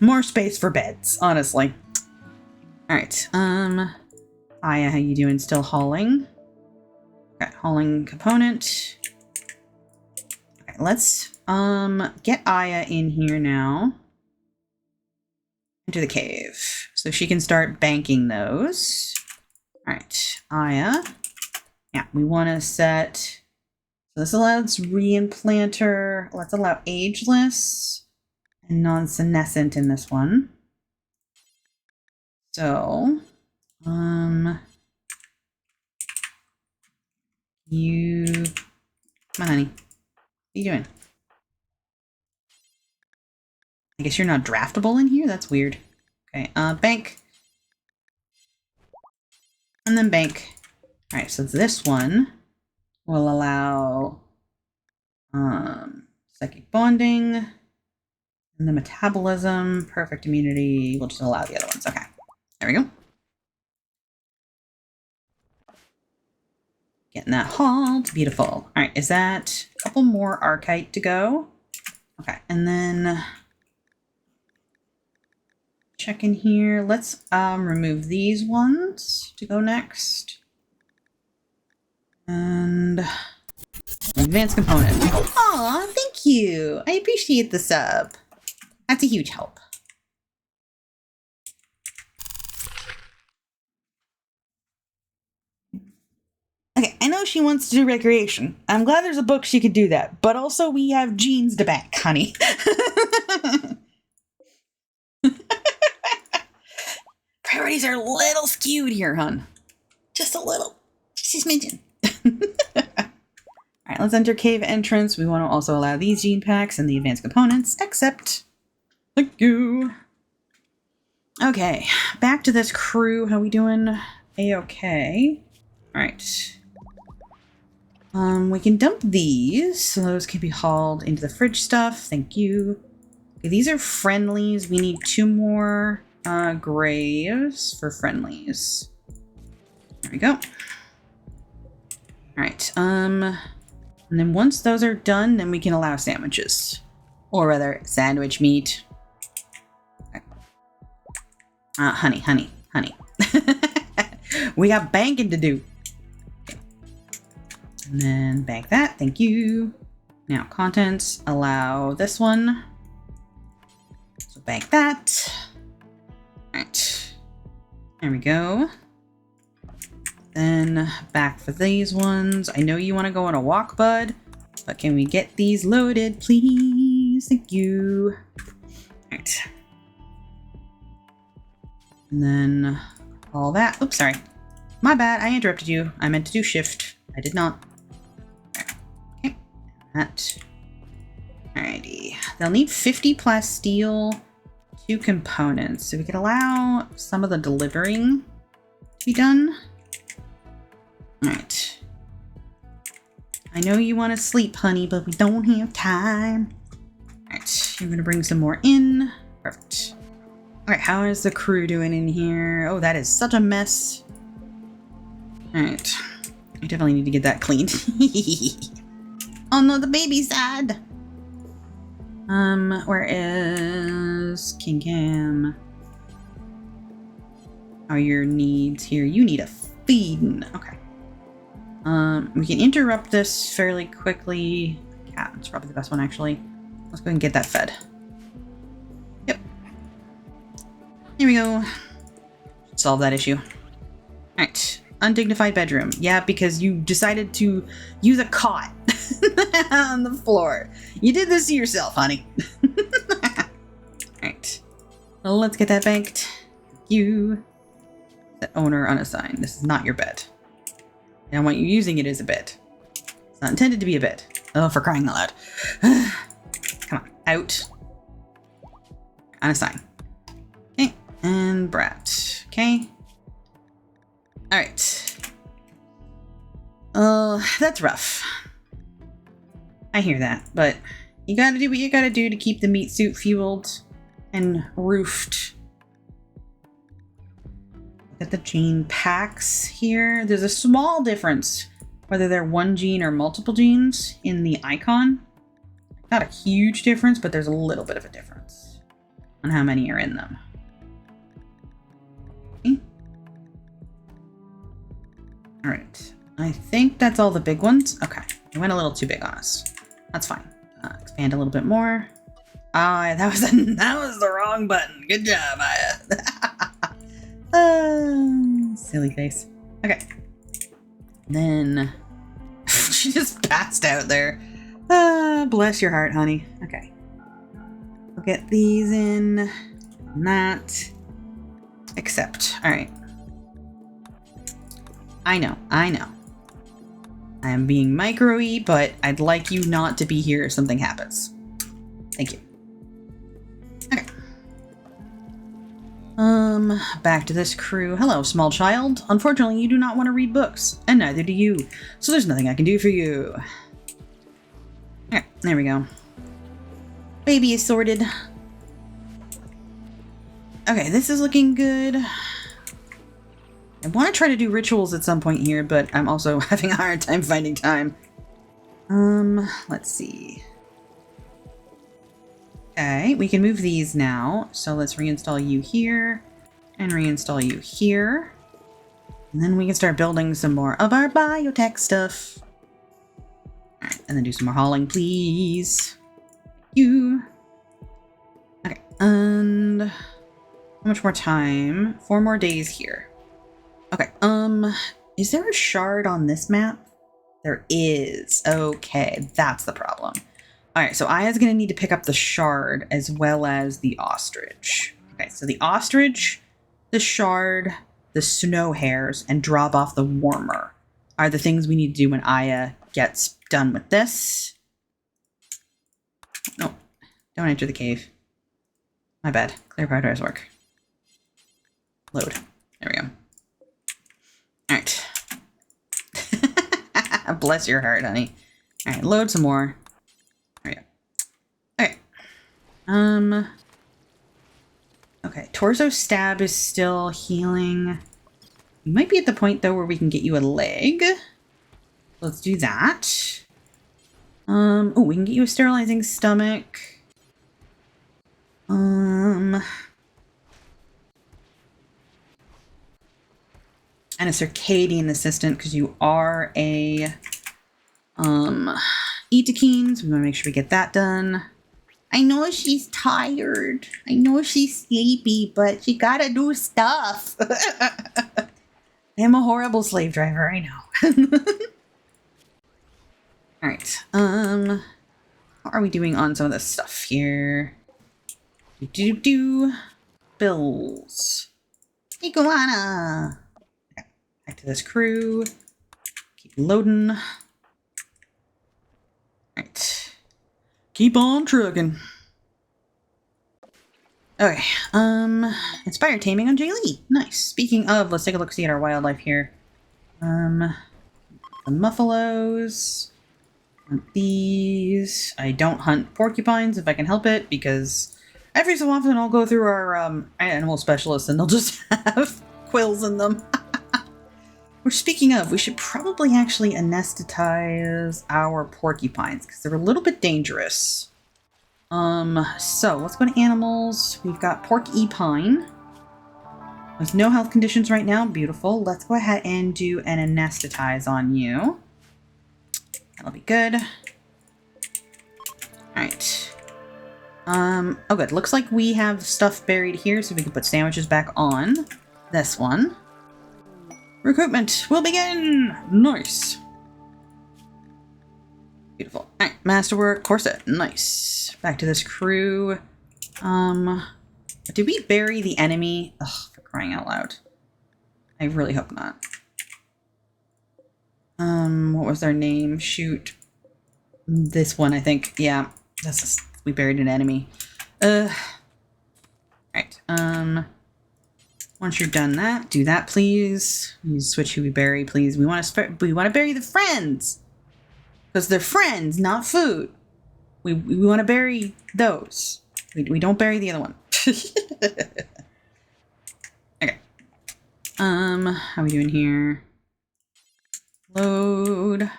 More space for beds, honestly. All right. Aya, how you doing? Still hauling? Okay, hauling component. Okay, let's get Aya in here now. Into the cave. So she can start banking those. Alright, Aya. Yeah, we want to set... So this allows reimplanter. Let's allow ageless and non-senescent in this one. So, you... Come on, honey. What are you doing? I guess you're not draftable in here? That's weird. Okay, bank. And then bank. Alright, so this one will allow psychic bonding and the metabolism, perfect immunity. We'll just allow the other ones. Okay, there we go. Getting that hauled. Beautiful. Alright, is that a couple more Archite to go? Okay, and then check in here. Let's remove these ones to go next. And advanced component. Aw, thank you. I appreciate the sub. That's a huge help. Okay, I know she wants to do recreation. I'm glad there's a book she could do that, but also we have jeans to bank, honey. Priorities are a little skewed here, hun. Just a little. Just smidgen. Alright, let's enter cave entrance. We want to also allow these gene packs and the advanced components, except... Thank you. Okay, back to this crew. How we doing? A-okay. Alright. We can dump these, so those can be hauled into the fridge stuff. Thank you. Okay, these are friendlies. We need 2 more graves for friendlies. There we go. Alright, and then once those are done, then we can allow sandwiches. Or rather, sandwich meat. Okay. Honey. We got banking to do. Okay. And then bank that, thank you. Now, contents, allow this one. So bank that. Alright. There we go. Then back for these ones. I know you want to go on a walk, bud, but can we get these loaded, please? Thank you. Alright. And then all that. Oops, sorry. My bad, I interrupted you. I meant to do shift. I did not. Okay. That. Alrighty. They'll need 50 plasteel, 2 components. So we could allow some of the delivering to be done. Alright. I know you want to sleep, honey, but we don't have time. Alright, you're going to bring some more in. Perfect. Alright, how is the crew doing in here? Oh, that is such a mess. Alright. I definitely need to get that cleaned. Oh no, the baby's sad. Where is King Cam? How are your needs here? You need a feeding. Okay. We can interrupt this fairly quickly. Cat, it's probably the best one, actually. Let's go and get that fed. Yep. Here we go. Solve that issue. Alright. Undignified bedroom. Yeah, because you decided to use a cot on the floor. You did this to yourself, honey. Alright. Well, let's get that banked. You. The owner unassigned. This is not your bed. I don't want you using it as a bed. It's not intended to be a bed. Oh, for crying out loud. Come on. Out. Unassign. Okay. And Brat. Okay. Alright. Oh, that's rough. I hear that, but you gotta do what you gotta do to keep the meat suit fueled. and roofed. Look at the gene packs here. There's a small difference whether they're one gene or multiple genes in the icon. Not a huge difference, but there's a little bit of a difference on how many are in them. Okay. All right. I think that's all the big ones. Okay. It went a little too big on us. That's fine. Expand a little bit more. That was the wrong button. Good job, Aya. Silly face. Okay. Then she just passed out there. Bless your heart, honey. Okay. We'll get these in. Not. Accept. All right. I know. I am being micro-y, but I'd like you not to be here if something happens. Thank you. Okay. Back to this crew. Hello, small child. Unfortunately, you do not want to read books, and neither do you. So there's nothing I can do for you. Okay, there we go. Baby is sorted. Okay, this is looking good. I want to try to do rituals at some point here, but I'm also having a hard time finding time. Let's see. Okay, we can move these now. So let's reinstall you here and reinstall you here. And then we can start building some more of our biotech stuff. All right, and then do some more hauling, please. You. Okay, and how much more time? 4 more days here. Okay, is there a shard on this map? There is. Okay, that's the problem. All right, so Aya's gonna need to pick up the shard as well as the ostrich. Okay, so the ostrich, the shard, the snow hares, and drop off the warmer are the things we need to do when Aya gets done with this. No, don't enter the cave. My bad. Clear prioritize work. Load. There we go. All right. Bless your heart, honey. All right, load some more. There we go. Okay. Okay, torso stab is still healing. We might be at the point though where we can get you a leg. Let's do that. Oh, we can get you a sterilizing stomach. And a circadian assistant because you are a Etekeen, so we want to make sure we get that done. I know she's tired. I know she's sleepy, but she gotta do stuff. I am a horrible slave driver, I know. All right. How are we doing on some of this stuff here? Bills. Iguana. Okay. Back to this crew. Keep loading. All right. Keep on trucking. Okay. Inspired taming on Jaylee. Nice. Speaking of, let's take a look see at our wildlife here. The muffalos. Hunt these. I don't hunt porcupines if I can help it because every so often I'll go through our animal specialists and they'll just have quills in them. Which, speaking of, we should probably actually anesthetize our porcupines because they're a little bit dangerous. So let's go to animals. We've got porcupine. There's no health conditions right now. Beautiful. Let's go ahead and do an anesthetize on you. That'll be good. All right. Oh good. Looks like we have stuff buried here so we can put sandwiches back on this one. Recruitment will begin! Nice. Beautiful. All right, masterwork, corset, nice. Back to this crew. Did we bury the enemy? Ugh, for crying out loud. I really hope not. What was their name? Shoot. This one, I think. Yeah, we buried an enemy. Right. Once you're done that, do that, please. You switch who we bury, please. We want to bury the friends because they're friends, not food. We want to bury those. We don't bury the other one. Okay. How are we doing here? Load. A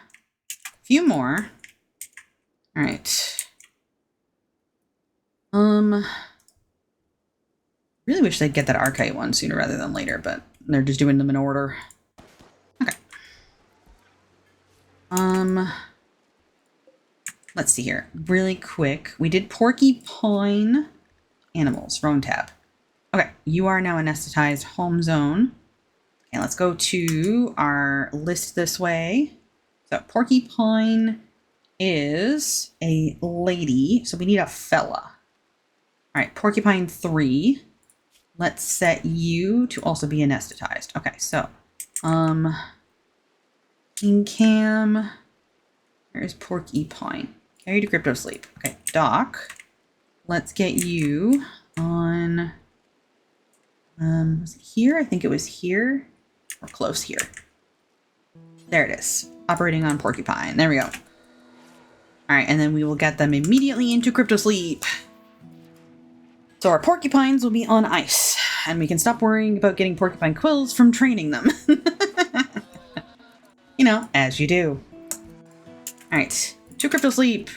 few more. All right. Really wish they'd get that archite one sooner rather than later, but they're just doing them in order. Okay. Let's see here. Really quick. We did porcupine animals. Wrong tab. Okay. You are now anesthetized home zone. And let's go to our list this way. So porcupine is a lady. So we need a fella. All right. Porcupine 3. Let's set you to also be anesthetized. Okay, so, Cam, where's Porcupine? Carry to crypto sleep. Okay, Doc, let's get you on, was it here? I think it was here, or close here. There it is, operating on Porcupine. There we go. All right, and then we will get them immediately into crypto sleep. So our porcupines will be on ice, and we can stop worrying about getting porcupine quills from training them. You know, as you do. All right, to crypto sleep.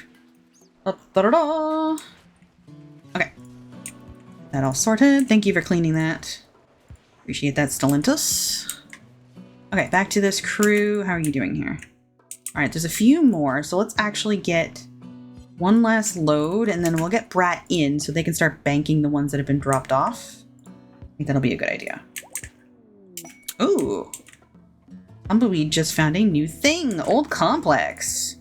Da-da-da. Okay, that all sorted. Thank you for cleaning that. Appreciate that, Stellentus. Okay, back to this crew. How are you doing here? All right, there's a few more, so let's actually get one last load, and then we'll get Brat in so they can start banking the ones that have been dropped off. I think that'll be a good idea. Ooh. Tumbleweed just found a new thing. Old complex.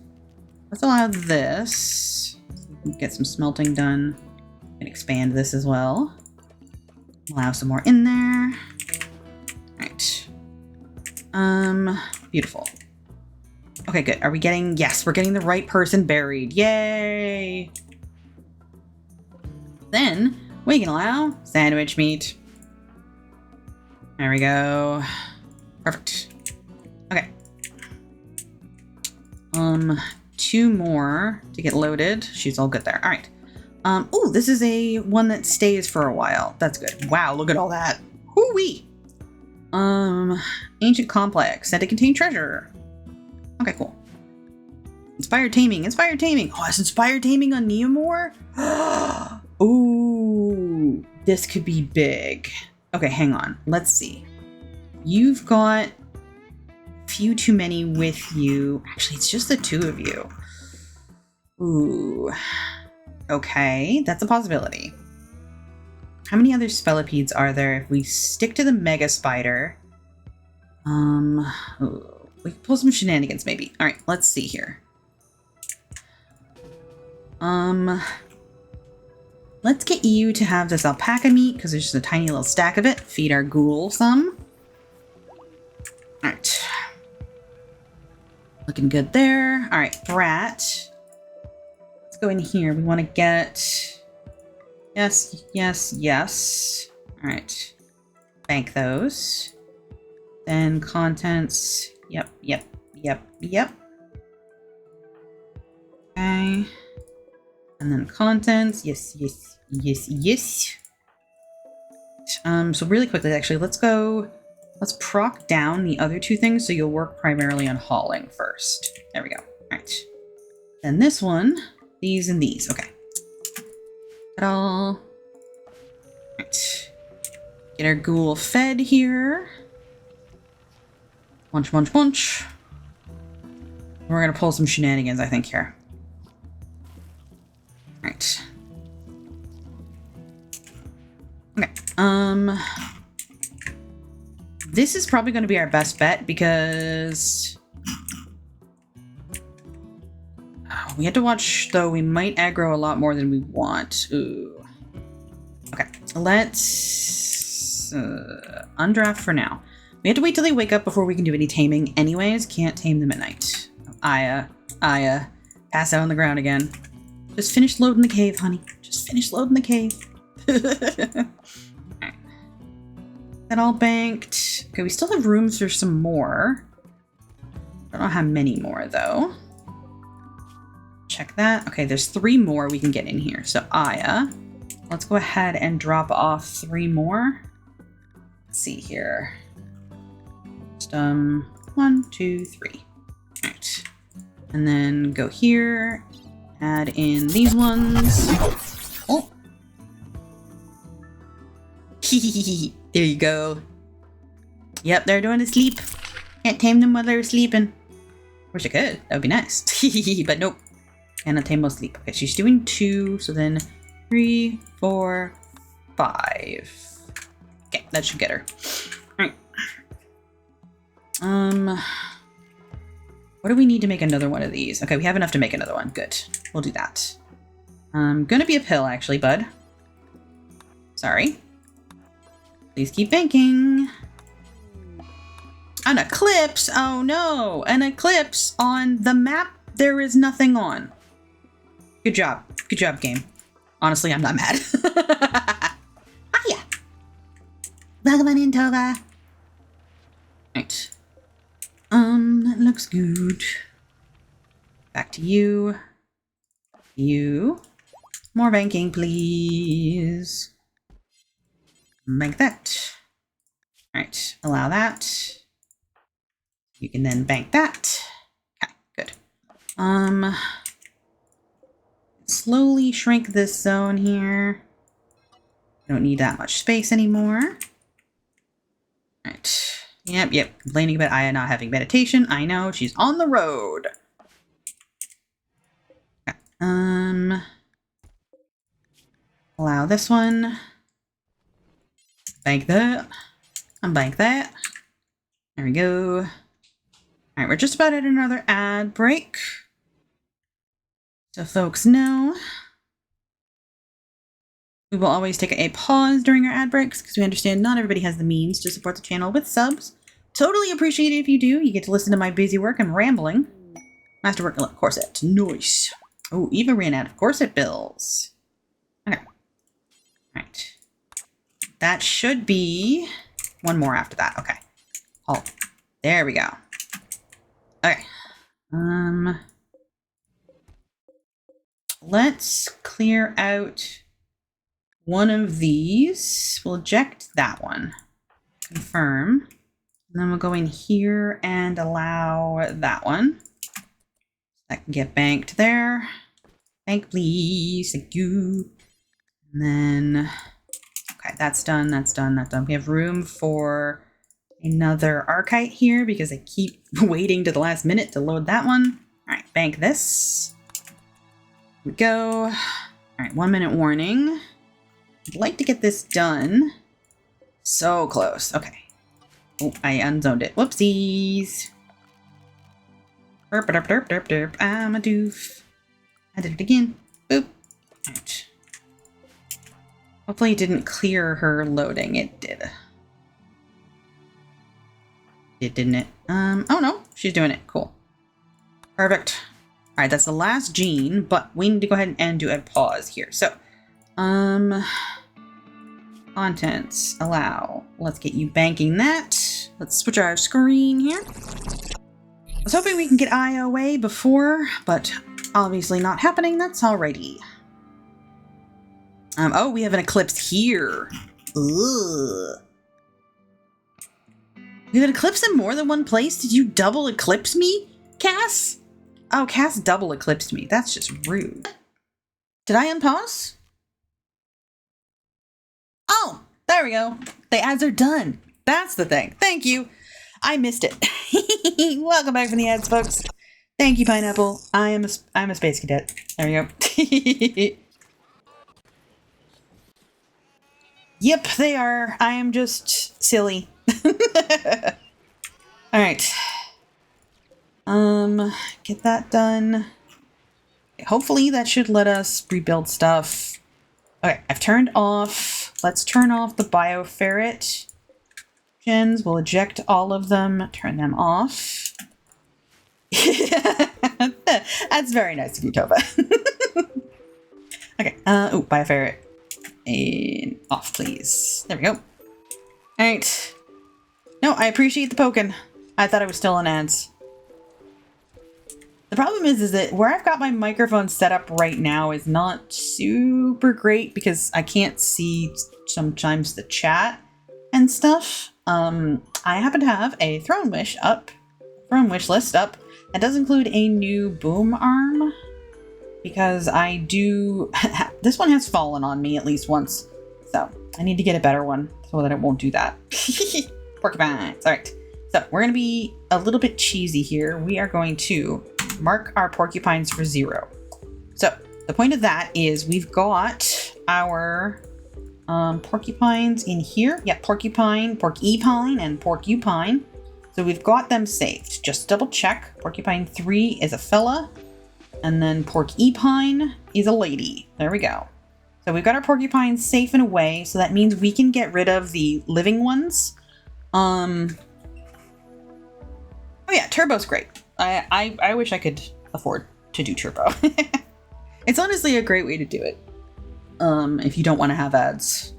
Let's allow this. We can get some smelting done. And expand this as well. Allow some more in there. Alright. Beautiful. Okay, good. Are we getting... Yes, we're getting the right person buried. Yay! Then, we can allow sandwich meat. There we go. Perfect. Okay. 2 more to get loaded. She's all good there. All right. Oh, this is a one that stays for a while. That's good. Wow, look at all that. Hoo-wee! Ancient complex. Said to contain treasure. Okay, cool. Inspired taming. Inspired taming. Oh, it's inspired taming on Neomore? Ooh, this could be big. Okay, hang on. Let's see. You've got a few too many with you. Actually, it's just the 2 of you. Ooh. Okay, that's a possibility. How many other Spellipedes are there if we stick to the Mega Spider? Ooh. We can pull some shenanigans, maybe. All right, let's see here. Let's get you to have this alpaca meat, because there's just a tiny little stack of it. Feed our ghoul some. All right. Looking good there. All right, Brat. Let's go in here. We want to get... Yes, yes, yes. All right. Bank those. Then contents... Yep. Okay. And then contents. Yes. So really quickly, actually, let's proc down the other 2 things so you'll work primarily on hauling first. There we go. All right. Then this one, these and these. Okay. Ta-da. All right. Get our ghoul fed here. Munch. We're gonna pull some shenanigans, I think, here. Right. Okay. This is probably gonna be our best bet because we have to watch, though. We might aggro a lot more than we want. Ooh. Okay. Let's undraft for now. We have to wait till they wake up before we can do any taming anyways. Can't tame them at night. Aya. Pass out on the ground again. Just finish loading the cave, honey. Just finish loading the cave. Alright. That all banked. Okay, we still have room for some more. I don't know how many more, though. Check that. Okay, there's 3 more we can get in here. So Aya. let's go ahead and drop off 3 more. Let's see here. Just, 1, 2, 3. All right. And then go here, add in these ones. Oh. There you go. Yep, they're doing a sleep. Can't tame them while they're sleeping. Wish I could. That would be nice. But nope. Cannot tame while sleep. Okay, she's doing 2, so then 3, 4, 5. Okay, that should get her. Alright. What do we need to make another one of these? Okay, we have enough to make another one. Good. We'll do that. Gonna be a pill, actually, bud. Sorry. Please keep banking. An eclipse? Oh no! An eclipse on the map there is nothing on. Good job. Good job, game. Honestly, I'm not mad. Ah, yeah. Welcome on in, Tova. Right. That looks good. Back to you. You. More banking, please. Bank that. Alright, allow that. You can then bank that. Okay, good. Slowly shrink this zone here. Don't need that much space anymore. Alright. Yep. Complaining about Aya not having meditation. I know, she's on the road. Okay. Allow this one. Bank that. Unbank that. There we go. Alright, we're just about at another ad break. So folks know, we will always take a pause during our ad breaks because we understand not everybody has the means to support the channel with subs. Totally appreciate it if you do. You get to listen to my busy work and rambling. Masterwork corset. Nice. Oh, Eva ran out of corset bills. Okay. Alright. That should be one more after that. Okay. Oh, there we go. Okay. Let's clear out one of these. We'll eject that one. Confirm. And then we'll go in here and allow that one. That can get banked there. Bank, please. Thank you. And then, okay, that's done. That's done. That's done. We have room for another Archite here because I keep waiting to the last minute to load that one. All right, bank this. Here we go. All right, 1 minute warning. I'd like to get this done. So close. Okay. Oh, I unzoned it. Whoopsies. Derp, derp, derp, derp, derp. I'm a doof. I did it again. Boop. Right. Hopefully it didn't clear her loading. It did. It didn't it? Oh no, she's doing it. Cool. Perfect. All right, that's the last gene, but we need to go ahead and do a pause here. So, contents, allow. Let's get you banking that. Let's switch our screen here. I was hoping we can get Aya away before, but obviously not happening. That's alrighty. Oh, we have an eclipse here. Ooh. We have an eclipse in more than one place? Did you double eclipse me, Cass? Oh, Cass double eclipsed me. That's just rude. Did I unpause? Oh, there we go. The ads are done. That's the thing. Thank you. I missed it. Welcome back from the ads, folks. Thank you, Pineapple. I'm a space cadet. There we go. Yep, they are. I am just silly. All right. Get that done. Hopefully that should let us rebuild stuff. Okay, I've turned off. Let's turn off the bioferret gens. We'll eject all of them, turn them off. That's very nice of you, Tova. Okay, oh, bioferret. And off, please. There we go. All right. No, I appreciate the poking. I thought I was still on ads. The problem is that where I've got my microphone set up right now is not super great because I can't see sometimes the chat and stuff. I happen to have a throne wish list up. That does include a new boom arm because I do. This one has fallen on me at least once, so I need to get a better one so that it won't do that. Porcupines. All right. So we're going to be a little bit cheesy here. We are going to mark our porcupines for 0. So the point of that is we've got our porcupines in here. Yeah, porcupine, porcupine, and porcupine. So we've got them saved. Just double check. Porcupine 3 is a fella, and then porcupine is a lady. There we go. So we've got our porcupines safe and away. So that means we can get rid of the living ones. Oh yeah, turbo's great. I wish I could afford to do turbo. It's honestly a great way to do it. If you don't want to have ads.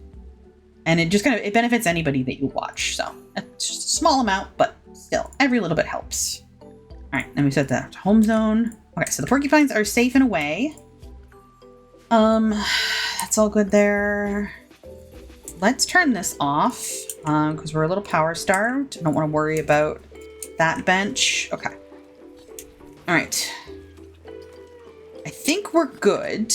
And it just it benefits anybody that you watch. So it's just a small amount, but still, every little bit helps. All right, then we set that home zone. Okay, so the porcupines are safe and away. That's all good there. Let's turn this off because we're a little power starved. I don't want to worry about that bench. Okay. All right. I think we're good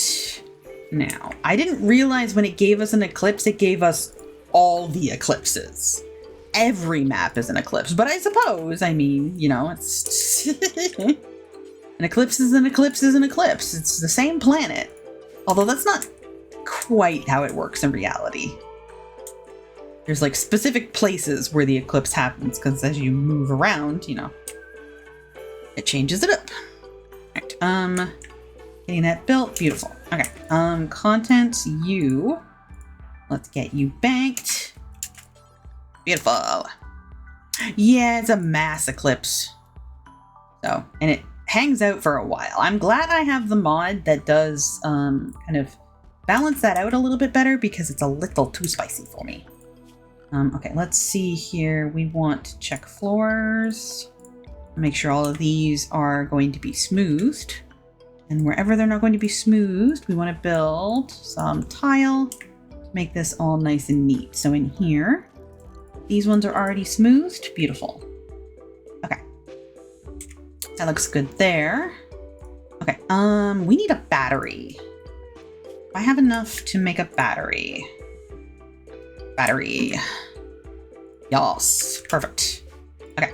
now. I didn't realize when it gave us an eclipse, it gave us all the eclipses. Every map is an eclipse, but I suppose, I mean, you know, it's an eclipse is an eclipse is an eclipse. It's the same planet. Although that's not quite how it works in reality. There's like specific places where the eclipse happens because as you move around, you know, it changes it up. All right, getting that built, beautiful. Okay, contents, you. Let's get you banked. Beautiful. Yeah, it's a mass eclipse. So, and it hangs out for a while. I'm glad I have the mod that does kind of balance that out a little bit better because it's a little too spicy for me. Okay, let's see here. We want to check floors. Make sure all of these are going to be smoothed. And wherever they're not going to be smoothed, we want to build some tile to make this all nice and neat. So in here, these ones are already smoothed. Beautiful. Okay. That looks good there. Okay, we need a battery. I have enough to make a battery. Battery. Yes, perfect. Okay.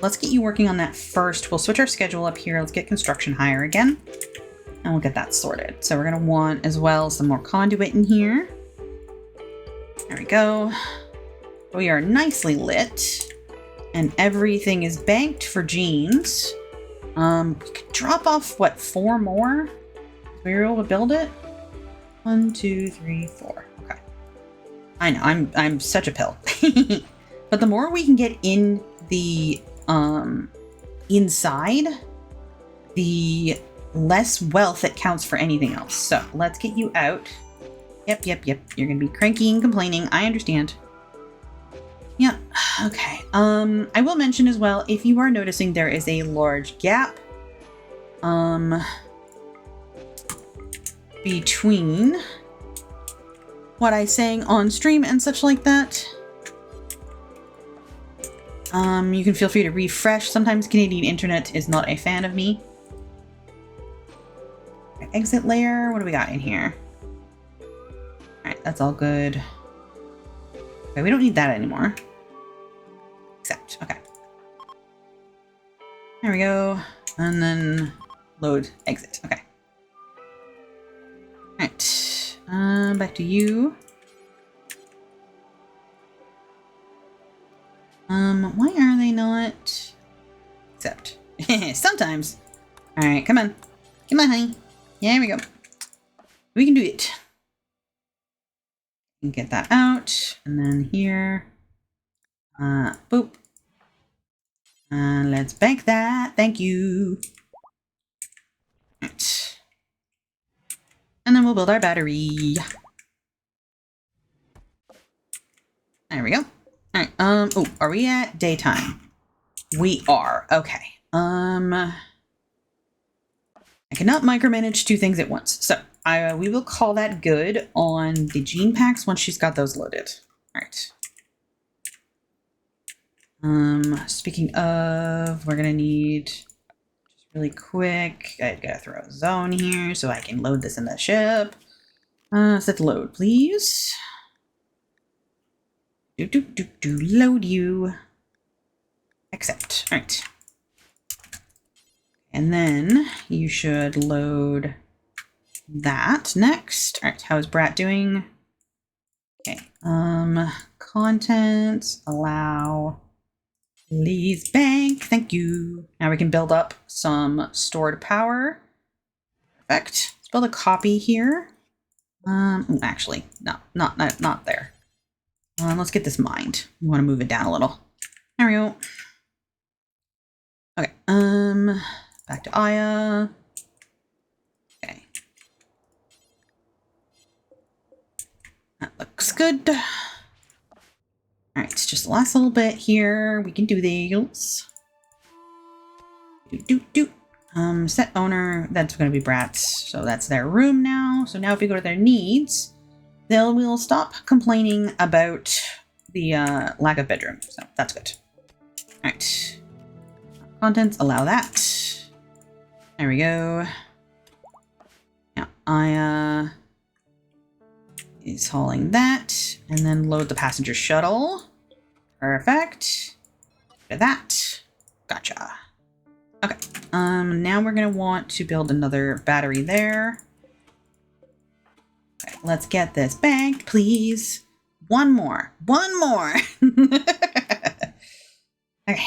Let's get you working on that first. We'll switch our schedule up here. Let's get construction higher again. And we'll get that sorted. So we're gonna want as well some more conduit in here. There we go. We are nicely lit. And everything is banked for jeans. We could drop off, what, 4 more? We were able to build it? 1, 2, 3, 4. Okay. I know, I'm such a pill. But the more we can get in the inside, the less wealth it counts for anything else. So let's get you out. Yep. You're gonna be cranky and complaining. I understand. Yeah, okay. I will mention as well, if you are noticing there is a large gap between what I sang on stream and such like that. You can feel free to refresh. Sometimes Canadian internet is not a fan of me. Exit layer, what do we got in here? Alright, that's all good. Okay, we don't need that anymore. Accept, okay. There we go. And then load, exit, okay. Alright, back to you. Why are they not? Accept. Sometimes. Alright, come on. Come on, honey. Yeah, here we go. We can do it. Get that out. And then here. Boop. Let's bank that. Thank you. Right. And then we'll build our battery. There we go. Alright, oh, are we at daytime? We are. Okay. I cannot micromanage two things at once. So we will call that good on the gene packs once she's got those loaded. All right. Speaking of, we're gonna need just really quick. I gotta throw a zone here so I can load this in the ship. Set load, please. Load you. Accept. All right. And then you should load that next. All right. How is Brat doing? Okay. Contents, allow, please bank. Thank you. Now we can build up some stored power. Perfect. Let's build a copy here. Actually, no, not there. Let's get this mined. We want to move it down a little. There we go. Okay. Back to Aya. Okay. That looks good. All right, just the last little bit here. We can do these. Set owner. That's going to be Brat's. So that's their room now. So now if we go to their needs, we'll stop complaining about the lack of bedroom. So that's good. All right. Contents, allow that. There we go. Now Aya is hauling that, and then load the passenger shuttle. Perfect. Look at that. Gotcha. Okay. Now we're gonna want to build another battery there. Okay, let's get this banked, please. One more. Okay.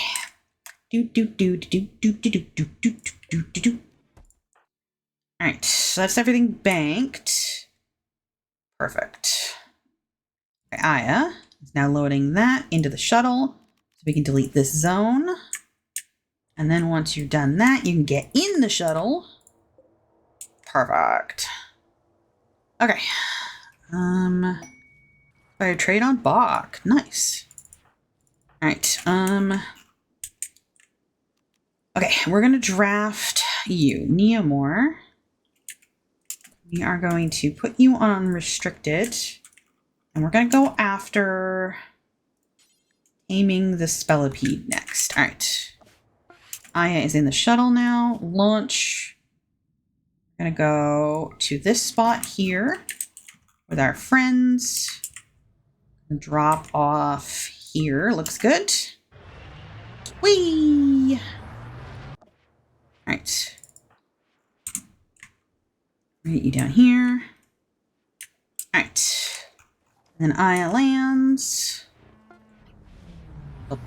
All right, so that's everything banked. Perfect. Okay, Aya is now loading that into the shuttle so we can delete this zone. And then once you've done that, you can get in the shuttle. Perfect. Okay. Fire trade on Bach. Nice. All right. Okay, we're gonna draft you, Neomore. We are going to put you on unrestricted, and we're gonna go after aiming the Spellipede next. All right. Aya is in the shuttle now. Launch. We're gonna go to this spot here with our friends. Drop off here. Looks good. Whee! All right. Get you down here. All right. And then Aya lands. All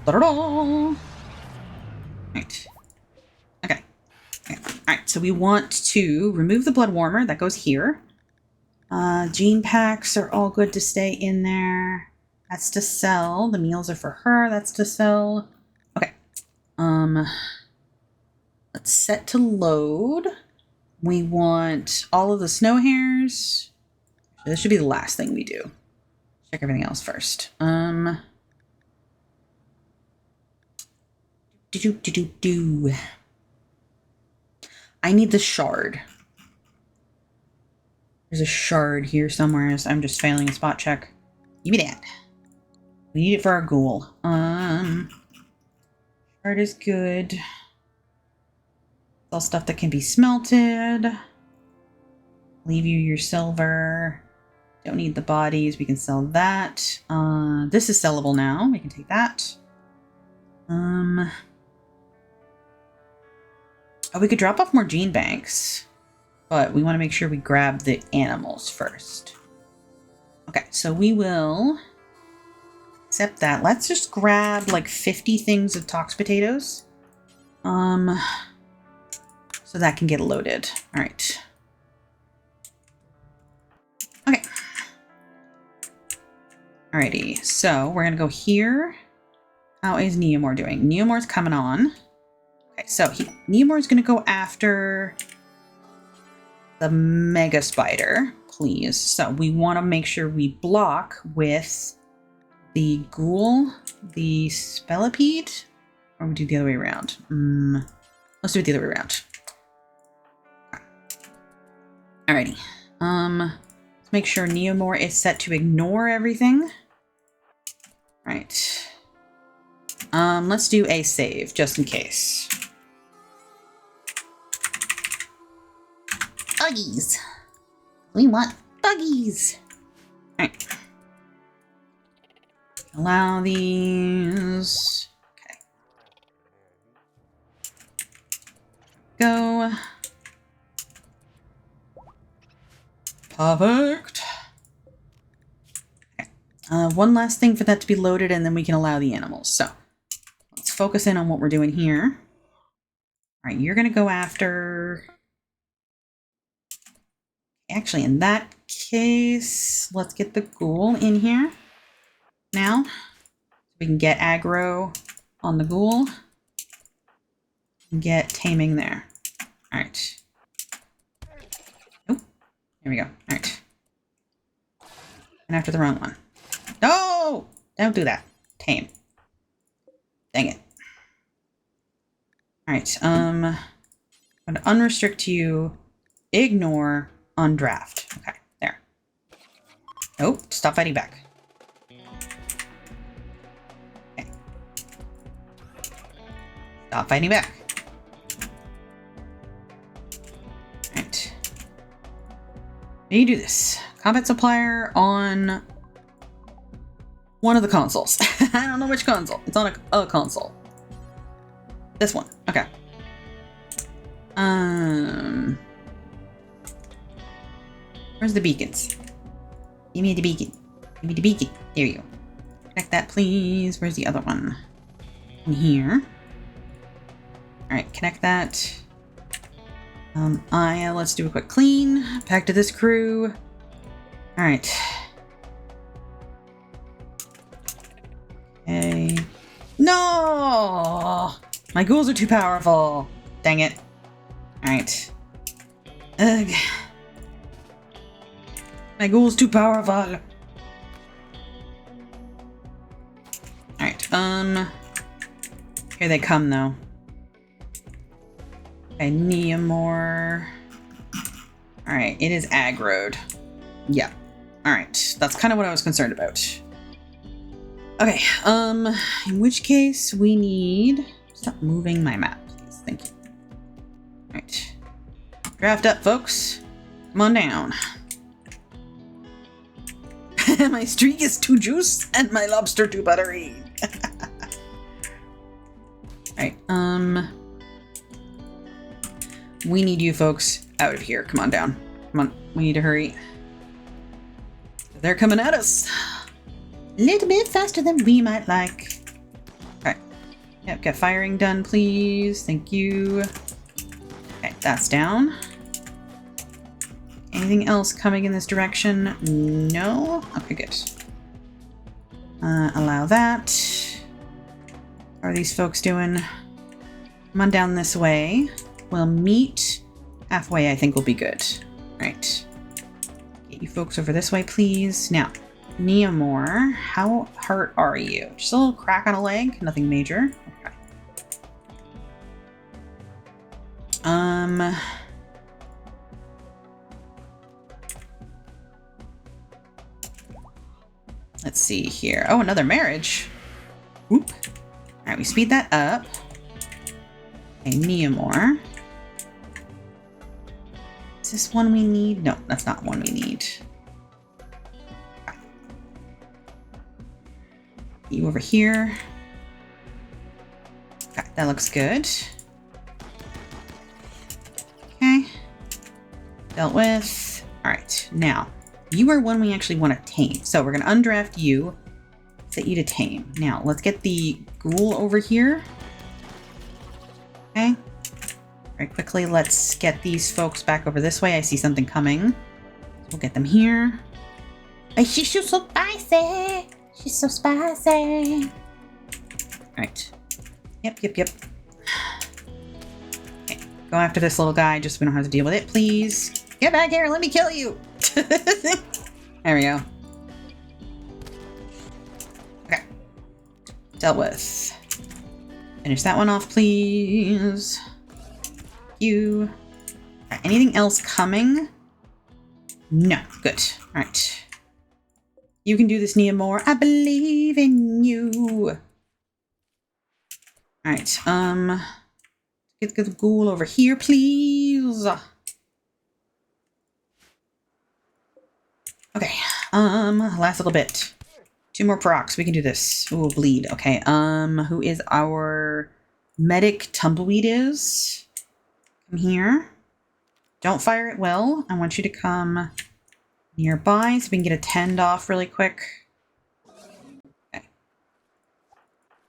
right. Okay. All right. So we want to remove the blood warmer. That goes here. Gene packs are all good to stay in there. That's to sell. The meals are for her. That's to sell. Okay. Let's set to load. We want all of the snow hairs. This should be the last thing we do. Check everything else first. I need the shard. There's a shard here somewhere. I'm just failing a spot check. Give me that. We need it for our ghoul. Shard is good. All stuff that can be smelted. Leave you your silver. Don't need the bodies. We can sell that. This is sellable now. We can take that. Oh, we could drop off more gene banks, but we want to make sure we grab the animals first. Okay, so we will accept that. Let's just grab like 50 things of tox potatoes. So that can get loaded. All right. Okay. Alrighty, so we're gonna go here. How is Neomore doing? Neomore's coming on. Okay, so Neomore's gonna go after the Mega Spider, please. So we want to make sure we block with the Ghoul, the Spellipede, Or we do the other way around? Let's do it the other way around. Alrighty. Let's make sure Neomore is set to ignore everything. Right. Let's do a save, just in case. Buggies. We want buggies. Alright. Allow these. Okay. Go. Perfect. Okay. One last thing for that to be loaded, and then we can allow the animals. So let's focus in on what we're doing here. All right, you're going to go after... Actually, in that case, let's get the ghoul in here now. We can get aggro on the ghoul and get taming there. All right. Oh, there we go. All right. And after the wrong one. No! Don't do that. Tame. Dang it. All right. I'm going to unrestrict you. Ignore. Undraft. Okay, there. Nope, stop fighting back. Okay. Stop fighting back. Alright. How do you do this? Combat supplier on one of the consoles. I don't know which console. It's on a console. This one. Okay. Where's the beacons? Give me the beacon. Give me the beacon. There you go. Connect that, please. Where's the other one? In here. Alright, connect that. Let's do a quick clean. Back to this crew. Alright. Okay. No! My ghouls are too powerful. Dang it. Alright. Ugh. My ghoul's too powerful. Alright, here they come, though. Okay, Neomore. Alright, it is aggroed. Yeah. Alright, that's kind of what I was concerned about. Okay, in which case we need... Stop moving my map, please. Thank you. Alright. Draft up, folks. Come on down. My streak is too juice and my lobster too buttery. Alright, we need you folks out of here. Come on down. Come on, we need to hurry. They're coming at us. A little bit faster than we might like. Alright. Yep, get firing done, please. Thank you. Okay, that's down. Anything else coming in this direction? No? Okay, good. Allow that. How are these folks doing? Come on down this way. We'll meet halfway, I think will be good. Right. Get you folks over this way, please. Now, Neomore, how hurt are you? Just a little crack on a leg? Nothing major. Okay. Let's see here. Oh, another marriage. Whoop. All right, we speed that up. Okay, Neomore. Is this one we need? No, that's not one we need. Okay. You over here. Okay, that looks good. Okay. Dealt with. All right, now. You are one we actually want to tame. So we're going to undraft you, set you to tame. Now, let's get the ghoul over here. Okay. Very quickly, let's get these folks back over this way. I see something coming. We'll get them here. She's so spicy. She's so spicy. Alright. Yep. Okay. Go after this little guy, just so we don't have to deal with it, please. Get back here, let me kill you. There we go. Okay. Dealt with. Finish that one off, please. You. Right, anything else coming? No. Good. All right. You can do this, Neomore. I believe in you. All right. Get the ghoul over here, please. Okay. Last little bit. 2 more procs. We can do this. Ooh, bleed. Okay. Who is our medic? Tumbleweed is. Come here. Don't fire at will. I want you to come nearby so we can get a tend off really quick. Okay.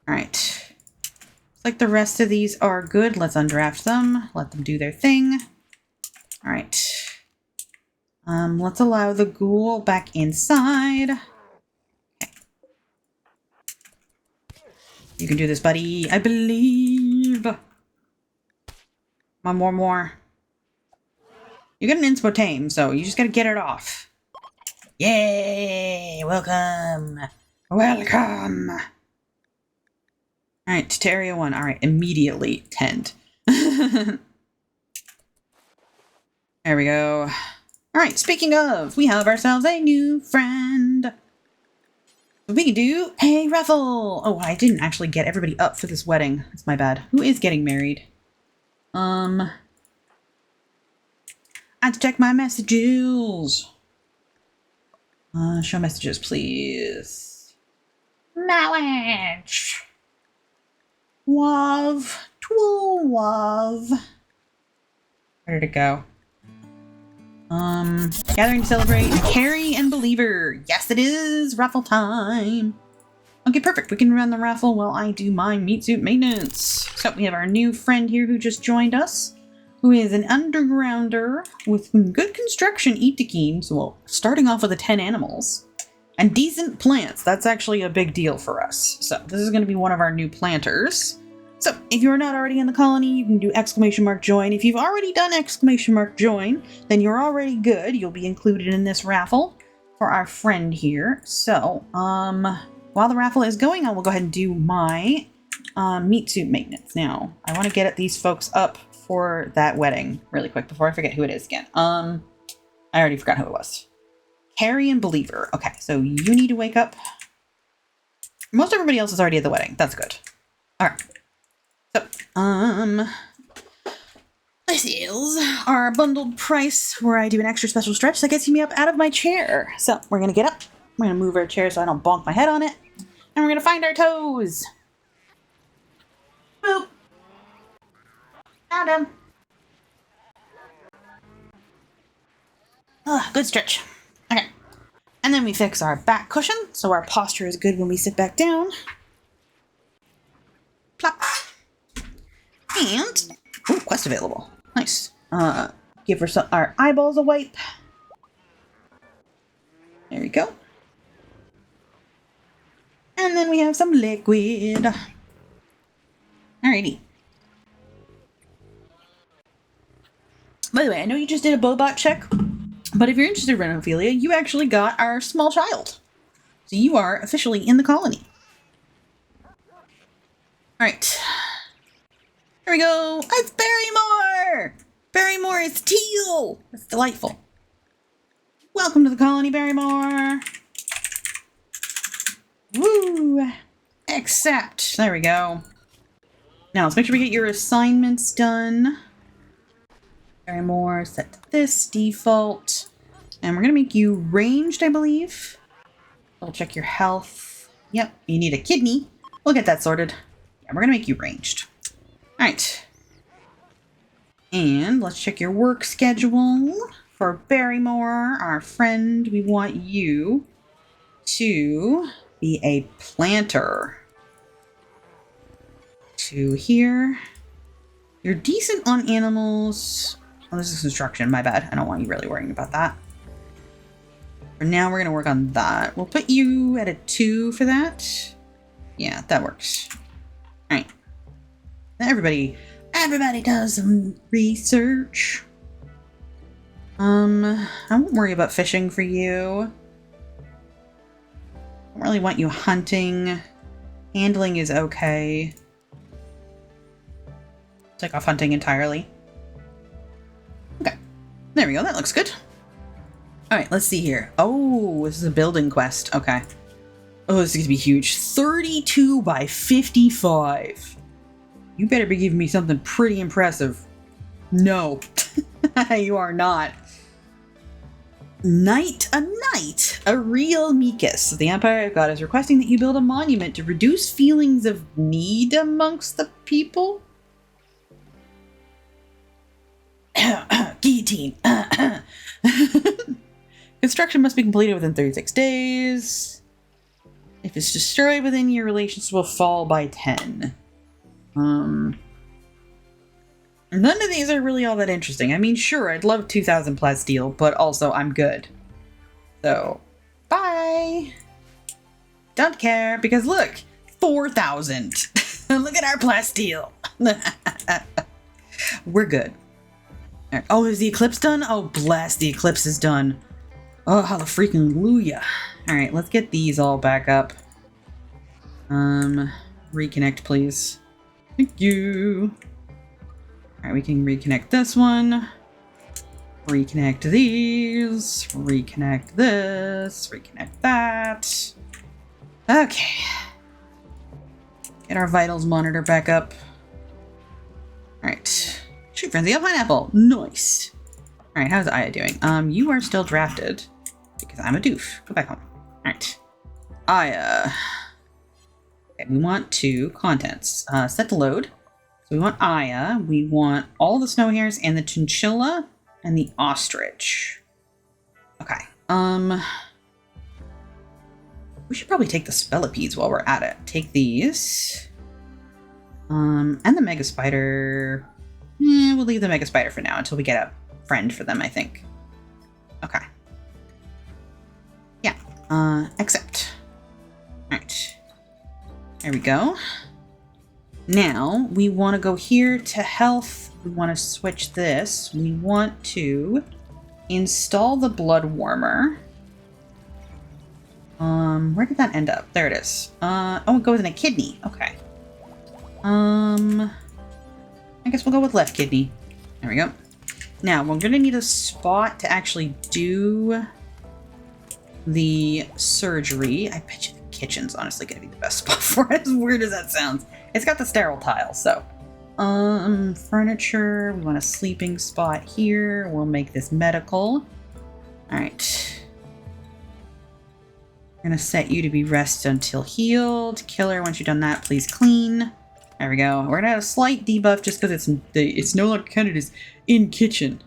Alright. Looks like the rest of these are good. Let's undraft them. Let them do their thing. Alright. Let's allow the ghoul back inside. Okay. You can do this, buddy. I believe. One more. You get an inspo tame, so you just gotta get it off. Yay! Welcome! Welcome! Alright, to area 1. Alright, immediately tend. There we go. Alright, speaking of, we have ourselves a new friend. We can do a raffle! Oh, I didn't actually get everybody up for this wedding. That's my bad. Who is getting married? I have to check my messages. Show messages, please. Knowledge. Love. True love. Where did it go? Gathering to celebrate Carrie and Believer. Yes, it is raffle time. Okay, perfect. We can run the raffle while I do my meat suit maintenance. So we have our new friend here who just joined us, who is an undergrounder with good construction Itakin. So well, starting off with the 10 animals and decent plants. That's actually a big deal for us. So this is going to be one of our new planters. So if you're not already in the colony, you can do !join. If you've already done !join, then you're already good. You'll be included in this raffle for our friend here. So, while the raffle is going, I will go ahead and do my meat suit maintenance. Now, I want to get at these folks up for that wedding really quick before I forget who it is again. I already forgot who it was. Carrie and Believer. Okay, so you need to wake up. Most everybody else is already at the wedding. That's good. All right. So, this is our bundled price where I do an extra special stretch that gets me up out of my chair. So, we're going to get up. We're going to move our chair so I don't bonk my head on it. And we're going to find our toes. Boop. Found them. Good stretch. Okay. And then we fix our back cushion so our posture is good when we sit back down. Plop. And, ooh, quest available. Nice. Give our eyeballs a wipe. There we go. And then we have some liquid. Alrighty. By the way, I know you just did a Bobot check, but if you're interested in Renophilia, you actually got our small child. So you are officially in the colony. Alright. Here we go. It's Barrymore! Barrymore is teal! That's delightful. Welcome to the colony, Barrymore! Woo! Accept. There we go. Now, let's make sure we get your assignments done. Barrymore, set to this, default. And we're going to make you ranged, I believe. We'll check your health. Yep, you need a kidney. We'll get that sorted. Yeah, we're going to make you ranged. Alright. And let's check your work schedule. For Barrymore, our friend, we want you to be a planter. To here. You're decent on animals. Oh, this is construction. My bad. I don't want you really worrying about that. For now, we're going to work on that. We'll put you at a 2 for that. Yeah, that works. Alright. Everybody does some research. I won't worry about fishing for you. I don't really want you hunting. Handling is okay. Take off hunting entirely. Okay. There we go. That looks good. All right, let's see here. Oh, this is a building quest. Okay. Oh, this is going to be huge. 32 by 55. You better be giving me something pretty impressive. No, you are not. Knight, a real Mikus. The Empire of God is requesting that you build a monument to reduce feelings of need amongst the people. Guillotine. Construction must be completed within 36 days. If it's destroyed within your relations will fall by 10. None of these are really all that interesting. I mean, sure, I'd love 2,000 plasteel, but also I'm good. So, bye! Don't care, because look! 4,000! Look at our plasteel! We're good. Right. Oh, is the eclipse done? Oh, bless, the eclipse is done. Oh, hallelujah. Alright, let's get these all back up. Reconnect, please. Thank you. Alright, we can reconnect this one. Reconnect these. Reconnect this. Reconnect that. Okay. Get our vitals monitor back up. Alright. Shoot, Frenzy of Pineapple. Nice. Alright, how's Aya doing? You are still drafted. Because I'm a doof. Go back home. Alright. Aya. Okay, we want to contents. Set to load. So we want Aya. We want all the snow hares and the chinchilla and the ostrich. Okay. We should probably take the spellipedes while we're at it. Take these. And the mega spider. We'll leave the mega spider for now until we get a friend for them, I think. Okay. Yeah. Accept. Alright. There we go. Now, we want to go here to health. We want to switch this. We want to install the blood warmer. Where did that end up? There it is. Oh, it goes in a kidney. Okay. I guess we'll go with left kidney. There we go. Now, we're going to need a spot to actually do the surgery. I bet you the kitchen's honestly going to be the best spot for it, as weird as that sounds. It's got the sterile tile, so. Furniture. We want a sleeping spot here. We'll make this medical. Alright. We're going to set you to be rest until healed. Killer, once you've done that, please clean. There we go. We're going to have a slight debuff just because it's no longer counted as in kitchen.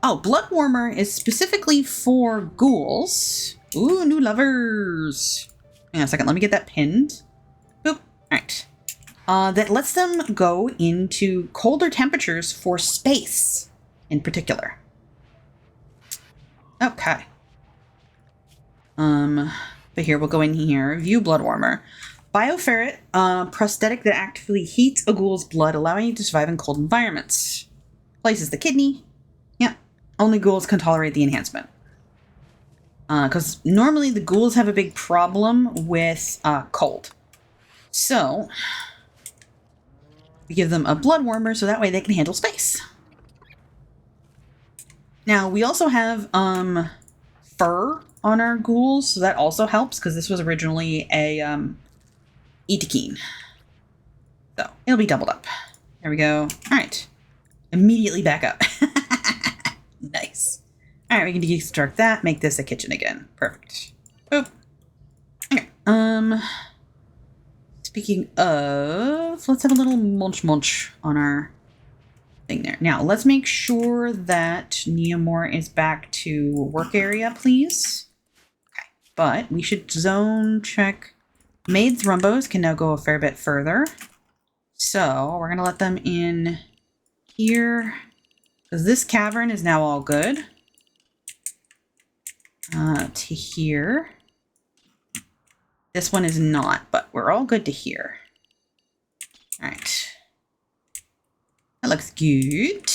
Oh, blood warmer is specifically for ghouls. Ooh, new lovers. Hang on a second. Let me get that pinned. Boop. All right. That lets them go into colder temperatures for space in particular. Okay. But here, we'll go in here. View blood warmer. Bioferret, prosthetic that actively heats a ghoul's blood, allowing you to survive in cold environments. Places the kidney. Yeah. Only ghouls can tolerate the enhancement. Because normally the ghouls have a big problem with cold. So, we give them a blood warmer so that way they can handle space. Now, we also have fur on our ghouls, so that also helps because this was originally a Itakeen. So, it'll be doubled up. There we go. All right. Immediately back up. Nice. All right, we can deconstruct that, make this a kitchen again. Perfect. Boop. Okay. Speaking of, let's have a little munch on our thing there. Now, let's make sure that Neomore is back to work area, please. Okay. But we should zone check. Maid's Rumbos can now go a fair bit further. So, we're going to let them in here. Because this cavern is now all good. To here. This one is not, but we're all good to here. Alright. That looks good.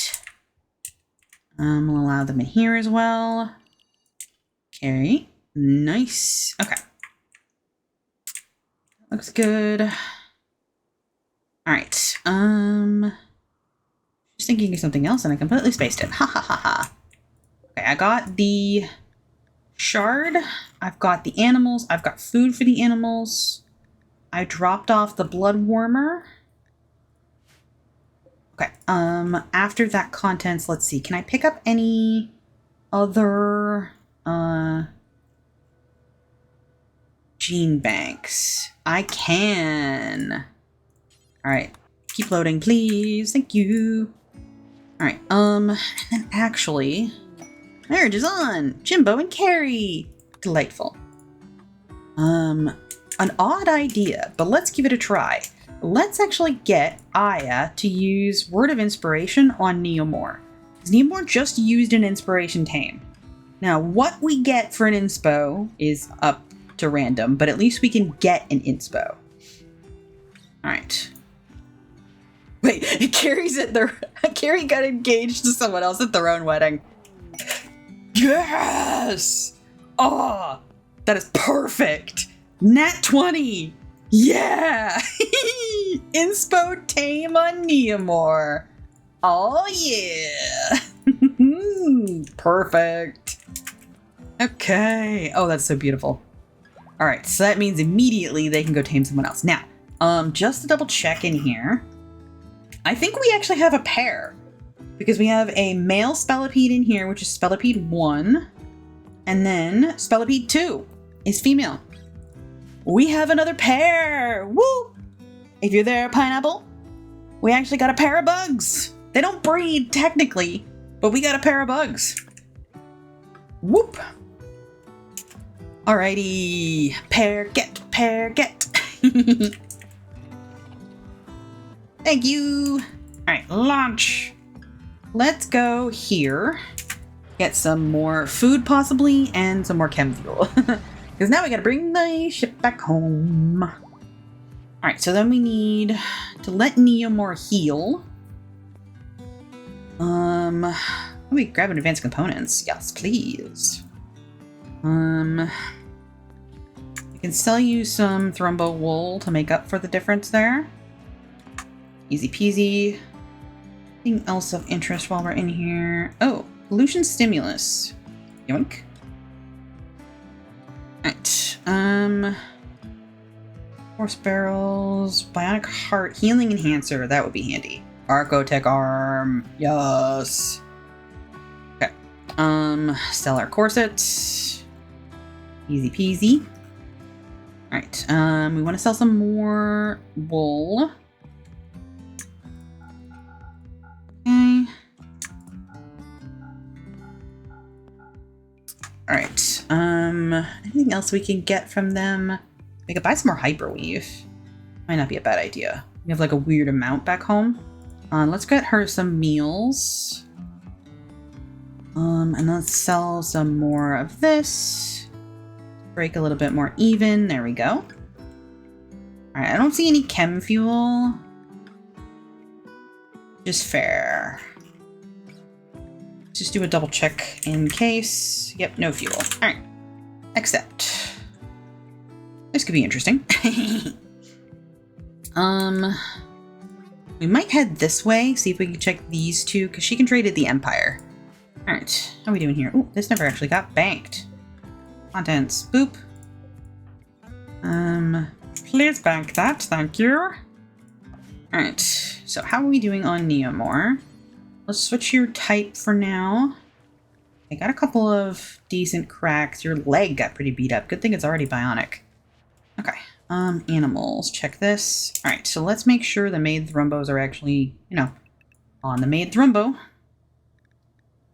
We'll allow them in here as well. Okay. Nice. Okay. Looks good. Alright. was thinking of something else and I completely spaced it. Ha ha ha ha. Okay, I got the shard. I've got the animals. I've got food for the animals. I dropped off the blood warmer. Okay, after that contents, let's see. Can I pick up any other, gene banks? I can. All right, keep loading, please. Thank you. All right, and then actually, marriage is on. Jimbo and Carrie. Delightful. An odd idea, but let's give it a try. Let's actually get Aya to use Word of Inspiration on Neomore. Because Neomore just used an Inspiration Tame. Now, what we get for an Inspo is up to random, but at least we can get an Inspo. Alright. Wait, Carrie got engaged to someone else at their own wedding. Yes! Oh, that is perfect! Nat 20! Yeah! Inspo Tame on Neomore. Oh yeah! Perfect. Okay. Oh, that's so beautiful. Alright, so that means immediately they can go tame someone else. Now, just to double check in here, I think we actually have a pair. Because we have a male Spellipede in here, which is Spellipede 1. And then Spellipede 2 is female. We have another pair! Woo! If you're there, Pineapple, we actually got a pair of bugs. They don't breed, technically, but we got a pair of bugs. Whoop! Alrighty. Pair, get. Thank you! Alright, launch. Let's go here. Get some more food, possibly, and some more chem fuel. Because now we gotta bring the ship back home. Alright, so then we need to let Neomore heal. We grab an advanced components. Yes, please. I can sell you some Thrumbo wool to make up for the difference there. Easy peasy. Anything else of interest while we're in here? Oh, pollution stimulus. Yoink. Alright, horse barrels, bionic heart, healing enhancer, that would be handy. Archotech arm, yes. Okay, stellar corset, easy peasy. Alright, we want to sell some more wool. Okay. Alright, anything else we can get from them? We could buy some more hyperweave. Might not be a bad idea. We have like a weird amount back home. Let's get her some meals. And let's sell some more of this. Break a little bit more even. There we go. Alright, I don't see any chem fuel. Just fair. Just do a double check in case. Yep, no fuel. Alright. Accept. This could be interesting. We might head this way, see if we can check these two, because she can trade at the Empire. Alright, how are we doing here? Ooh, this never actually got banked. Contents, boop. Please bank that, thank you. Alright, so how are we doing on Neomore? Let's switch your type for now. I got a couple of decent cracks. Your leg got pretty beat up. Good thing it's already bionic. Okay, animals, check this. Alright, so let's make sure the maid Thrumbos are actually, on the maid Thrumbo.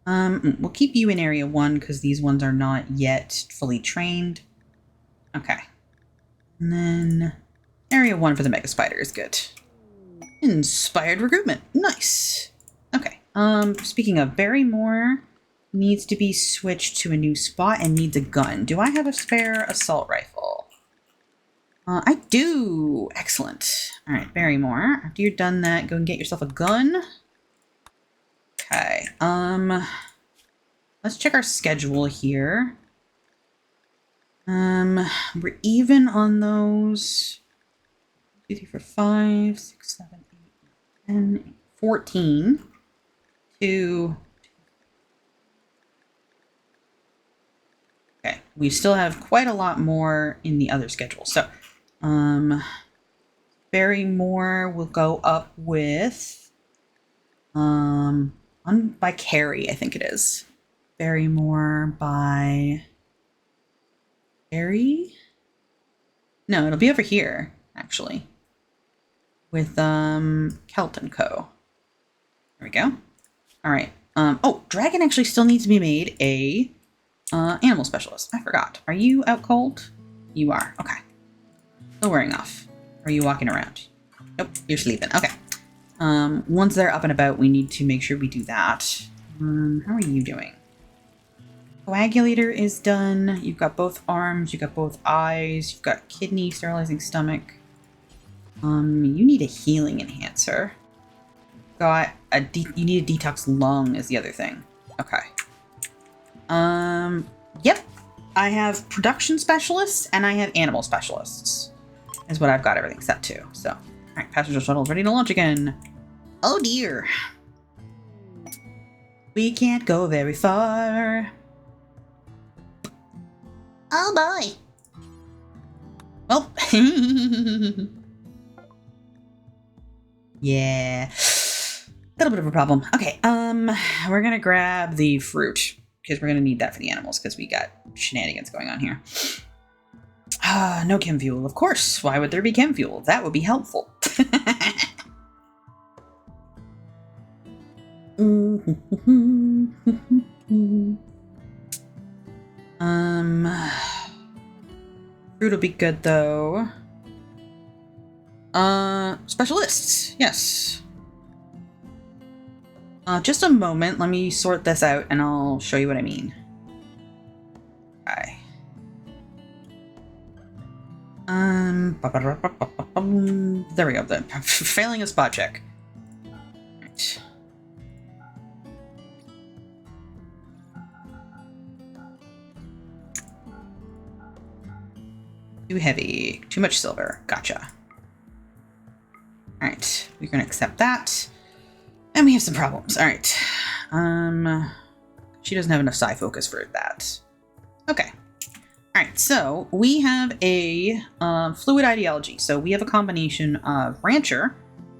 We'll keep you in area 1 because these ones are not yet fully trained. Okay. And then area 1 for the Mega Spider is good. Inspired recruitment. Nice. Okay. Speaking of, Barrymore needs to be switched to a new spot and needs a gun. Do I have a spare assault rifle? I do. Excellent. All right, Barrymore. After you're done that, go and get yourself a gun. Okay. Let's check our schedule here. We're even on those. 2, 3, 4, 5, 6, 7, 8, 10, 14. 2. Okay, we still have quite a lot more in the other schedule. So, Barrymore will go up with, by Carrie, I think it is. Barrymore by Carrie? No, it'll be over here, actually. With, Kelt and Co. There we go. All right. Oh, Dragon actually still needs to be made a animal specialist. I forgot. Are you out cold? You are. Okay. Still wearing off. Or are you walking around? Nope, you're sleeping. Okay. Once they're up and about, we need to make sure we do that. How are you doing? Coagulator is done. You've got both arms. You've got both eyes. You've got kidney, sterilizing stomach. You need a healing enhancer. You need a detox lung is the other thing. Okay. Yep. I have production specialists and I have animal specialists. Is what I've got everything set to. So, all right, passenger shuttle's ready to launch again. Oh dear. We can't go very far. Oh boy. Well, yeah. Little bit of a problem. Okay, we're gonna grab the fruit because we're gonna need that for the animals because we got shenanigans going on here. No chem fuel, of course. Why would there be chem fuel? That would be helpful. Fruit will be good though. Specialists, yes. Just a moment. Let me sort this out and I'll show you what I mean. Okay. There we go. Failing a spot check. Right. Too heavy. Too much silver. Gotcha. Alright. We're gonna accept that. And we have some problems. Alright. She doesn't have enough psi focus for that. Okay. Alright, so we have a fluid ideology. So we have a combination of rancher,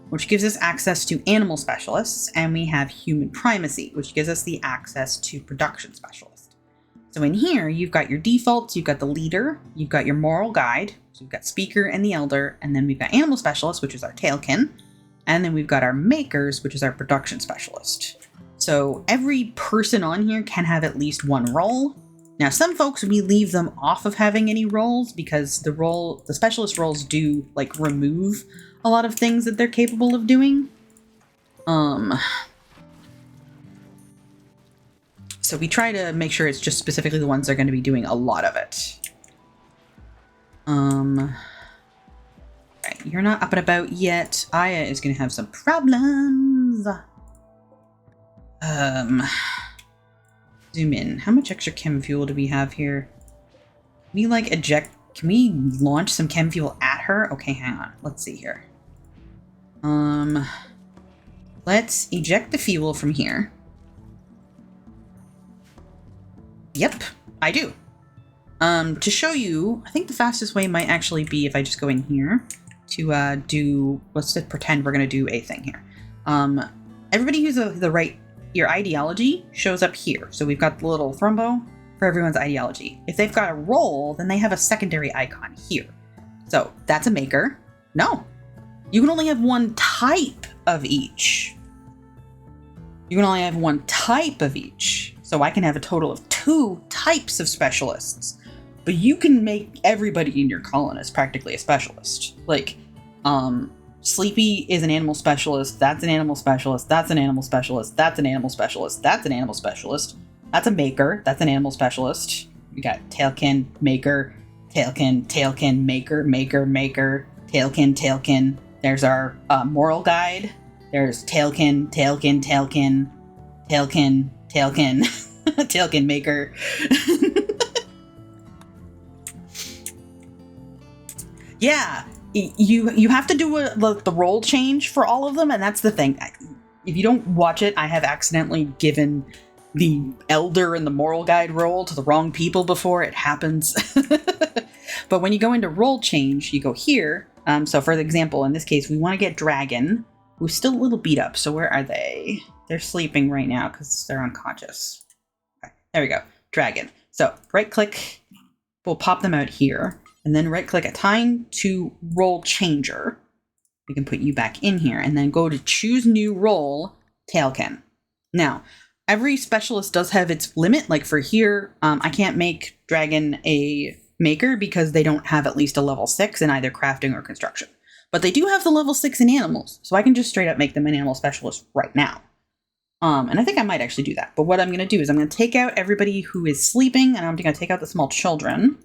which gives us access to animal specialists, and we have human primacy, which gives us the access to production specialist. So in here, you've got your defaults, you've got the leader, you've got your moral guide, so we've got speaker and the elder, and then we've got animal specialist, which is our tailkin, and then we've got our makers, which is our production specialist. So every person on here can have at least one role. Now, some folks, we leave them off of having any roles because the specialist roles do like remove a lot of things that they're capable of doing. So we try to make sure it's just specifically the ones that are going to be doing a lot of it. Right, you're not up and about yet. Aya is going to have some problems. Zoom in. How much extra chem fuel do we have here? Can we can we launch some chem fuel at her? Okay, hang on. Let's see here. Let's eject the fuel from here. Yep, I do. To show you, I think the fastest way might actually be if I just go in here to let's just pretend we're going to do a thing here. Everybody who's your ideology shows up here. So we've got the little thrombo for everyone's ideology. If they've got a role, then they have a secondary icon here. So that's a maker. No, you can only have one type of each. You can only have one type of each. So I can have a total of 2 types of specialists. But you can make everybody in your colonist practically a specialist. Like, Sleepy is an animal specialist, that's an animal specialist, that's an animal specialist, that's an animal specialist, that's an animal specialist, that's a maker, that's an animal specialist. We got tailkin, maker, tailkin, tailkin, maker, maker, maker, tailkin, tailkin. There's our moral guide. There's tailkin, tailkin, tailkin, tailkin, tailkin, tailkin maker. Yeah. You have to do the role change for all of them, and that's the thing. if you don't watch it, I have accidentally given the elder and the moral guide role to the wrong people before. It happens. But when you go into role change, you go here. So for example, in this case, we want to get Dragon, who's still a little beat up. So where are they? They're sleeping right now because they're unconscious. Okay, there we go. Dragon. So right click, we'll pop them out here, and then right click assign to role changer. We can put you back in here, and then go to choose new role, Tailkin. Now, every specialist does have its limit. Like for here, I can't make Dragon a maker because they don't have at least a level 6 in either crafting or construction. But they do have the level 6 in animals, so I can just straight up make them an animal specialist right now. And I think I might actually do that. But what I'm going to do is I'm going to take out everybody who is sleeping, and I'm going to take out the small children.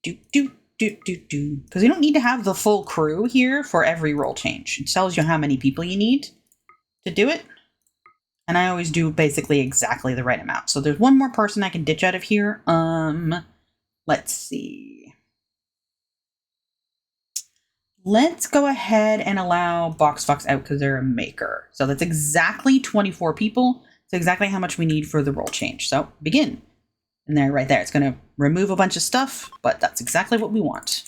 Because you don't need to have the full crew here for every role change. It tells you how many people you need to do it. And I always do basically exactly the right amount. So there's one more person I can ditch out of here. Let's see. Let's go ahead and allow Box Fox out because they're a maker. So that's exactly 24 people. It's exactly how much we need for the role change. So begin. And there, right there, it's going to remove a bunch of stuff, but that's exactly what we want.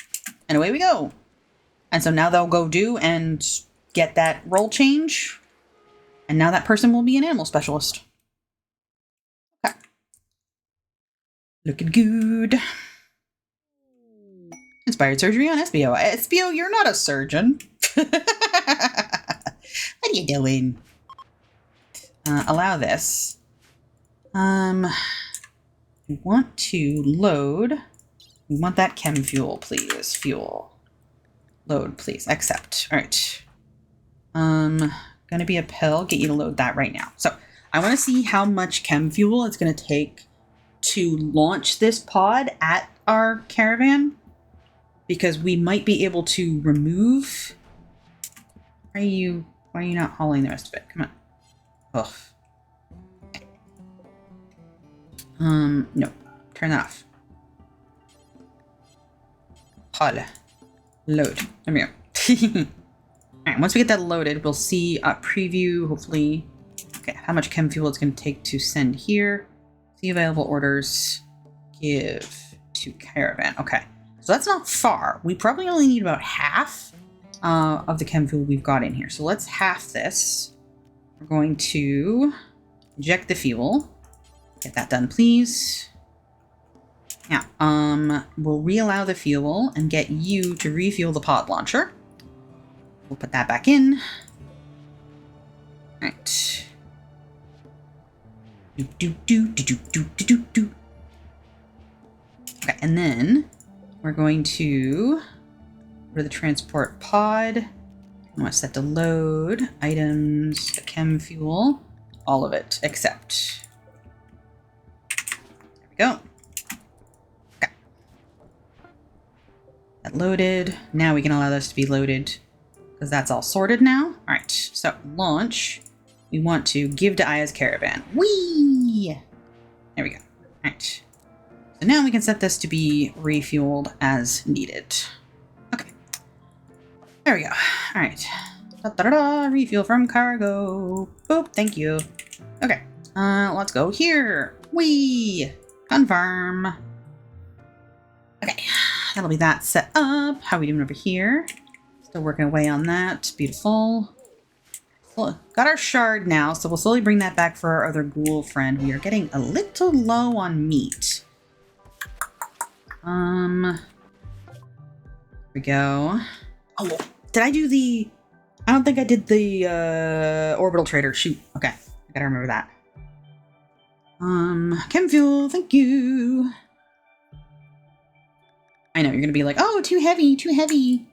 And away we go. And so now they'll go do and get that role change. And now that person will be an animal specialist. Okay. Looking good. Inspired surgery on SBO. SBO, you're not a surgeon. What are you doing? Allow this. We want to load. We want that chem fuel, please. Fuel. Load, please. Accept. All right. Gonna be a pill. Get you to load that right now. So I want to see how much chem fuel it's going to take to launch this pod at our caravan, because we might be able to remove. Why are you not hauling the rest of it? Come on. Ugh. No. Turn that off. Pod. Load. There we go. Alright, once we get that loaded, we'll see a preview, hopefully. Okay, how much chem fuel it's going to take to send here. See available orders. Give to caravan. Okay, so that's not far. We probably only need about half of the chem fuel we've got in here. So let's half this. We're going to inject the fuel. Get that done, please. Now, we'll reallow the fuel and get you to refuel the pod launcher. We'll put that back in. All right. Okay, and then we're going to go to the transport pod. I want to set to load items, the chem fuel, all of it, except. There we go. Okay. That loaded. Now we can allow this to be loaded, because that's all sorted now. All right, so launch. We want to give to Aya's caravan. Whee! There we go. All right. So now we can set this to be refueled as needed. Okay. There we go. All right. Da-da-da-da, refuel from cargo. Boop, thank you. Okay. Let's go here. Whee! Confirm. Okay. That'll be that set up. How are we doing over here? Still working away on that. Beautiful. Got our shard now, so we'll slowly bring that back for our other ghoul friend. We are getting a little low on meat. Here we go. Oh, did I do the... I don't think I did the orbital trader. Shoot. Okay, I gotta remember that. Chem fuel, thank you. I know, you're gonna be like, oh, too heavy, too heavy.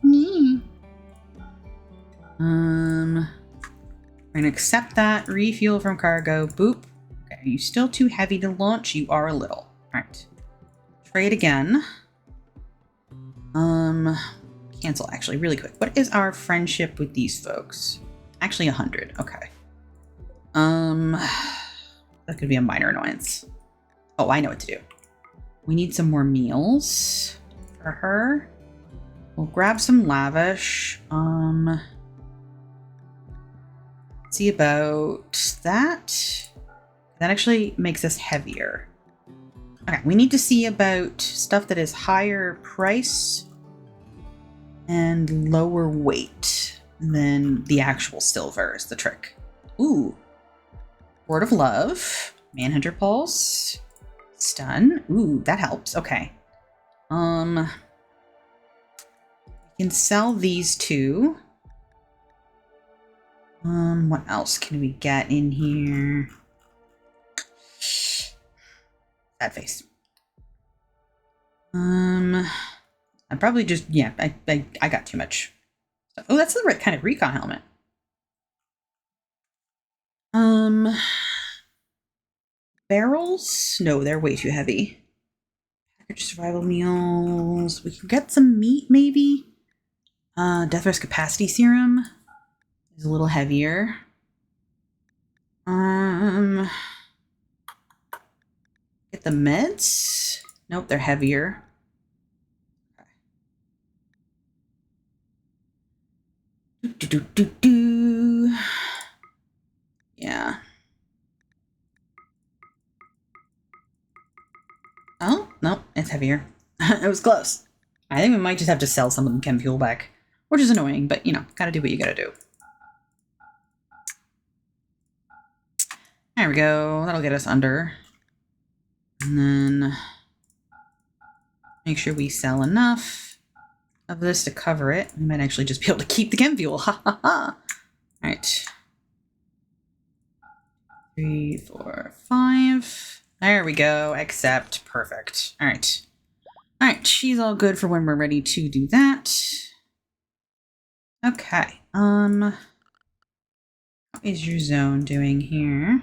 We're gonna accept that. Refuel from cargo. Boop. Okay, are you still too heavy to launch? You are a little. All right. Trade again. Cancel actually really quick. What is our friendship with these folks? Actually 100. Okay. That could be a minor annoyance. Oh, I know what to do. We need some more meals for her. We'll grab some lavish. Let's see about that. That actually makes us heavier. Okay, we need to see about stuff that is higher price and lower weight than the actual silver is the trick. Ooh. Word of Love. Manhunter Pulse. Stun. Ooh, that helps. Okay. We can sell these two. What else can we get in here? Sad face. I probably just, yeah, I got too much. Oh, that's the right kind of recon helmet. Barrels? No, they're way too heavy. Package survival meals. We can get some meat, maybe. Death risk capacity serum is a little heavier. Get the meds. Nope, they're heavier. Yeah. Oh, no, it's heavier. It was close. I think we might just have to sell some of the chem fuel back, which is annoying, but you know, gotta do what you gotta do. There we go. That'll get us under. And then make sure we sell enough of this to cover it. We might actually just be able to keep the chem fuel. Ha ha ha. All right. 3, 4, 5. There we go. Accept. Perfect. All right. All right. She's all good for when we're ready to do that. Okay. How is your zone doing here?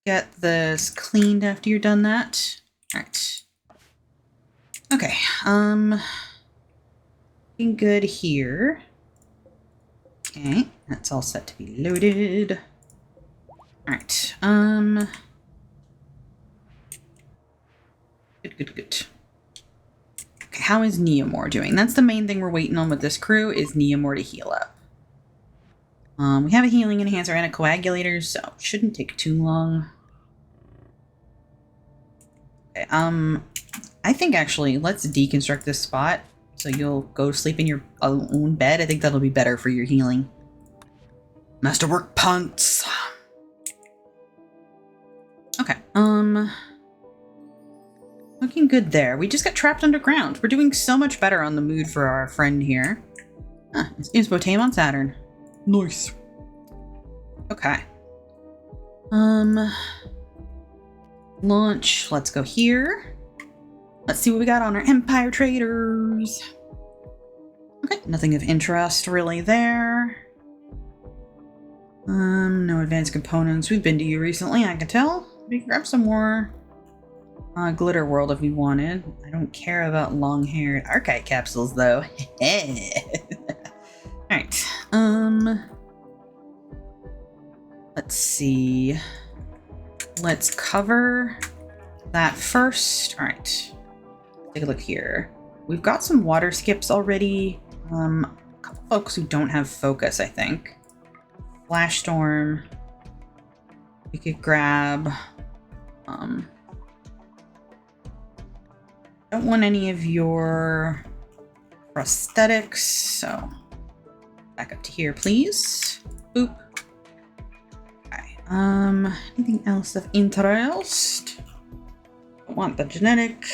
Get this cleaned after you're done that. All right. Okay. Looking good here. Okay, that's all set to be loaded. All right. Good. Okay, how is Neomore doing? That's the main thing we're waiting on with this crew is Neomore to heal up. We have a healing enhancer and a coagulator, so it shouldn't take too long. Okay, I think actually let's deconstruct this spot so you'll go sleep in your own bed. I think that'll be better for your healing. Masterwork punts. Okay, looking good there. We just got trapped underground. We're doing so much better on the mood for our friend here. It's Inspo Tame on Saturn. Nice. Okay. Launch. Let's go here. Let's see what we got on our Empire Traders. Okay, nothing of interest really there. No advanced components. We've been to you recently, I can tell. We can grab some more Glitter World if we wanted. I don't care about long-haired Archite capsules, though. Alright, let's see. Let's cover that first. Alright, take a look here. We've got some water skips already. A couple folks who don't have focus, I think. Flash Storm. We could grab. Don't want any of your prosthetics, so back up to here, please. Boop. Okay. Anything else of interest? Don't want the genetic.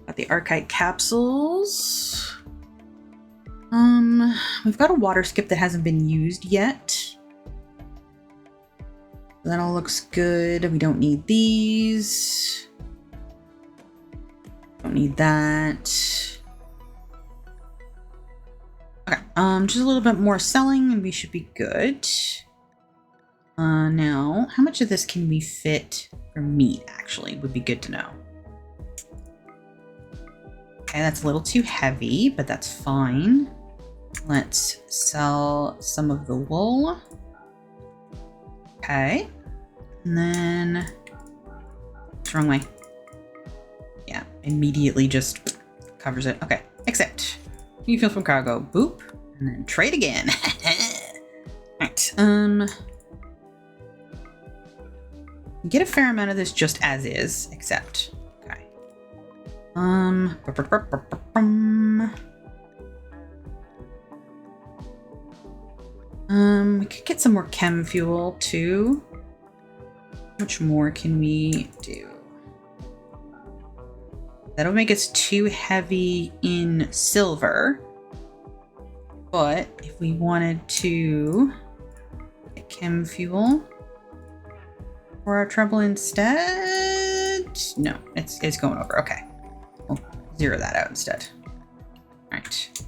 Got the Archite capsules. We've got a water skip that hasn't been used yet. That all looks good. We don't need these. Don't need that. Okay, just a little bit more selling and we should be good. Now, how much of this can we fit for meat, actually? Would be good to know. Okay, that's a little too heavy, but that's fine. Let's sell some of the wool. Okay. And then... It's the wrong way. Yeah, immediately just covers it. Okay, accept. You feel from cargo. Boop. And then trade again. right. Get a fair amount of this just as is, except okay. We could get some more chem fuel too. How much more can we do? That'll make us too heavy in silver. But if we wanted to get chem fuel for our trouble instead, no, it's going over. Okay, we'll zero that out instead. All right.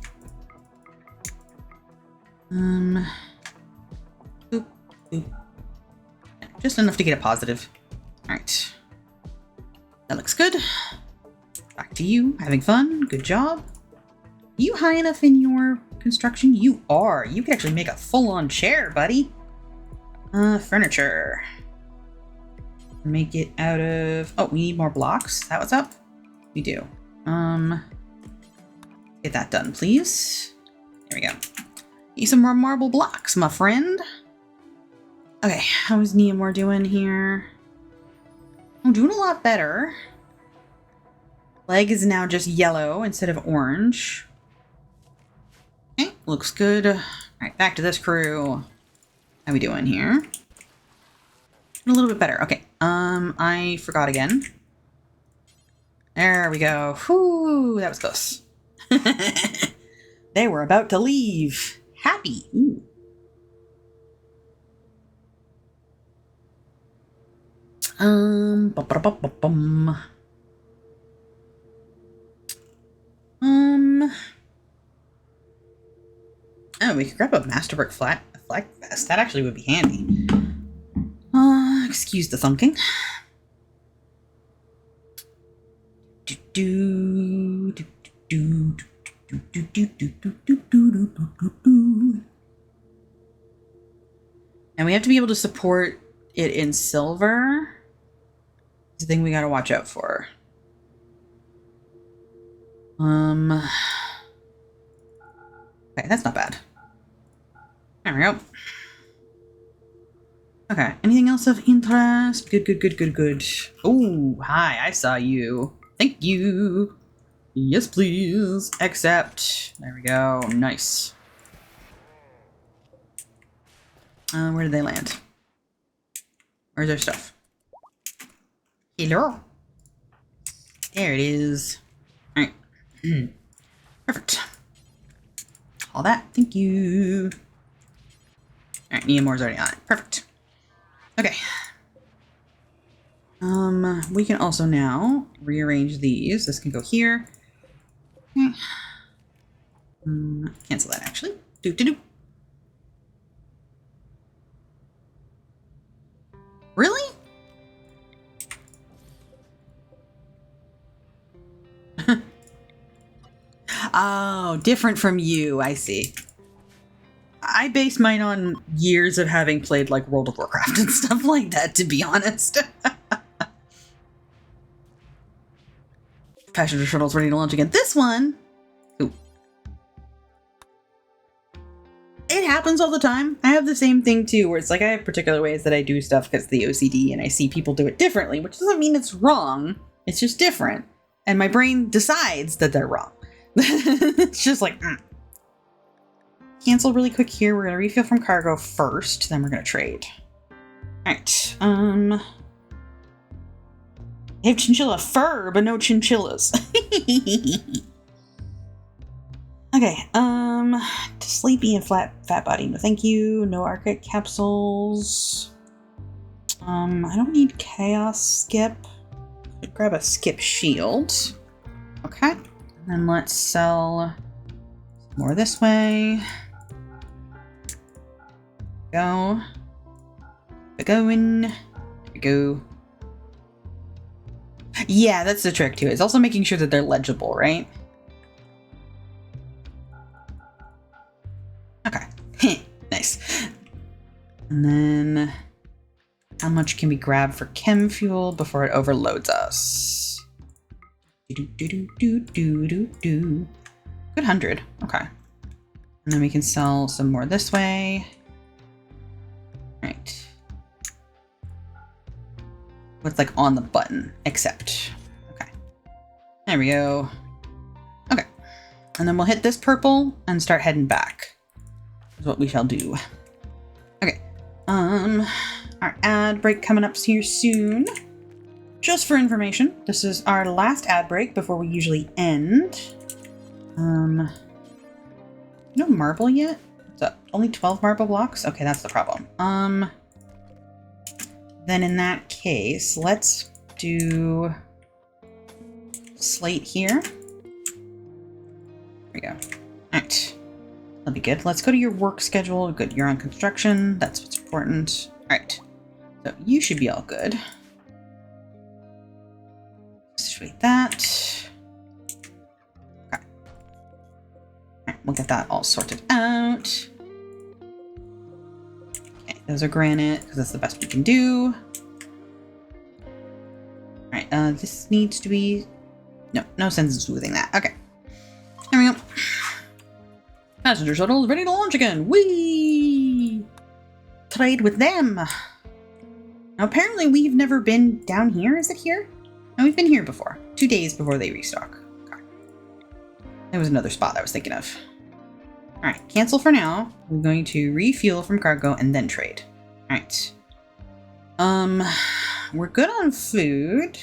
Boop, boop. Just enough to get a positive. All right, that looks good. Back to you, having fun. Good job. You high enough in your construction? You are. You can actually make a full-on chair, buddy. Furniture. Make it out of... Oh, we need more blocks. Is that what's up? We do. Get that done, please. There we go. Need some more marble blocks, my friend. Okay, how's Neomore doing here? I'm doing a lot better. Leg is now just yellow instead of orange. Okay, looks good. All right, back to this crew. How we doing here? A little bit better. Okay, I forgot again. There we go. Whew, that was close. They were about to leave. Happy. Ooh. Oh, we could grab a Masterwork flag vest. That actually would be handy. Excuse the thunking. And we have to be able to support it in silver. It's the thing we gotta watch out for. Okay, that's not bad. There we go. Okay, anything else of interest? Good. Oh, hi, I saw you. Thank you. Yes, please. Accept. There we go. Nice. Where did they land? Where's their stuff? Hello. There it is. All right. Perfect. All that. Thank you. All right, Neomore's already on it. Perfect. Okay. We can also now rearrange these. This can go here. Okay. Cancel that actually. Do. Really? Oh, different from you. I see. I base mine on years of having played like World of Warcraft and stuff like that, to be honest. Passenger shuttle's ready to launch again. This one, ooh. It happens all the time. I have the same thing too, where it's like I have particular ways that I do stuff because of the OCD and I see people do it differently, which doesn't mean it's wrong. It's just different. And my brain decides that they're wrong. It's just like, Cancel really quick here. We're going to refill from cargo first, then we're going to trade. All right. I have chinchilla fur, but no chinchillas. Okay. Sleepy and fat body. No, thank you. No arctic capsules. I don't need chaos skip. Should grab a skip shield. Okay. And then let's sell more this way. Go. Going. There we go. Yeah, that's the trick too. It's also making sure that they're legible, right? Okay. Nice. And then how much can we grab for chem fuel before it overloads us? Good 100. Okay. And then we can sell some more this way. what's like on the button, accept. Okay. There we go. Okay. And then we'll hit this purple and start heading back. Is what we shall do. Okay. Our ad break coming up here soon. Just for information, this is our last ad break before we usually end. No marble yet? So only 12 marble blocks? Okay, that's the problem. Then in that case, let's do slate here. There we go. Alright. That'll be good. Let's go to your work schedule. Good, you're on construction. That's what's important. Alright. So you should be all good. Situate that. Okay. Alright, we'll get that all sorted out. Okay, those are granite, because that's the best we can do. Alright, this needs to be... No sense in smoothing that. Okay. There we go. Passenger shuttle is ready to launch again. Whee! Trade with them. Now, apparently we've never been down here. Is it here? No, we've been here before. 2 days before they restock. Okay. There was another spot I was thinking of. Alright, cancel for now. We're going to refuel from cargo and then trade. Alright. We're good on food.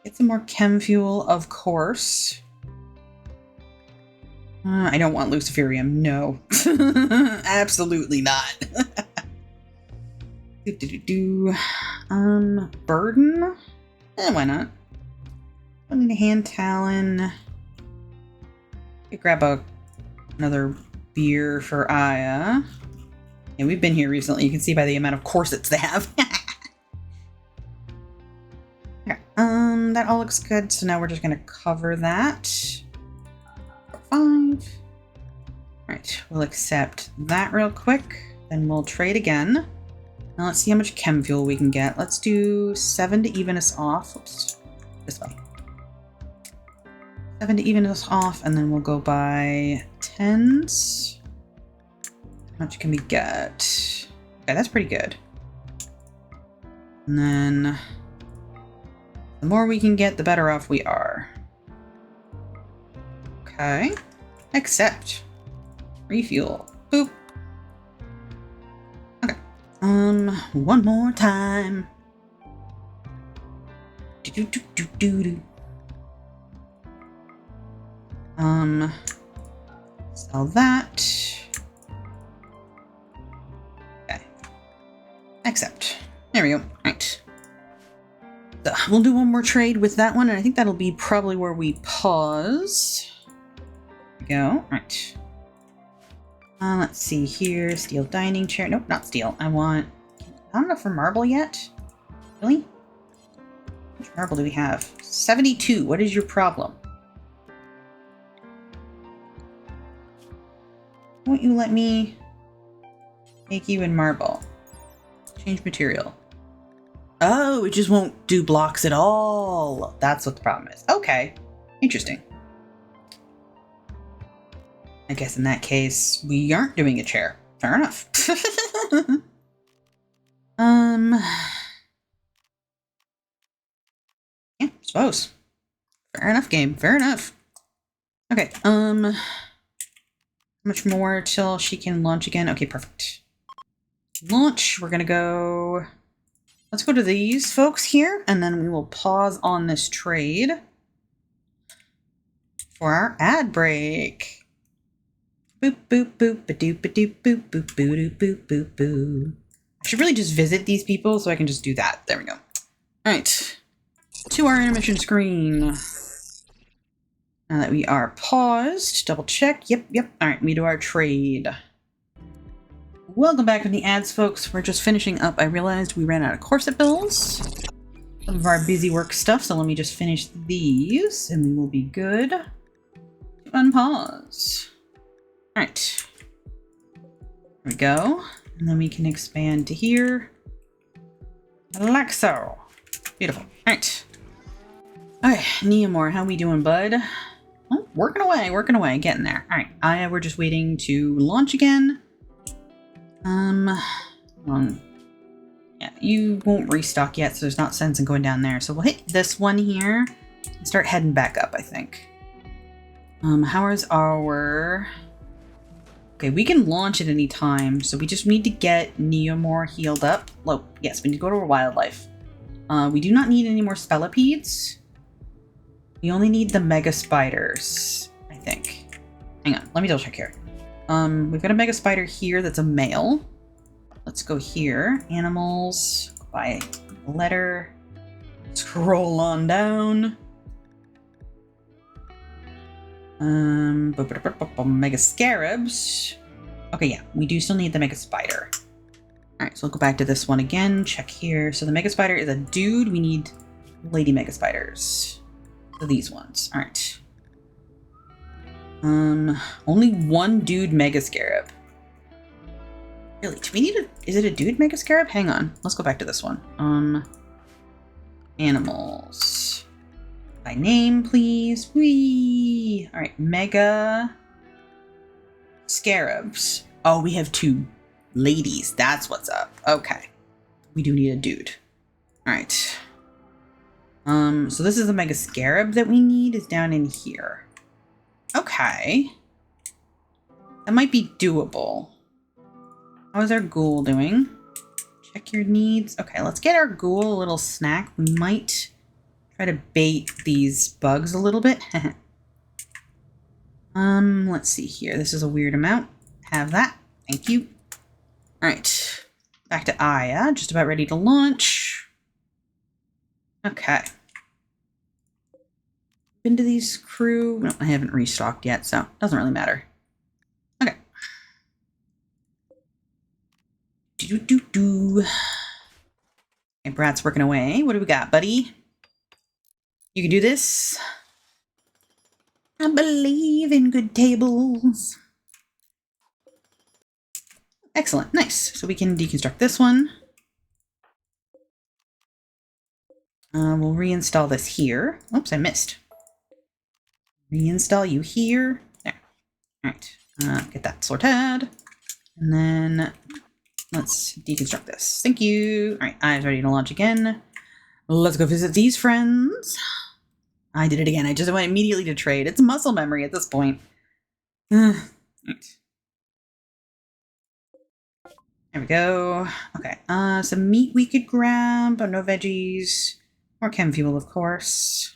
Get some more chem fuel, of course. I don't want Luciferium. No. Absolutely not. Burden? Why not? I need a hand talon. Grab another beer for Aya. Yeah, we've been here recently. You can see by the amount of corsets they have. Okay, that all looks good. So now we're just gonna cover that. 5. Alright, we'll accept that real quick. Then we'll trade again. Now let's see how much chem fuel we can get. Let's do 7 to even us off. Oops, this way. 7 to even us off, and then we'll go by 10s. How much can we get? Okay, that's pretty good. And then the more we can get, the better off we are. Okay. Accept. Refuel. Boop. Okay. One more time. Do. Sell that. Okay. Accept. There we go. Right. So we'll do one more trade with that one, and I think that'll be probably where we pause. There we go. Right. Let's see here. Steel dining chair. Nope, not steel. I want... Not enough for marble yet? Really? How much marble do we have? 72. What is your problem? Won't you let me make you in marble? Change material. Oh, it just won't do blocks at all. That's what the problem is. Okay. Interesting. I guess in that case, we aren't doing a chair. Fair enough. Yeah, suppose. Fair enough, game. Fair enough. Okay, how much more till she can launch again? Okay, perfect. Launch. We're gonna go... Let's go to these folks here, and then we will pause on this trade for our ad break. Boop, boop, boop, ba-doop, ba-doop, boop, boop, boop, boop, boop, boop. I should really just visit these people so I can just do that. There we go. All right. To our intermission screen. Now that we are paused, double check. Yep. All right, we do our trade. Welcome back from the ads, folks. We're just finishing up. I realized we ran out of corset bills. Some of our busy work stuff, so let me just finish these, and we will be good to unpause. All right. There we go. And then we can expand to here. Like so. Beautiful. All right. Okay, Neomore, how we doing, bud? Oh, working away, getting there. All right, Aya, we're just waiting to launch again. Yeah, you won't restock yet, so there's not sense in going down there. So we'll hit this one here and start heading back up, I think. How is our... Okay, we can launch at any time, so we just need to get Neomore healed up. Oh, yes, we need to go to our wildlife. We do not need any more Spellipedes. We only need the Mega Spiders, I think. Hang on, let me double check here. We've got a Mega Spider here that's a male. Let's go here. Animals, by letter. Scroll on down. Mega Scarabs. Okay, yeah, we do still need the Mega Spider. Alright, so we'll go back to this one again. Check here. So the Mega Spider is a dude. We need Lady Mega Spiders. So these ones. Alright. Only one dude Mega Scarab. Really? Do we need a... Is it a dude Mega Scarab? Hang on. Let's go back to this one. Animals. By name, please. Whee! Alright, Mega Scarabs. Oh, we have two ladies. That's what's up. Okay. We do need a dude. Alright. So this is the Mega Scarab that we need is down in here. Okay. That might be doable. How is our ghoul doing? Check your needs. Okay, let's get our ghoul a little snack. We might try to bait these bugs a little bit. Let's see here. This is a weird amount. Have that. Thank you. All right. Back to Aya. Just about ready to launch. Okay. Been to these crew. No, I haven't restocked yet, so it doesn't really matter. Okay. Okay, Brat's working away. What do we got, buddy? You can do this. I believe in good tables. Excellent. Nice. So we can deconstruct this one. We'll reinstall this here. Oops, I missed. Reinstall you here. There. All right. Get that sorted. And then let's deconstruct this. Thank you. All right. Eyes ready to launch again. Let's go visit these friends. I did it again. I just went immediately to trade. It's muscle memory at this point. Right. There we go. Okay. Some meat we could grab, but no veggies. More chem fuel, of course.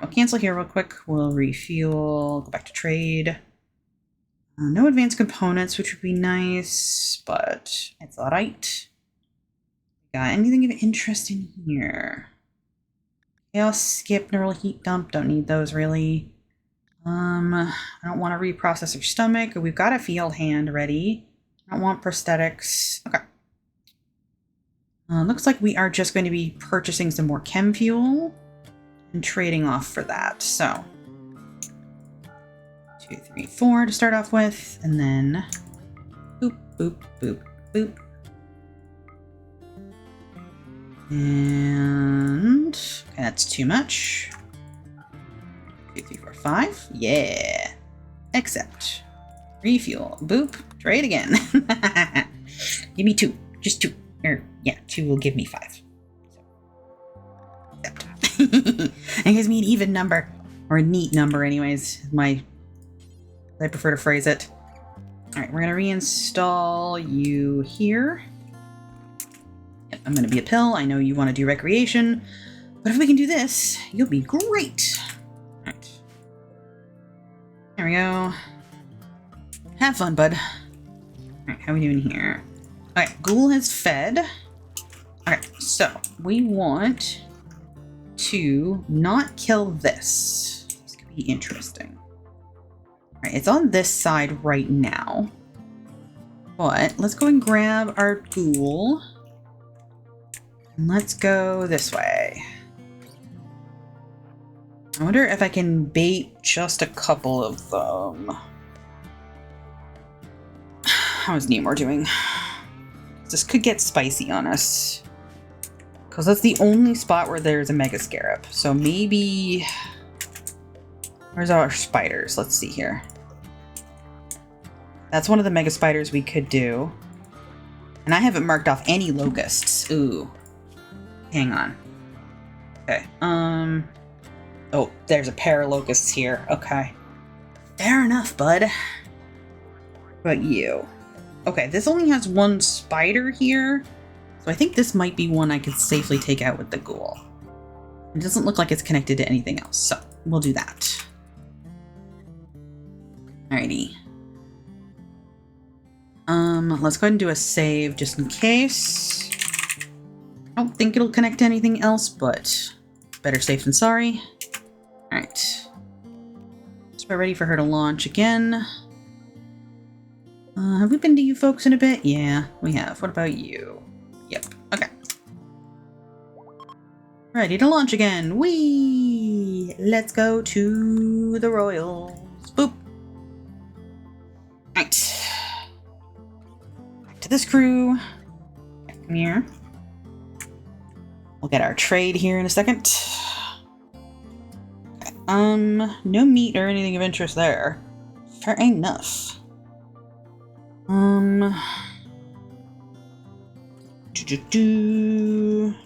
I'll cancel here real quick. We'll refuel. Go back to trade. No advanced components, which would be nice, but it's alright. Got anything of interest in here? Chaos skip, neural heat dump. Don't need those really. I don't want to reprocess your stomach. We've got a field hand ready. I don't want prosthetics. Okay. Looks like we are just going to be purchasing some more chem fuel and trading off for that. So 2, 3, 4 to start off with, and then boop, boop, boop, boop. And okay, that's too much. 2, 3, 4, 5. Yeah. Accept. Refuel. Boop. Trade again. Give me 2. Just 2. Or yeah, 2 will give me 5. So, accept. It gives me an even number. Or a neat number anyways. I prefer to phrase it. Alright, we're gonna reinstall you here. Yep, I'm gonna be a pill. I know you want to do recreation. But if we can do this, you'll be great. Alright. There we go. Have fun, bud. Alright, how are we doing here? Okay, Ghoul has fed. Okay, so we want to not kill this. This could be interesting. Alright, it's on this side right now. But let's go and grab our Ghoul. And let's go this way. I wonder if I can bait just a couple of them. How's Neomore doing? This could get spicy on us. Because that's the only spot where there's a Mega Scarab. So maybe... Where's our spiders? Let's see here. That's one of the Mega Spiders we could do. And I haven't marked off any locusts. Ooh. Hang on. Okay. Oh, there's a pair of locusts here. Okay. Fair enough, bud. But you. Okay, this only has one spider here. So I think this might be one I could safely take out with the ghoul. It doesn't look like it's connected to anything else, so we'll do that. Alrighty. Let's go ahead and do a save just in case. I don't think it'll connect to anything else, but better safe than sorry. Alright. Just about ready for her to launch again. Have we been to you folks in a bit? Yeah, we have. What about you? Yep. Okay. Ready to launch again. Whee! Let's go to the Royals. Boop. Right. Back to this crew. Okay, come here. We'll get our trade here in a second. Okay. No meat or anything of interest there. Fair enough.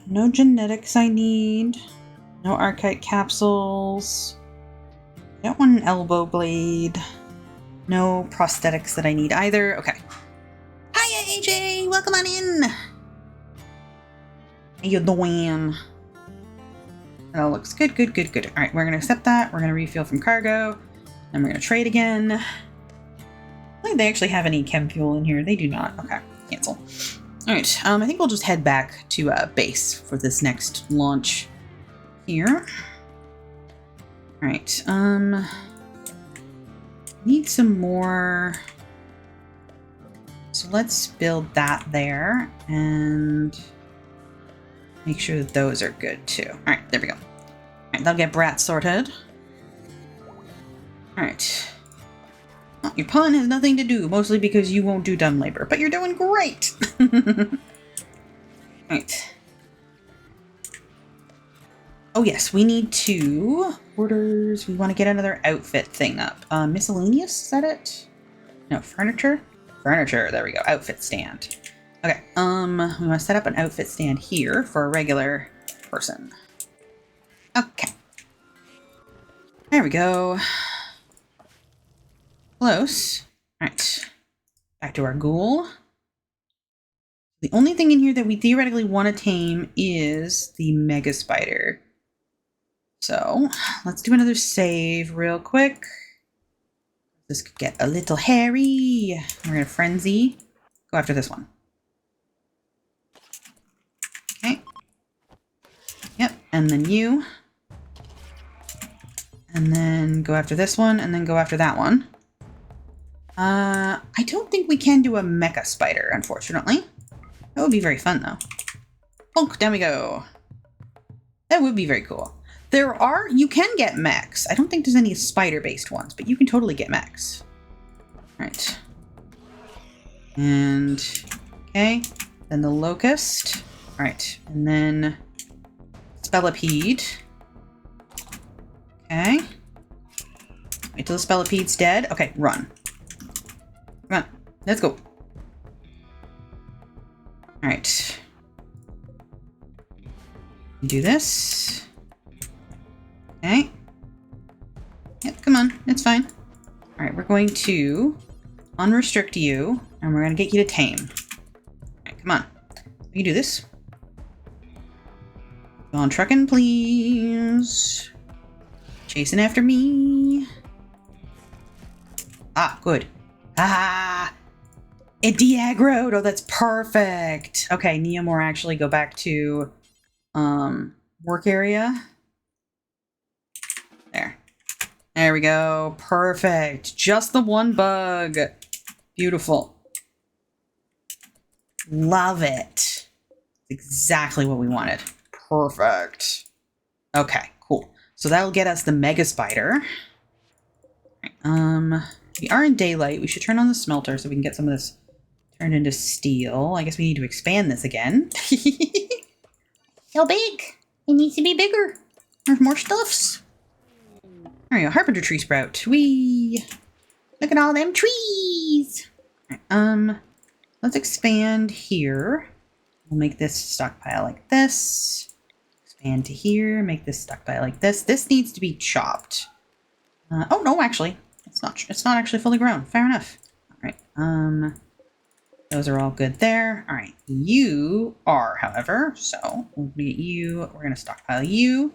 No genetics I need. No archite capsules. Don't want an elbow blade. No prosthetics that I need either. Okay. Hiya, AJ! Welcome on in! How you doing? That all looks good, good, good, good. Alright, we're gonna accept that. We're gonna refuel from cargo. And we're gonna trade again. I don't think they actually have any chem fuel in here. They do not. Okay, cancel. Alright, I think we'll just head back to base for this next launch here. Alright, need some more. So let's build that there and make sure that those are good too. Alright, there we go. Alright, that'll get Brat sorted. Alright. Well, your pun has nothing to do, mostly because you won't do dumb labor, but you're doing great! Right. Oh yes, we need to orders. We want to get another outfit thing up. Miscellaneous, is that it? No, furniture? Furniture, there we go. Outfit stand. Okay, we want to set up an outfit stand here for a regular person. Okay. There we go. Close. Alright. Back to our ghoul. The only thing in here that we theoretically want to tame is the mega spider. So, let's do another save real quick. This could get a little hairy. We're going to frenzy. Go after this one. Okay. Yep, and then you. And then go after this one, and then go after that one. I don't think we can do a mecha spider, unfortunately. That would be very fun, though. Bonk, down we go. That would be very cool. You can get mechs. I don't think there's any spider-based ones, but you can totally get mechs. Alright. And, okay. Then the locust. Alright, and then Spellipede. Okay. Wait till the Spellipede's dead. Okay, run. Come on, let's go. Alright. Do this. Okay. Yep, come on, it's fine. Alright, we're going to unrestrict you, and we're going to get you to tame. Alright, come on. We can do this. Go on trucking, please. Chasing after me. Ah, good. Ah! It de-aggroed! Oh, that's perfect! Okay, Neomore actually go back to work area. There we go. Perfect. Just the one bug. Beautiful. Love it. Exactly what we wanted. Perfect. Okay, cool. So that'll get us the mega spider. We are in daylight. We should turn on the smelter so we can get some of this turned into steel. I guess we need to expand this again. So big. It needs to be bigger. There's more stuffs. There we go. Harbinger tree sprout. Whee! Look at all them trees. let's expand here. We'll make this stockpile like this. Expand to here, make this stockpile like this. This needs to be chopped. Oh no, actually, it's not actually fully grown. Fair enough. All right. Those are all good there. All right, you are, however, so we'll get you. We're gonna stockpile you,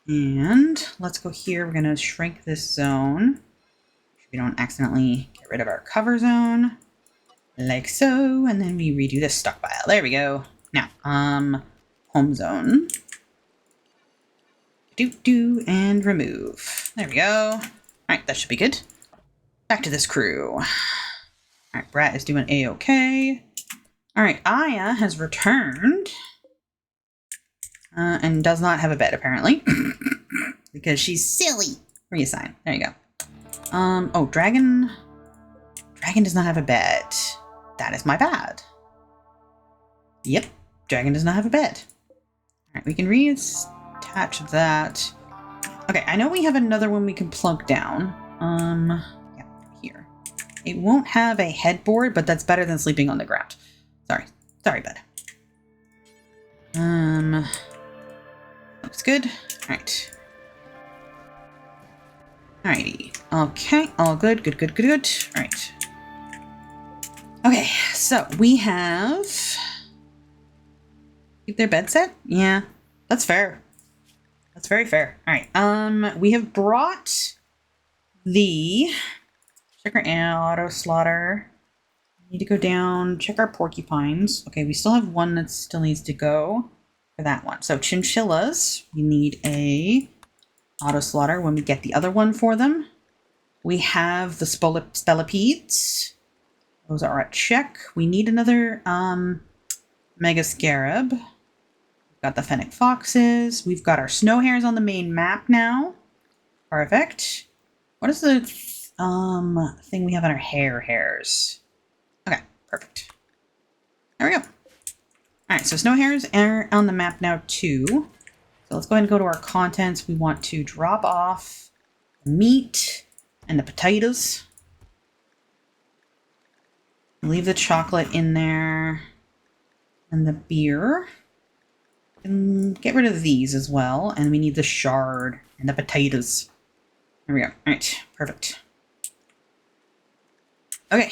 and let's go here. We're gonna shrink this zone so we don't accidentally get rid of our cover zone, like so, and then we redo this stockpile. There we go. Now, home zone. Do and remove. There we go. All right, that should be good. Back to this crew. All right, Brat is doing A-okay. All right, Aya has returned and does not have a bed, apparently, because she's silly. Reassign. There you go. Oh, Dragon. Dragon does not have a bed. That is my bad. Yep, Dragon does not have a bed. All right, we can reattach that. Okay, I know we have another one we can plunk down. Yeah, here. It won't have a headboard, but that's better than sleeping on the ground. Sorry, bud. Looks good. All right. Alrighty. Okay, all good. All right. Okay, so we have... Keep their bed set? Yeah, that's fair. That's very fair. All right. We have brought the... Check our auto slaughter. Need to go down, check our porcupines. Okay, we still have one that still needs to go for that one. So chinchillas, we need a auto slaughter when we get the other one for them. We have the spellipedes. Those are at check. We need another mega scarab. We've got the fennec foxes. We've got our snow hares on the main map now. Perfect. What is the thing we have on our hares? Okay, perfect. There we go. All right, so snow hares are on the map now too. So let's go ahead and go to our contents. We want to drop off the meat and the potatoes. Leave the chocolate in there and the beer. And get rid of these as well. And we need the shard and the potatoes. There we go. All right, perfect. Okay.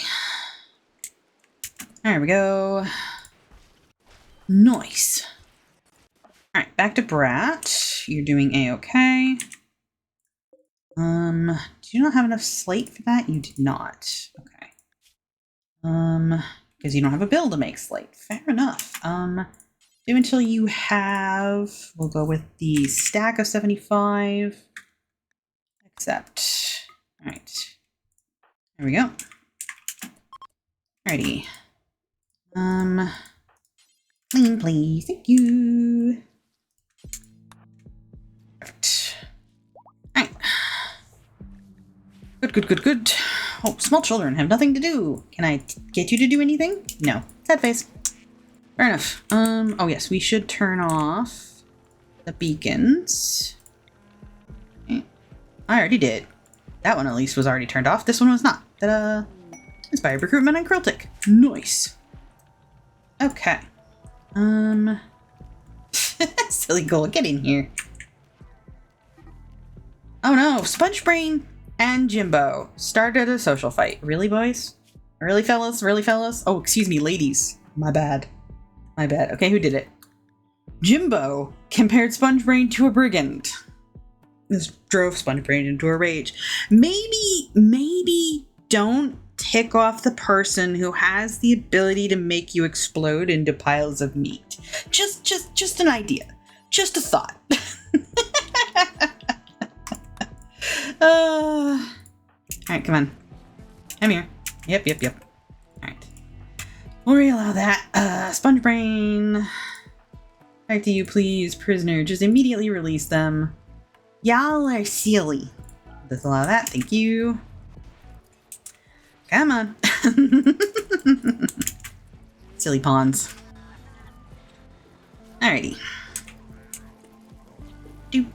There we go. Nice. All right, back to Brat. You're doing A-okay. Do you not have enough slate for that? You did not. Okay. Because you don't have a bill to make slate. Fair enough. Do until you have... We'll go with the stack of 75. Accept. All right. There we go. Alrighty. Clean, please. Thank you. Perfect. Alright. Good. Oh, small children have nothing to do. Can I get you to do anything? No. Sad face. Fair enough. Oh yes, we should turn off the beacons. Okay. I already did. That one at least was already turned off. This one was not. Ta-da! Inspired recruitment and Kryltic. Nice. Okay. Silly goal, get in here. Oh no, Spongebrain and Jimbo started a social fight. Really, boys? Really, fellas? Oh, excuse me, ladies. My bad. Okay, who did it? Jimbo compared Spongebrain to a brigand. This drove Spongebrain into a rage. Maybe don't tick off the person who has the ability to make you explode into piles of meat. Just an idea. Just a thought. Alright, come on. Come here. Yep. Alright. We'll re-allow that. Spongebrain. Back to you, please, prisoner. Just immediately release them. Y'all are silly. Disallow that. Thank you. Come on. Silly pawns. Alrighty. Do.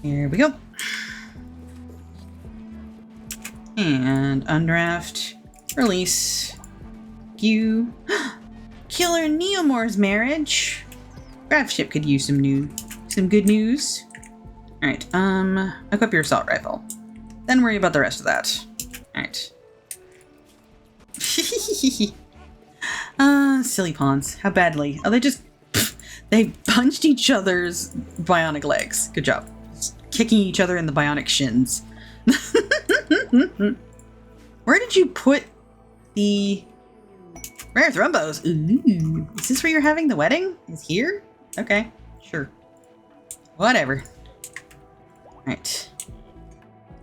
Here we go. And undraft. Release. You. Killer Neomor's marriage. Grav ship could use some good news. Alright, equip your assault rifle. Then worry about the rest of that. Alright. Silly pawns. How badly? Oh, they punched each other's bionic legs. Good job. Just kicking each other in the bionic shins. Where did you put the rare thrombos? Ooh. Is this where you're having the wedding? Is here? Okay, sure. Whatever. Alright.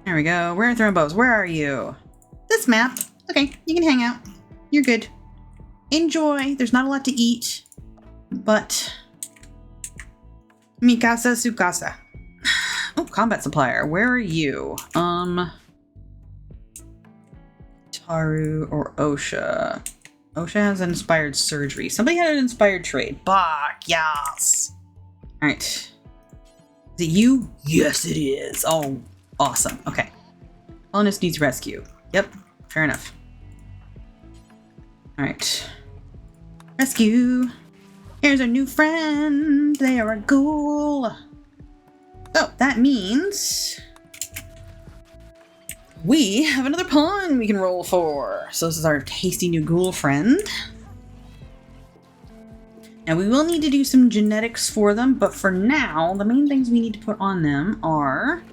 There we go. Rare thrombos, where are you? This map. Okay, you can hang out. You're good. Enjoy. There's not a lot to eat. But Mikasa Sukasa. Oh, combat supplier. Where are you? Taru or Osha. Osha has an inspired surgery. Somebody had an inspired trade. Bach, yes. Alright. Is it you? Yes, it is. Oh, awesome. Okay. Colonist needs rescue. Yep, fair enough. Alright. Rescue. Here's our new friend. They are a ghoul. So that means we have another pawn we can roll for. So this is our tasty new ghoul friend. Now we will need to do some genetics for them, but for now, the main things we need to put on them are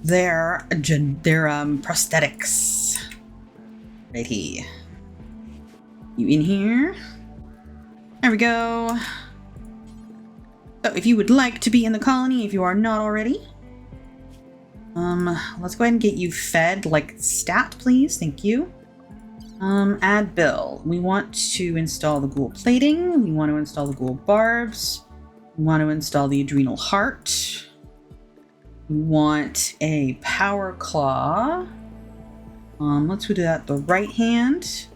their prosthetics. Righty. You in here? There we go. So if you would like to be in the colony, if you are not already, let's go ahead and get you fed like stat, please. Thank you. Add bill. We want to install the ghoul plating. We want to install the ghoul barbs. We want to install the adrenal heart. We want a power claw. Let's do that. The right hand.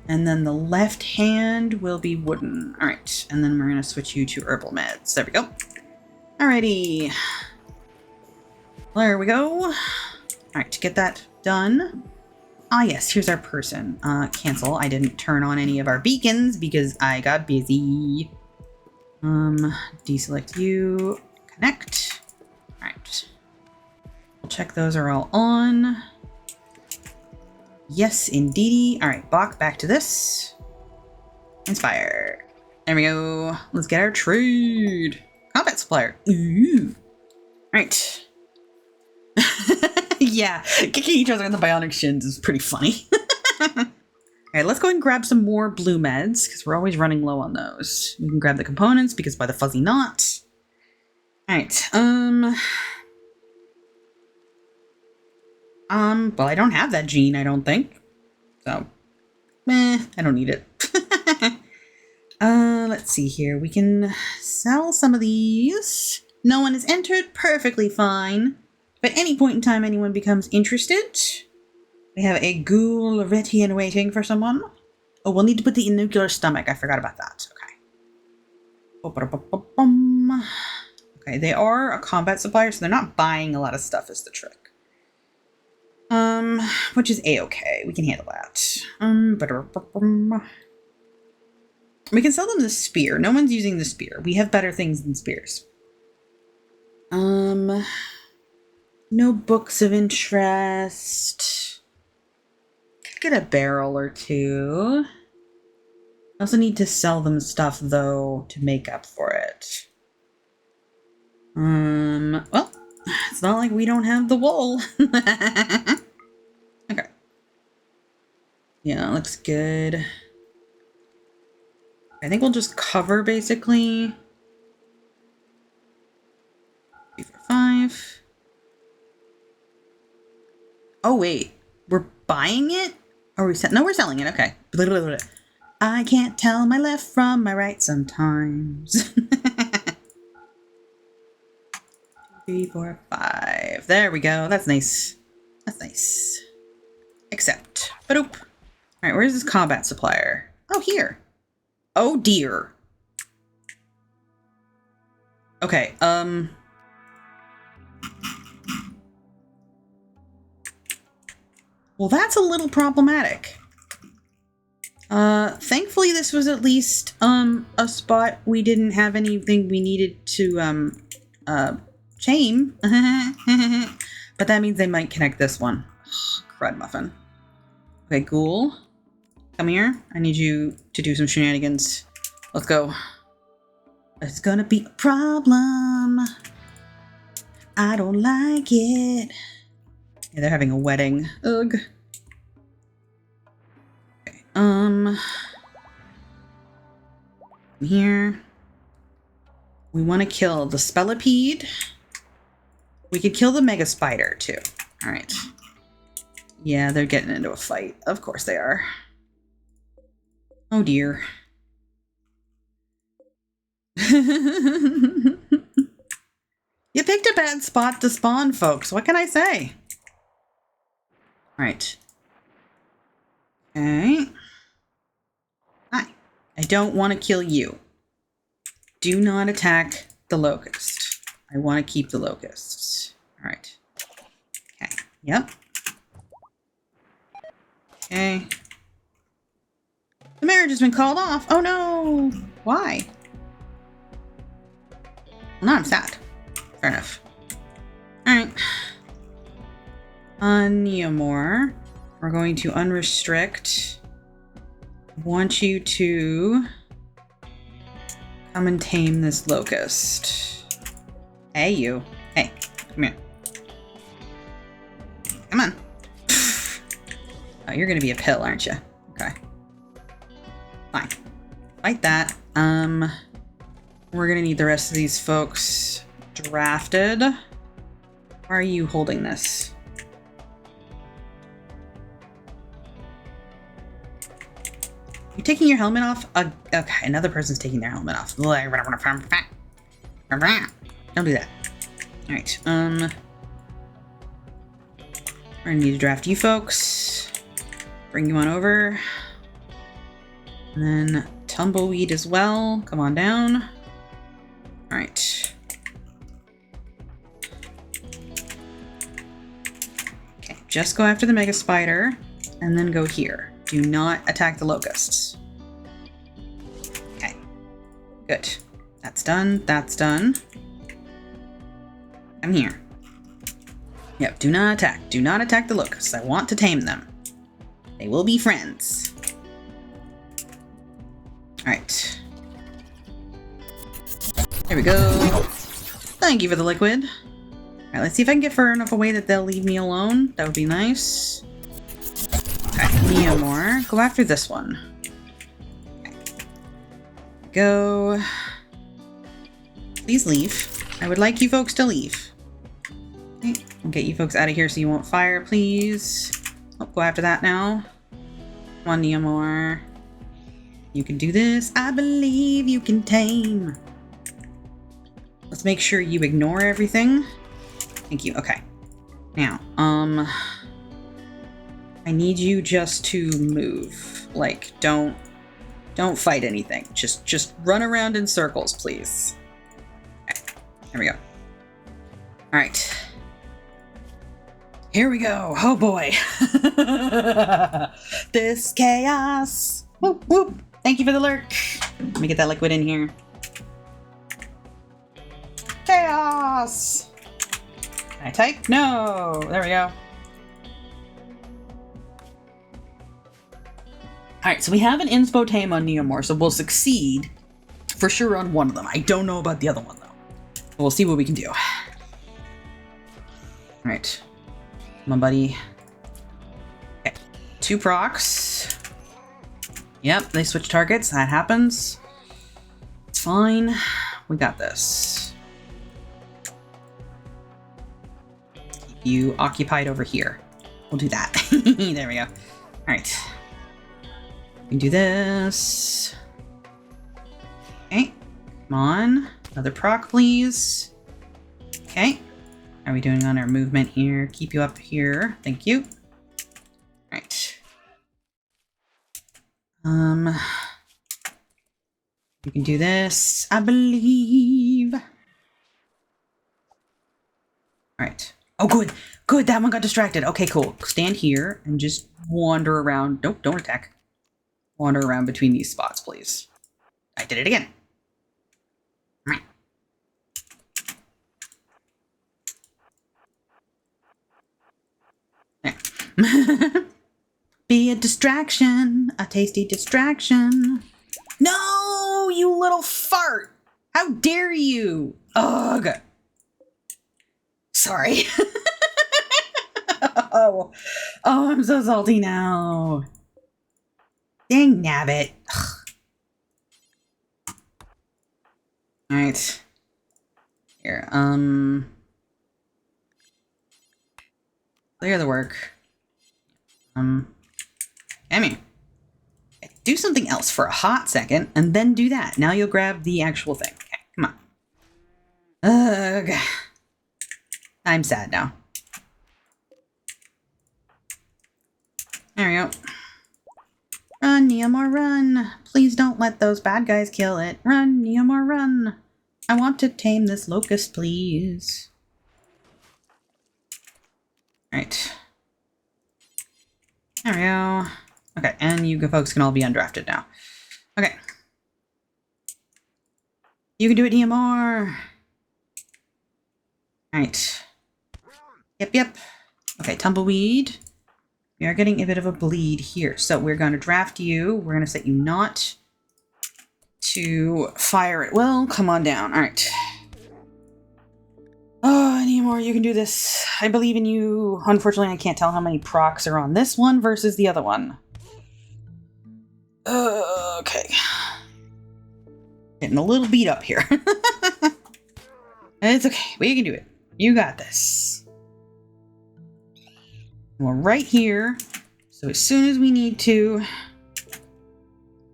And then the left hand will be wooden. All right. And then we're going to switch you to herbal meds. There we go. Alrighty. There we go. All right. To get that done. Ah, yes. Here's our person. Cancel. I didn't turn on any of our beacons because I got busy. Deselect you. Connect. All right. We'll check those are all on. Yes, indeedy. All right, Bach, back to this. Inspire. There we go. Let's get our trade. Combat supplier. Ooh. All right. Yeah, kicking each other in the bionic shins is pretty funny. All right, let's go and grab some more blue meds because we're always running low on those. We can grab the components because by the fuzzy knot. All right. Well, I don't have that gene, I don't think. So, I don't need it. Let's see here. We can sell some of these. No one is entered. Perfectly fine. If at any point in time anyone becomes interested, we have a ghoul ready and waiting for someone. Oh, we'll need to put the nuclear stomach. I forgot about that. Okay. Okay, they are a combat supplier, so they're not buying a lot of stuff is the trick. Which is a-okay. We can handle that. We can sell them the spear. No one's using the spear. We have better things than spears. No books of interest. Could get a barrel or two. I also need to sell them stuff, though, to make up for it. Well, it's not like we don't have the wool. Okay. Yeah, looks good. I think we'll just cover, basically. 3, 4, 5. Oh, wait. We're buying it? Or are we no, we're selling it. Okay. I can't tell my left from my right sometimes. 3, 4, 5. There we go. That's nice. That's nice. Accept. Ba-doop. All right, where's this combat supplier? Oh, here. Oh, dear. Okay, Well, that's a little problematic. Thankfully this was at least, a spot we didn't have anything we needed to, chain. But that means they might connect this one. Crud muffin. Okay, Ghoul. Come here. I need you to do some shenanigans. Let's go. It's gonna be a problem. I don't like it. Yeah, they're having a wedding. Ugh. Okay, here. We want to kill the Spellipede. We could kill the Mega Spider, too. Alright. Yeah, they're getting into a fight. Of course they are. Oh, dear. You picked a bad spot to spawn, folks. What can I say? Alright. Okay. Hi. I don't want to kill you. Do not attack the locust. I want to keep the locusts. Alright. Okay. Yep. Okay. The marriage has been called off. Oh no! Why? Well, now I'm sad. Fair enough. Alright. On Neomore, we're going to unrestrict. I want you to come and tame this locust. Hey, you. Hey, come here. Come on. Oh, you're gonna be a pill, aren't you? Okay. Fine. Fight that. We're gonna need the rest of these folks drafted. Why are you holding this? You taking your helmet off? Okay, another person's taking their helmet off. Don't do that. Alright, we're gonna need to draft you folks. Bring you on over. And then Tumbleweed as well. Come on down. Alright. Okay, just go after the Mega Spider, and then go here. Do not attack the locusts. Okay. Good. That's done. That's done. I'm here. Yep, do not attack. Do not attack the locusts. I want to tame them. They will be friends. Alright. There we go. Thank you for the liquid. Alright, let's see if I can get far enough away that they'll leave me alone. That would be nice. Okay, Neomore. Go after this one. Okay. Go. Please leave. I would like you folks to leave. Okay, we'll get you folks out of here so you won't fire, please. Oh, go after that now. Come on, Neomore. You can do this. I believe you can tame. Let's make sure you ignore everything. Thank you. Okay. Now, I need you just to move. Like, don't fight anything. Just run around in circles, please. Okay. There we go. All right. Here we go. Oh boy. This chaos. Whoop, whoop. Thank you for the lurk. Let me get that liquid in here. Chaos. Can I type? No. There we go. Alright, so we have an inspo tame on Neomore, so we'll succeed for sure on one of them. I don't know about the other one, though. But we'll see what we can do. Alright. Come on, buddy. Okay. 2 procs. Yep, they switch targets. That happens. It's fine. We got this. Keep you occupied over here. We'll do that. There we go. Alright. We can do this. Okay. Come on. Another proc, please. Okay. How are we doing on our movement here? Keep you up here. Thank you. Alright. We can do this, I believe. Alright. Oh, good. Good, that one got distracted. Okay, cool. Stand here and just wander around. Nope, don't attack. Wander around between these spots, please. I did it again. There. Be a distraction. A tasty distraction. No, you little fart. How dare you? Ugh. Sorry. Oh, I'm so salty now. Dang nabbit. Alright. Here, clear the work. Emmy. Do something else for a hot second, and then do that. Now you'll grab the actual thing. Okay, come on. Ugh. I'm sad now. There we go. Run, Neomor, run. Please don't let those bad guys kill it. Run, Neomor, run. I want to tame this locust, please. Alright. There we go. Okay, and you folks can all be undrafted now. Okay. You can do it, Neomor. Alright. Yep. Okay, Tumbleweed. We are getting a bit of a bleed here. So we're going to draft you. We're going to set you not to fire it. Well, come on down. All right. Oh, Neomor, you can do this. I believe in you. Unfortunately, I can't tell how many procs are on this one versus the other one. Okay. Getting a little beat up here. It's okay. We can do it. You got this. We're right here, so as soon as we need to,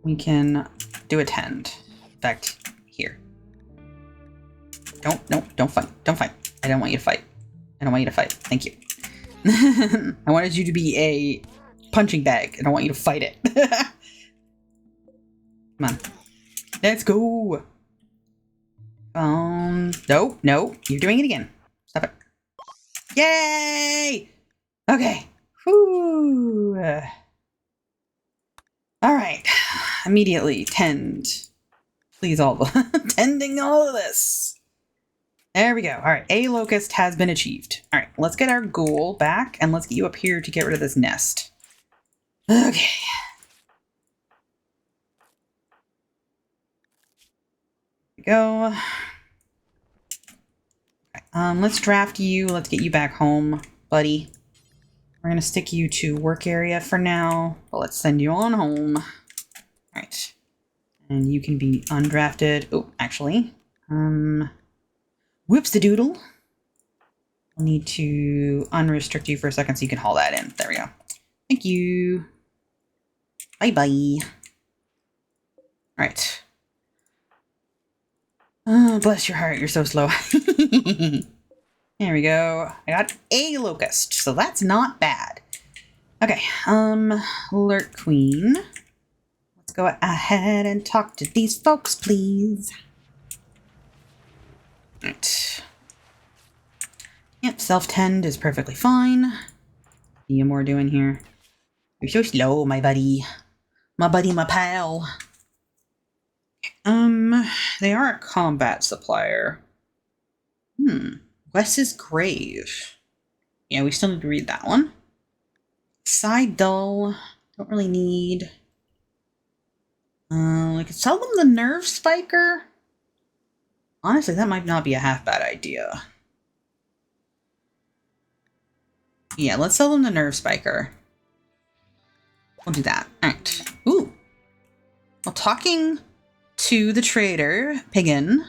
we can do attend. In fact, here. Don't fight. Don't fight. I don't want you to fight. I don't want you to fight. Thank you. I wanted you to be a punching bag. I don't want you to fight it. Come on. Let's go. No, you're doing it again. Stop it. Yay! Okay. Whew. All right. Immediately tend. Please all tending all of this. There we go. All right. A locust has been achieved. All right. Let's get our ghoul back and let's get you up here to get rid of this nest. Okay. There we go. Okay, let's draft you. Let's get you back home, buddy. We're going to stick you to work area for now, but let's send you on home. All right. And you can be undrafted. Oh, actually. Whoops-a-doodle. We'll need to unrestrict you for a second so you can haul that in. There we go. Thank you. Bye-bye. All right. Oh, bless your heart. You're so slow. There we go. I got a locust, so that's not bad. Okay, Lurk Queen. Let's go ahead and talk to these folks, please. Right. Yep, self-tend is perfectly fine. Any more doing here? You're so slow, my buddy. My buddy, my pal. They are a combat supplier. Wes's Grave. Yeah, we still need to read that one. Side Dull. Don't really need. We could sell them the Nerve Spiker. Honestly, that might not be a half bad idea. Yeah, let's sell them the Nerve Spiker. We'll do that. Alright. Ooh. Well, talking to the trader, Piggin,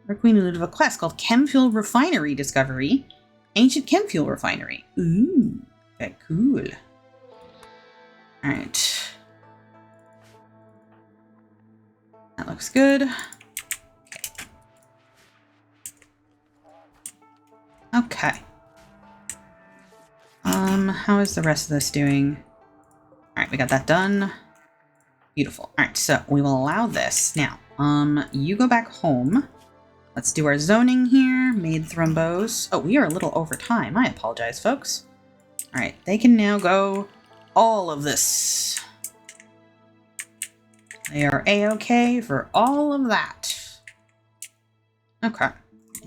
our queen alluded to a quest called Chemfuel Refinery Discovery. Ancient Chemfuel Refinery. Ooh. Okay, cool. Alright. That looks good. Okay. How is the rest of this doing? Alright, we got that done. Beautiful. Alright, so we will allow this. Now, you go back home. let's do our zoning here. Made thrombose. Oh, we are a little over time. I apologize, folks. All right, they can now go all of this. They are A-okay for all of that. Okay,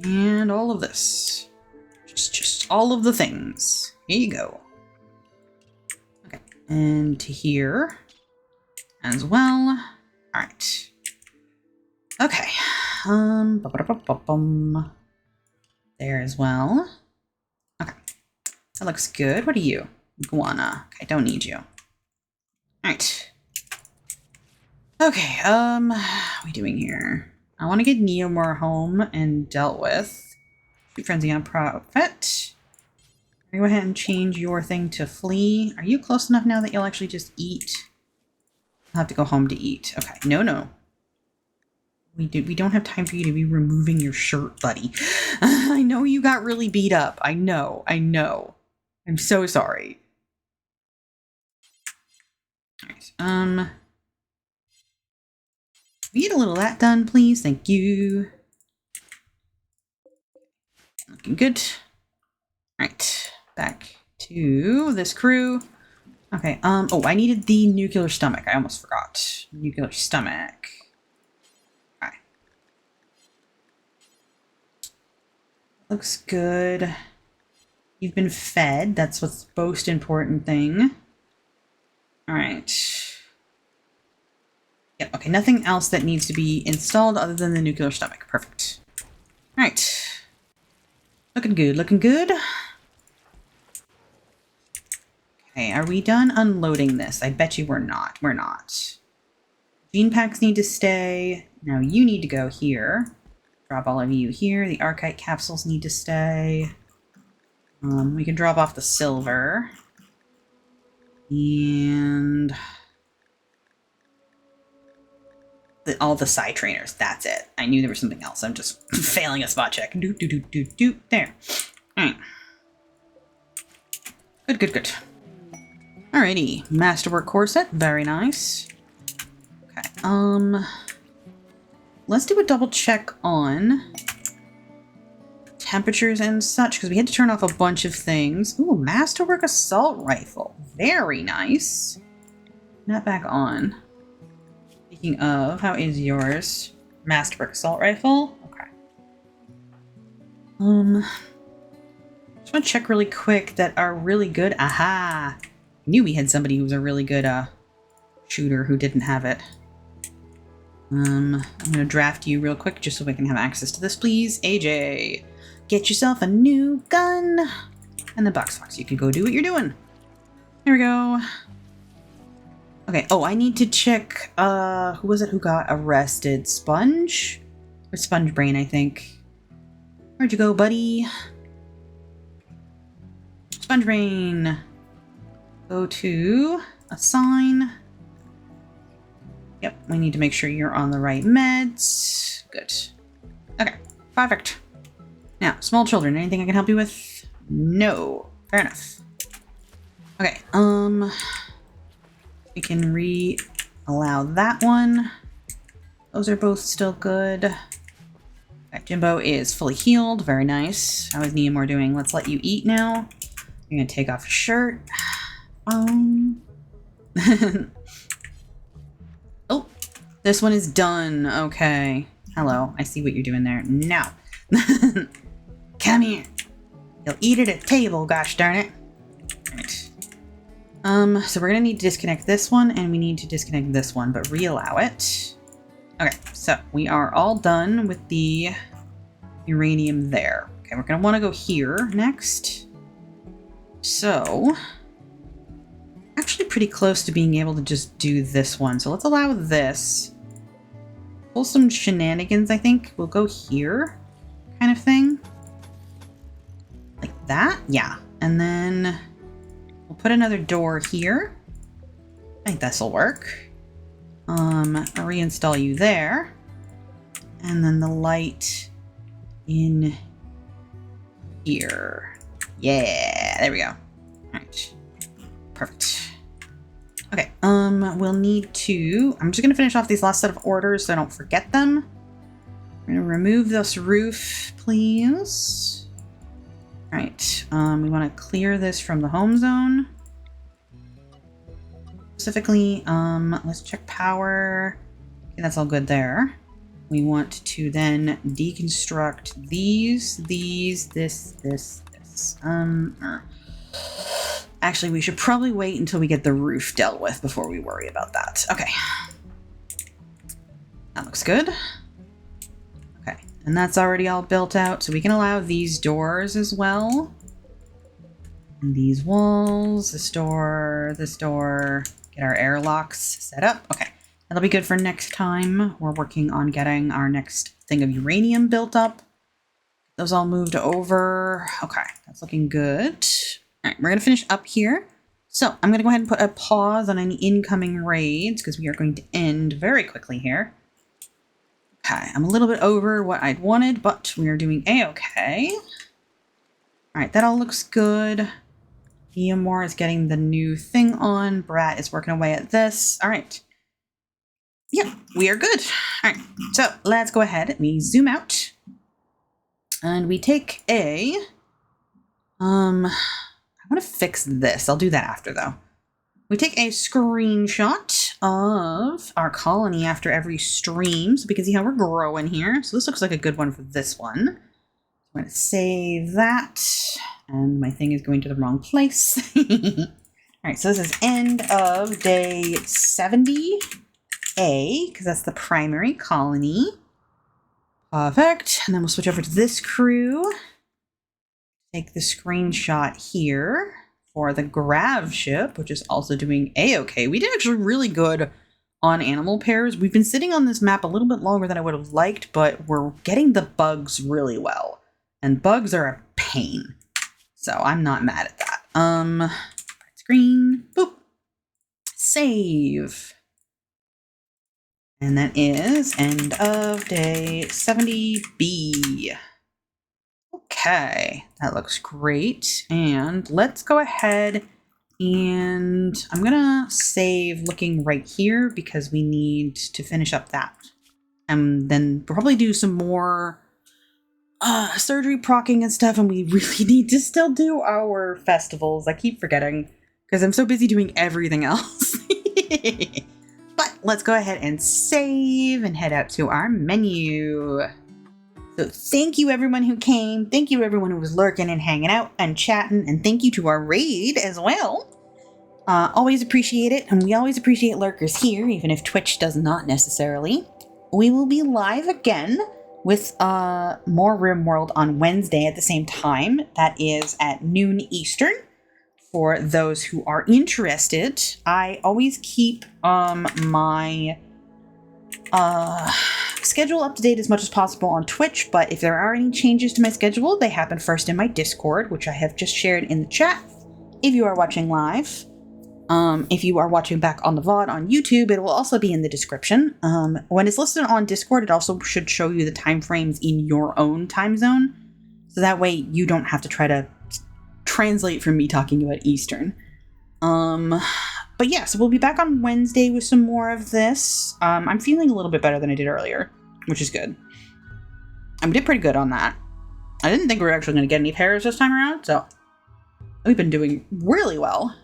and all of this. Just all of the things. Here you go. Okay, and to here as well. All right. Okay. There as well. Okay, that looks good. What are you? Iguana. Okay, don't need you. All right. Okay, what are we doing here? I want to get Neomore home and dealt with. Shoot Frenzy on Profit. Go ahead and change your thing to flee. Are you close enough now that you'll actually just eat? I'll have to go home to eat. Okay, no. We don't have time for you to be removing your shirt, buddy. I know you got really beat up. I know. I'm so sorry. All right, we get a little of that done, please. Thank you. Looking good. All right, back to this crew. Okay, oh, I needed the nuclear stomach. I almost forgot. Nuclear stomach. Okay. Looks good. You've been fed. That's what's the most important thing. All right. Yeah, okay, nothing else that needs to be installed other than the nuclear stomach. Perfect. All right. Looking good, looking good. Okay, are we done unloading this? I bet you we're not. We're not. Gene packs need to stay. Now you need to go here. Drop all of you here. The Archite capsules need to stay. We can drop off the silver. And all the psi trainers. That's it. I knew there was something else. I'm just failing a spot check. There. All right. Good. Alrighty. Masterwork corset. Very nice. Okay. Let's do a double check on temperatures and such, because we had to turn off a bunch of things. Ooh, Masterwork assault rifle. Very nice. Not back on. Speaking of, how is yours? Masterwork assault rifle? Okay. Just want to check really quick that are really good. Aha! I knew we had somebody who was a really good shooter who didn't have it. I'm gonna draft you real quick just so we can have access to this, please. AJ, get yourself a new gun. And the box fox, you can go do what you're doing. There we go. Okay, oh, I need to check, who was it who got arrested? Sponge? Or Sponge Brain, I think. Where'd you go, buddy? Sponge Brain. Go to assign. Yep, we need to make sure you're on the right meds. Good. Okay, perfect. Now, small children, anything I can help you with? No. Fair enough. Okay, we can allow that one. Those are both still good. Okay, Jimbo is fully healed. Very nice. How is Neomore doing? Let's let you eat now. You're gonna take off your shirt. Oh, this one is done. Okay. Hello. I see what you're doing there. Now. Come here. You'll eat it at table, gosh darn it. Alright. So we're gonna need to disconnect this one, and we need to disconnect this one, but re-allow it. Okay, so we are all done with the uranium there. Okay, we're gonna want to go here next. So, actually pretty close to being able to just do this one. So let's allow this. Pull some shenanigans, I think. We'll go here, kind of thing. Like that? Yeah. And then we'll put another door here. I think this'll work. I'll reinstall you there. And then the light in here. Yeah, there we go. All right. Perfect. Okay, we'll need to... I'm just going to finish off these last set of orders so I don't forget them. We're going to remove this roof, please. All right, we want to clear this from the home zone. Specifically, let's check power. Okay, that's all good there. We want to then deconstruct these, this. Actually, we should probably wait until we get the roof dealt with before we worry about that. Okay. That looks good. Okay, and that's already all built out, so we can allow these doors as well. And these walls, this door, get our airlocks set up. Okay, that'll be good for next time. We're working on getting our next thing of uranium built up. Those all moved over. Okay, that's looking good. All right, we're going to finish up here. So I'm going to go ahead and put a pause on any incoming raids because we are going to end very quickly here. Okay, I'm a little bit over what I'd wanted, but we are doing A-okay. All right, that all looks good. Eamor is getting the new thing on. Brat is working away at this. All right. Yeah, we are good. All right, so let's go ahead. We zoom out. And we take a... I want to fix this. I'll do that after, though. We take a screenshot of our colony after every stream so we can see how we're growing here. So this looks like a good one for this one. I'm going to save that. And my thing is going to the wrong place. All right, so this is end of day 70A, because that's the primary colony. Perfect. And then we'll switch over to this crew. Take the screenshot here for the Grav ship, which is also doing A-okay. We did actually really good on animal pairs. We've been sitting on this map a little bit longer than I would have liked, but we're getting the bugs really well. And bugs are a pain. So I'm not mad at that. Screen, boop, save. And that is end of day 70B. Okay, that looks great. And let's go ahead and I'm gonna save looking right here because we need to finish up that. And then probably do some more surgery procking and stuff, and we really need to still do our festivals. I keep forgetting because I'm so busy doing everything else. But let's go ahead and save and head out to our menu. So thank you everyone who came. Thank you everyone who was lurking and hanging out and chatting, and thank you to our raid as well. Always appreciate it, and we always appreciate lurkers here, even if Twitch does not necessarily. We will be live again with more RimWorld on Wednesday at the same time. That is at noon Eastern. For those who are interested, I always keep my schedule up to date as much as possible on Twitch, but if there are any changes to my schedule, they happen first in my Discord, which I have just shared in the chat if you are watching live. If you are watching back on the VOD on YouTube, it will also be in the description. When it's listed on Discord, it also should show you the time frames in your own time zone. So that way you don't have to try to translate from me talking about Eastern. But yeah, so we'll be back on Wednesday with some more of this. I'm feeling a little bit better than I did earlier, which is good. I did pretty good on that. I didn't think we were actually going to get any pairs this time around, so we've been doing really well.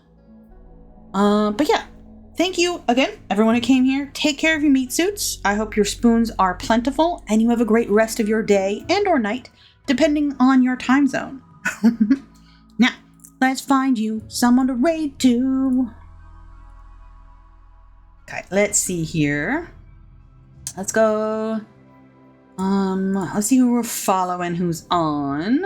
But yeah, thank you again, everyone who came here. Take care of your meat suits. I hope your spoons are plentiful and you have a great rest of your day and or night, depending on your time zone. Now, let's find you someone to raid to. Okay, let's see here. Let's go. Let's see who we're following, who's on.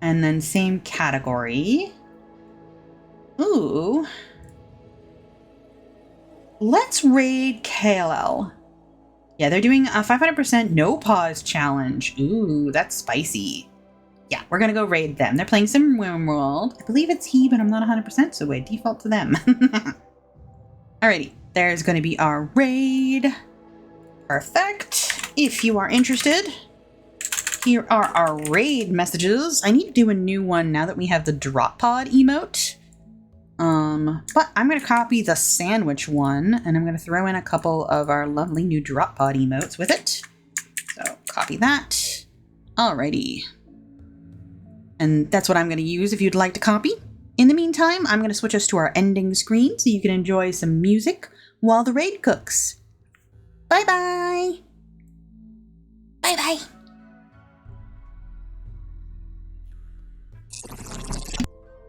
And then same category. Ooh. Let's raid KLL. Yeah, they're doing a 500% no pause challenge. Ooh, that's spicy. Yeah, we're gonna go raid them. They're playing some RimWorld. I believe it's he, but I'm not 100%, so I default to them. Alrighty, there's gonna be our raid. Perfect. If you are interested, here are our raid messages. I need to do a new one now that we have the drop pod emote. But I'm going to copy the sandwich one, and I'm going to throw in a couple of our lovely new drop pod emotes with it. So copy that. Alrighty. And that's what I'm going to use if you'd like to copy. In the meantime, I'm going to switch us to our ending screen so you can enjoy some music while the raid cooks. Bye-bye. Bye-bye.